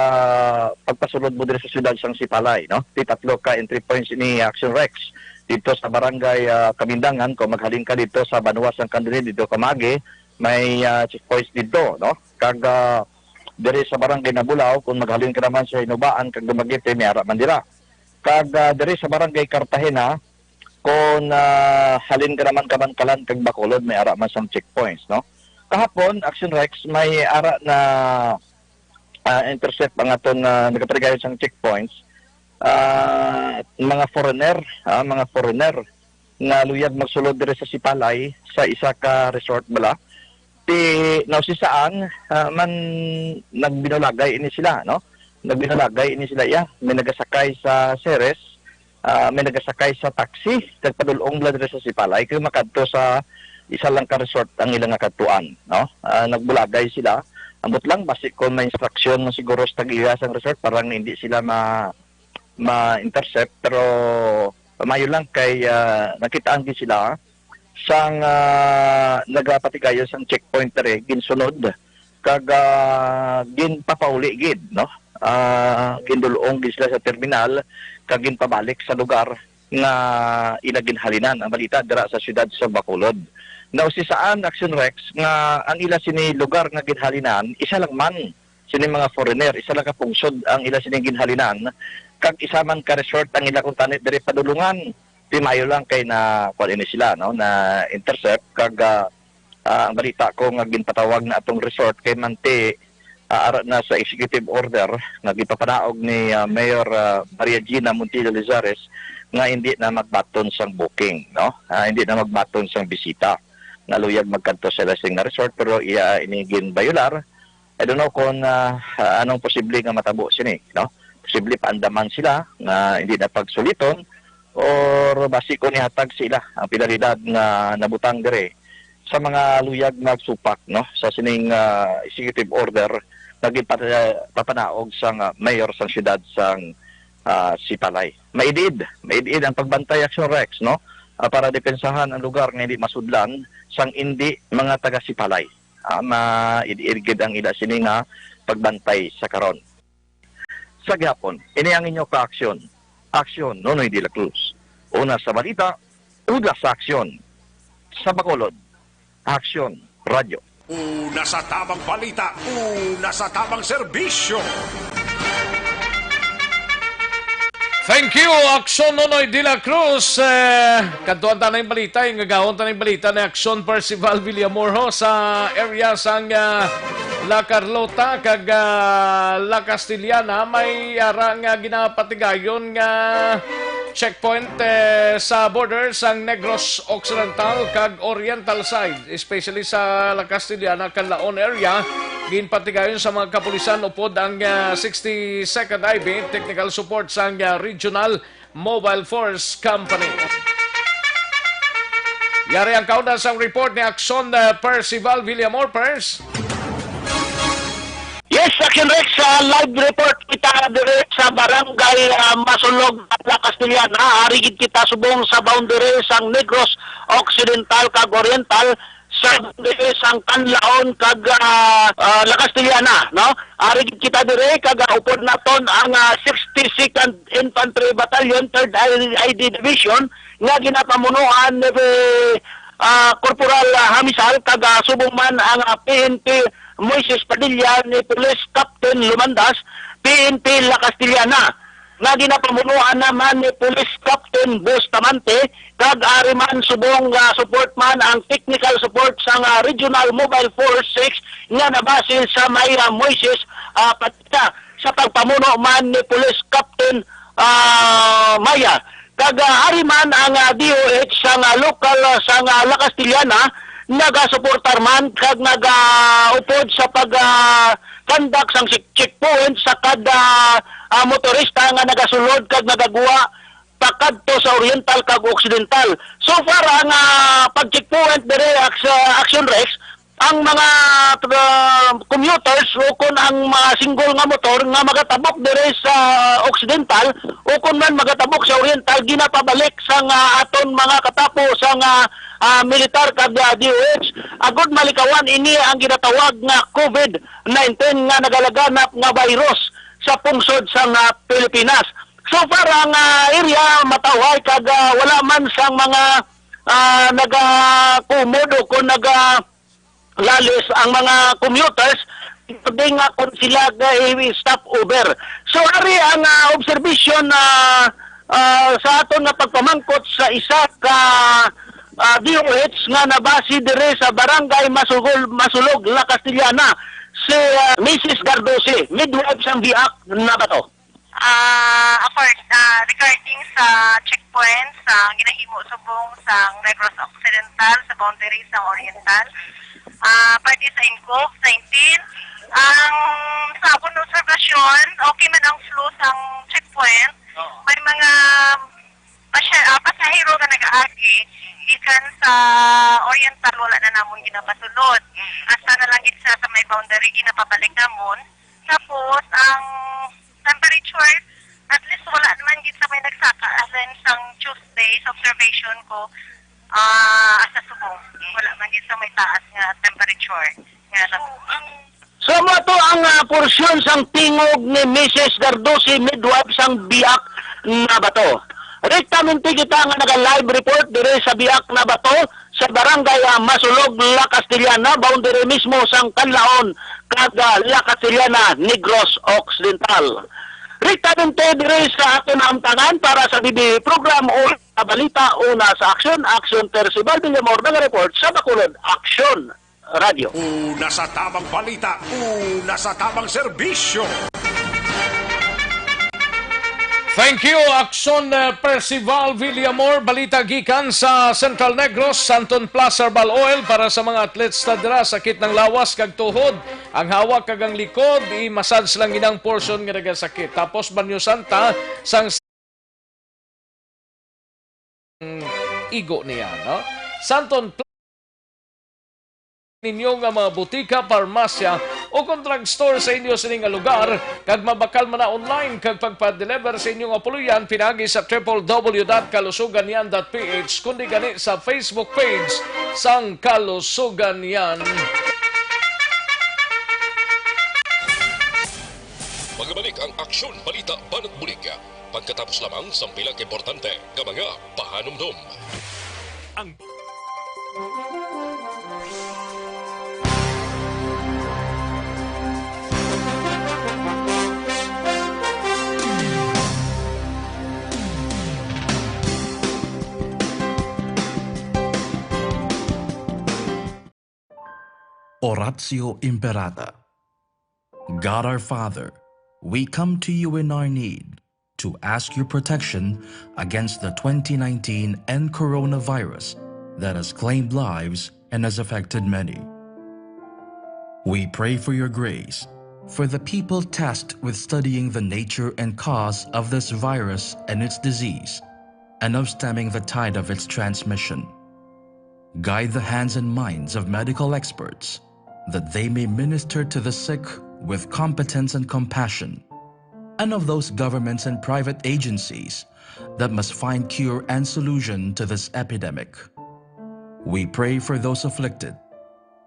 pagpasulod mo diri sa syudad sang Sipalay, no? Di tatlo ka entry points ni Action Rex dito sa barangay Kamindangan. Kung maghalin ka dito sa Banuas ng Kandini, dito Kamagi, may checkpoints dito, no? Kag diri sa barangay Nabulaw, kung maghalin ka naman sa Hinubaan kag Dumaguete, may ara man dira. Kag diri sa barangay Cartagena, kung halin ka naman Kamankalan kag Bacolod, may ara man sang checkpoints, no? Kahapon, Action Rex, may ara na intercept ang aton nagapatigayon sang checkpoints. Mga foreigner nga luyag magsulod diri sa Sipalay sa isa ka resort bala. Nausisaan man nagbinulagay ini sila, no? Nagbinulagay ini sila, may nagasakay sa Ceres, may nagasakay sa taxi, nagpadulong bala diri sa Sipalay kay makadto sa isa lang ka resort ang ilang katuan, no? Nagbulagay sila. Ambot lang basi kung may instruction mo siguro sa tag-iya sang resort, parang hindi sila ma-intercept, pero mayo lang kay nakitaan din sila sang nagapatigayon sang checkpoint dere ginsunod kag ginpapauli gid, no? Gindulong gid sila sa terminal kag ginpabalik sa lugar nga ilaginhalinan ang balita dira sa syudad sa Bacolod. Nausisaan Action Rex nga ang ila sini lugar nga ginhalinan, isa lang man sini mga foreigner, isa lang ka pungsod ang ila sini ginhalinan, kag isa man ka resort ang ila kung tanit diri padulungan. Di mayo lang kay na kuan ini sila, no, na intercept kag ang balita ko nga ginpatawag na atong resort kay manti ara na sa executive order nga gipapanaog ni Mayor Maria Gina Montilla Lizares nga hindi na magbaton sang booking, no? Hindi na magbaton sang bisita. Nga luyag magkanto sa lasing na resort, pero ini ginbayular. I don't know kung anong posible nga matabo sini, no? Posible paandaman sila nga hindi na pagsuliton or basiko ni hatag sila ang pinalidad nga nabutang dire sa mga luyag magsupak, no? Sa sining executive order naging papanaog sang mayor sang syudad sang Sipalay. Maidid ang pagbantay Action Rex, no? Para depensahan ang lugar nga hindi masudlan sang hindi mga taga Sipalay. Maidid ang ila sini nga pagbantay sa karon. Sa gyapon, ini ang inyo ka-aksyon. Aksyon Nonoy de la Cruz. Una sa balita, udla sa aksyon. Sa Bacolod, Aksyon Radio. Una sa tamang balita, una sa tamang serbisyo. Thank you, Akson Nonoy de la Cruz. Kantuan ta na yung balita, yung gagawin ta na yung balita ni Akson Percival Villamorho sa area sang La Carlota kag La Castillana. May ara nga ginapatigayon nga checkpoint sa border sang Negros Occidental kag Oriental side, especially sa La Castillana kag Laon area. Ginpatigayon sa mga kapulisan upod ang 62nd IB technical support sang Regional Mobile Force Company. Yari ang kaunan sa report ni Akson Percival Villamor. Pers. Yes, Action Rex, live report kita direct sa barangay Masulog, La Castillana. Harigid kita subong sa boundary sang Negros Occidental kag Oriental sa boundary sang Canlaon kag La Castillana, no? Harigid kita direct kag upod naton ang 62nd Infantry Battalion 3rd ID Division nga ginapamunuan ni Corporal Hamisal kag subong man ang PNP Moises Padilla ni Police Captain Lumandas, PNP La Castillana. nga ginapamunuan naman ni Police Captain Bustamante kag ari man subong support man ang technical support sa Regional Mobile Force 6 nga nabasil sa Mayra Moises Patita sa pagpamuno man ni Police Captain Maya. Kag ari man ang DOH sa lokal sa La Castellana nagasuportar man kag nagaupod sa pag-conduct sang checkpoint sa kada motorista nga nagasulod kag nagagawa pakadto sa Oriental kag Occidental. So far ang pag-checkpoint dire sa Action Rex, ang mga commuters o kun ang mga single nga motor nga magatabok dire sa Occidental o kun man magatabok sa Oriental ginapabalik sa aton mga katapo sa militar kag DOH agud malikawan ini ang ginatawag nga COVID-19 nga nagalaganap nga virus sa pungsod sa Pilipinas. So far ang area matawhay kag wala man sang mga nagakumodo kung lalis ang mga commuters hindi nga kung sila stop over. So ari ang observation sa aton nga pagpamangkot sa isa ka DOH nga nabasi dire sa Barangay Masulog, La Castellana, si Mrs. Gardosi, midwife sang biak na ba to? Regarding sa checkpoint sa ginahimo subong sa Negros Occidental sa boundary sa Oriental, pwede sa Incog 19, ang sa akong observation, okay man ang flow sa checkpoint, may mga pasahero na nag-aagi, ikan sa Oriental wala na namon ginapasulod. Asa na lang sa may boundary ginapabalik namon. Tapos ang temperature at least wala naman gid sa may nagsaka as in sang Tuesday sa observation ko asa subong wala man gid sa may taas nga temperature nga so mo to ang porsyon sang tingog ni Mrs. Gardosi midwife sang biak na bato. Rektamente kita nga naga-live report dire sa biak na bato sa Barangay Masulog, La Castellana, boundary mismo sang Canlaon kag La Castellana, Negros Occidental. Rektamente dire sa aton amtangan para sa BB program o balita una sa Action Percival Villamor ng report sa Bacolod Action Radio. Una sa tamang balita, una sa tamang serbisyo. Thank you, Action Percival Villamor. Balita gikan sa Central Negros, Santon Plus Herbal Oil para sa mga athletes na dira sakit ng lawas kag tuhod. Ang hawak kag ang likod, i-massage lang ginang portion nga nagasakit. Tapos Banyo Santa sang igo niya, no? Santon Plus ninyo nga mga butika, parmasya o kung drugstore sa inyo sa nga lugar kag mabakal man na online kag pagpa-deliver sa inyo nga puluyan pinagi sa www.kalusuganyan.ph kundi gani sa Facebook page sang Kalusuganyan. Magbalik ang Aksyon Balita Banat Bulig pagkatapos lamang sa pilang importante nga mga pahanumdum. Ang Oratio Imperata. God our Father, we come to you in our need to ask your protection against the 2019 coronavirus that has claimed lives and has affected many. We pray for your grace for the people tasked with studying the nature and cause of this virus and its disease, and of stemming the tide of its transmission. Guide the hands and minds of medical experts that they may minister to the sick with competence and compassion, and of those governments and private agencies that must find cure and solution to this epidemic. We pray for those afflicted.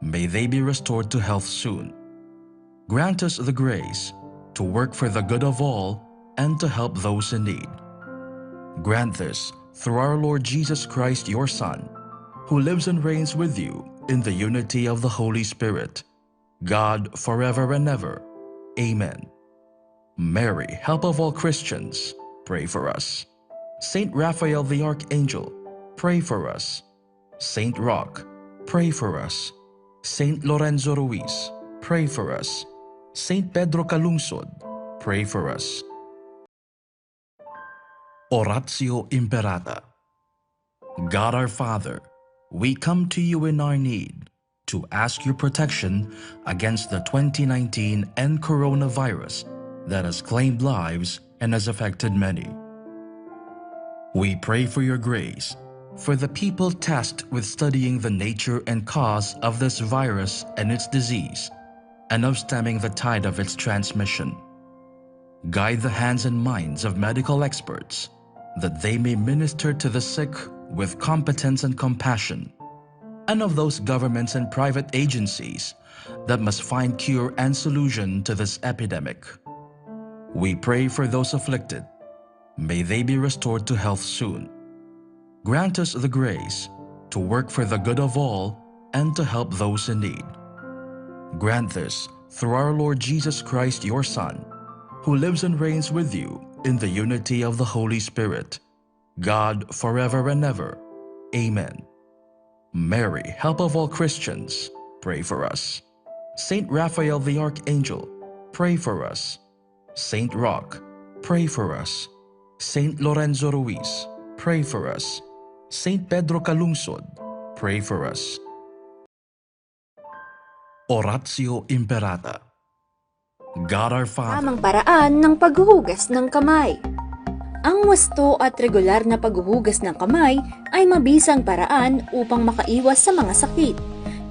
May they be restored to health soon. Grant us the grace to work for the good of all and to help those in need. Grant this through our Lord Jesus Christ, your Son, who lives and reigns with you in the unity of the Holy Spirit, God forever and ever. Amen. Mary, help of all Christians, pray for us. Saint Raphael the Archangel, pray for us. Saint Roch, pray for us. Saint Lorenzo Ruiz, pray for us. Saint Pedro Calungsod, pray for us. Oratio Imperata. God our Father, we come to you in our need to ask your protection against the 2019 and coronavirus that has claimed lives and has affected many. We pray for your grace for the people tasked with studying the nature and cause of this virus and its disease, and of stemming the tide of its transmission. Guide the hands and minds of medical experts that they may minister to the sick with competence and compassion, and of those governments and private agencies that must find cure and solution to this epidemic. We pray for those afflicted. May they be restored to health soon. Grant us the grace to work for the good of all and to help those in need. Grant this through our Lord Jesus Christ, your Son, who lives and reigns with you in the unity of the Holy Spirit, God forever and ever. Amen. Mary, help of all Christians, pray for us. Saint Raphael the Archangel, pray for us. Saint Roch, pray for us. Saint Lorenzo Ruiz, pray for us. Saint Pedro Calungsod, pray for us. Oratio Imperata. God our Father. Tamang paraan ng paghuhugas ng kamay. Ang wasto at regular na paghuhugas ng kamay ay mabisang paraan upang makaiwas sa mga sakit.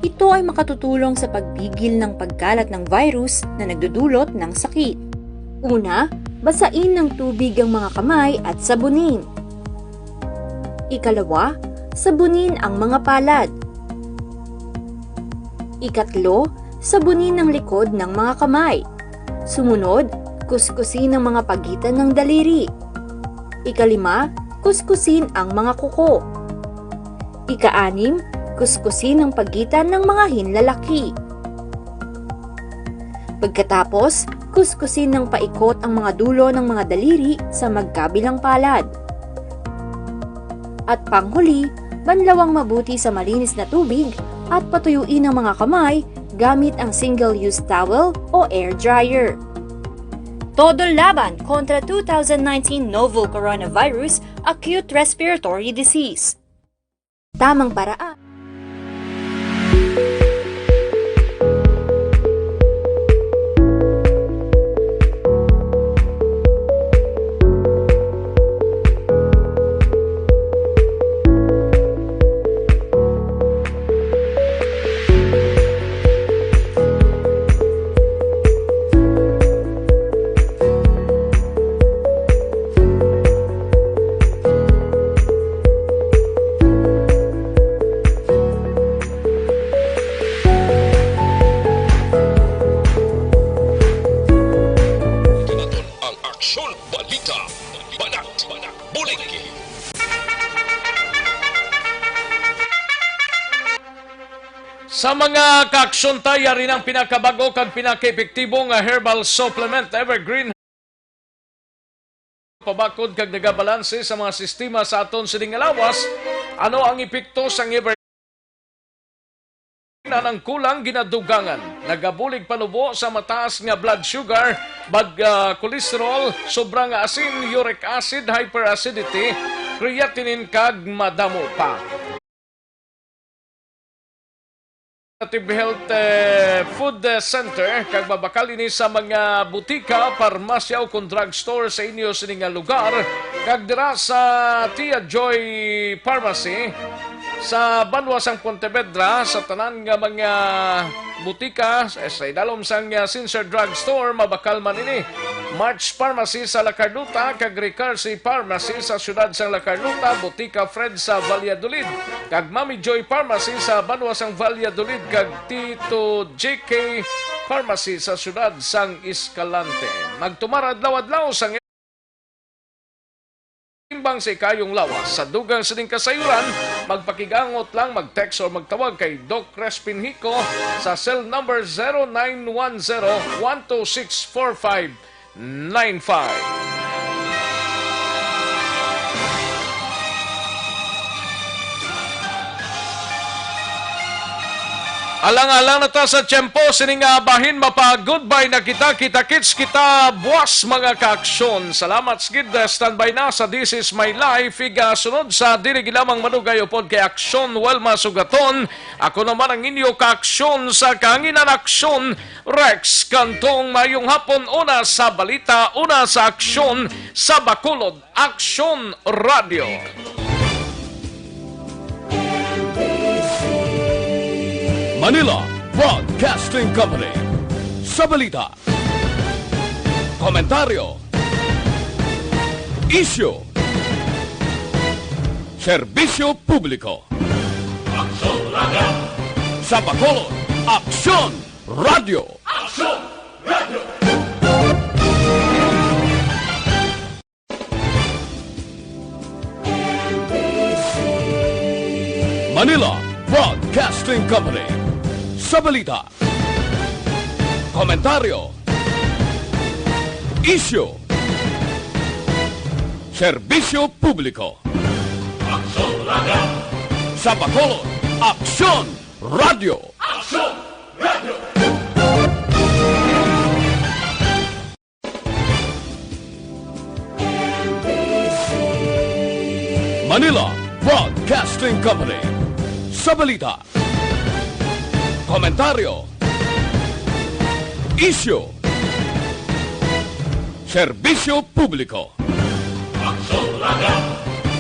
Ito ay makatutulong sa pagpigil ng pagkalat ng virus na nagdudulot ng sakit. Una, basain ng tubig ang mga kamay at sabunin. Ikalawa, sabunin ang mga palad. Ikatlo, sabunin ang likod ng mga kamay. Sumunod, kuskusin ang mga pagitan ng daliri. Ikalima, kuskusin ang mga kuko. Ika-anim, kuskusin ang pagitan ng mga hinlalaki. Pagkatapos, kuskusin ng paikot ang mga dulo ng mga daliri sa magkabilang palad. At panghuli, banlawang mabuti sa malinis na tubig at patuyuin ang mga kamay gamit ang single-use towel o air dryer. Todo laban kontra 2019 novel coronavirus acute respiratory disease. Tamang paraan. Sa mga kaaksyon tayo rin ang pinakabago kag pinaka-epektibo nga herbal supplement Evergreen pabakod kag nagabalanse sa mga sistema sa aton sining lawas. Ano ang epekto sa Evergreen? Ang kulang ginadugangan, nagabulig panubo sa mataas nga blood sugar, bad cholesterol, sobrang asin, uric acid, hyperacidity, creatinine kag madamo pa. Alternative Health Food Center kag mabakal ini sa mga butika, parmasya o kung drugstore sa inyo sining lugar kag dira sa Tia Joy Pharmacy sa Banwasang Pontevedra sa tanan nga mga butika sa idalom sang Sincere Drugstore mabakal man ini. March Pharmacy sa La Carlota kag Ricarsi Pharmacy sa siyudad sang La Carlota, Butika Fred sa Valladolid kag Mami Joy Pharmacy sa Banwasang Valladolid kag Tito JK Pharmacy sa siyudad sang Escalante. Magtumarad adlaw-adlaw sang timbang sa ikayong lawas. Sa dugang sining kasayuran, magpakigangot lang, mag-text or magtawag kay Doc Crespin Hico sa cell number 0910-126-4595. Alang-alang na ta sa tiyempo, sining bahin mapa-goodbye na kita, kita-kits kita, buwas mga kaaksyon. Salamat skid, standby na sa This Is My Life, iga sunod sa dinig lamang manugay upod kay Aksyon Welma Sugaton. Ako naman ang inyo kaaksyon sa Kahanginan Aksyon, Rex Kantong. Mayong hapon, una sa balita, una sa aksyon, sa Bacolod, Aksyon Radio. Manila Broadcasting Company. Sa balita, komentaryo, isyu, serbisyo publiko. Aksyon Radio. Sa Bacolod, Aksyon Radio. Aksyon Radio. Manila Broadcasting Company. Sa balita, komentaryo, isyu, serbisyo publiko. Aksyon Radio. Sa Bacolod, Aksyon Radio. Aksyon Radio. Manila Broadcasting Company. Sa balita, komentaryo, isyu, serbisyo publiko. Aksyon Radio.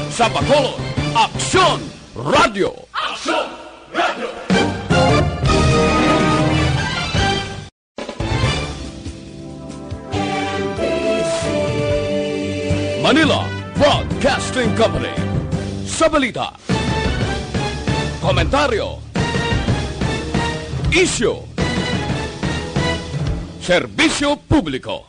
Sa Bacolod, Aksyon Radio. Aksyon Radio. Manila Broadcasting Company. Sa balita, komentaryo, isyu, serbisyo publiko.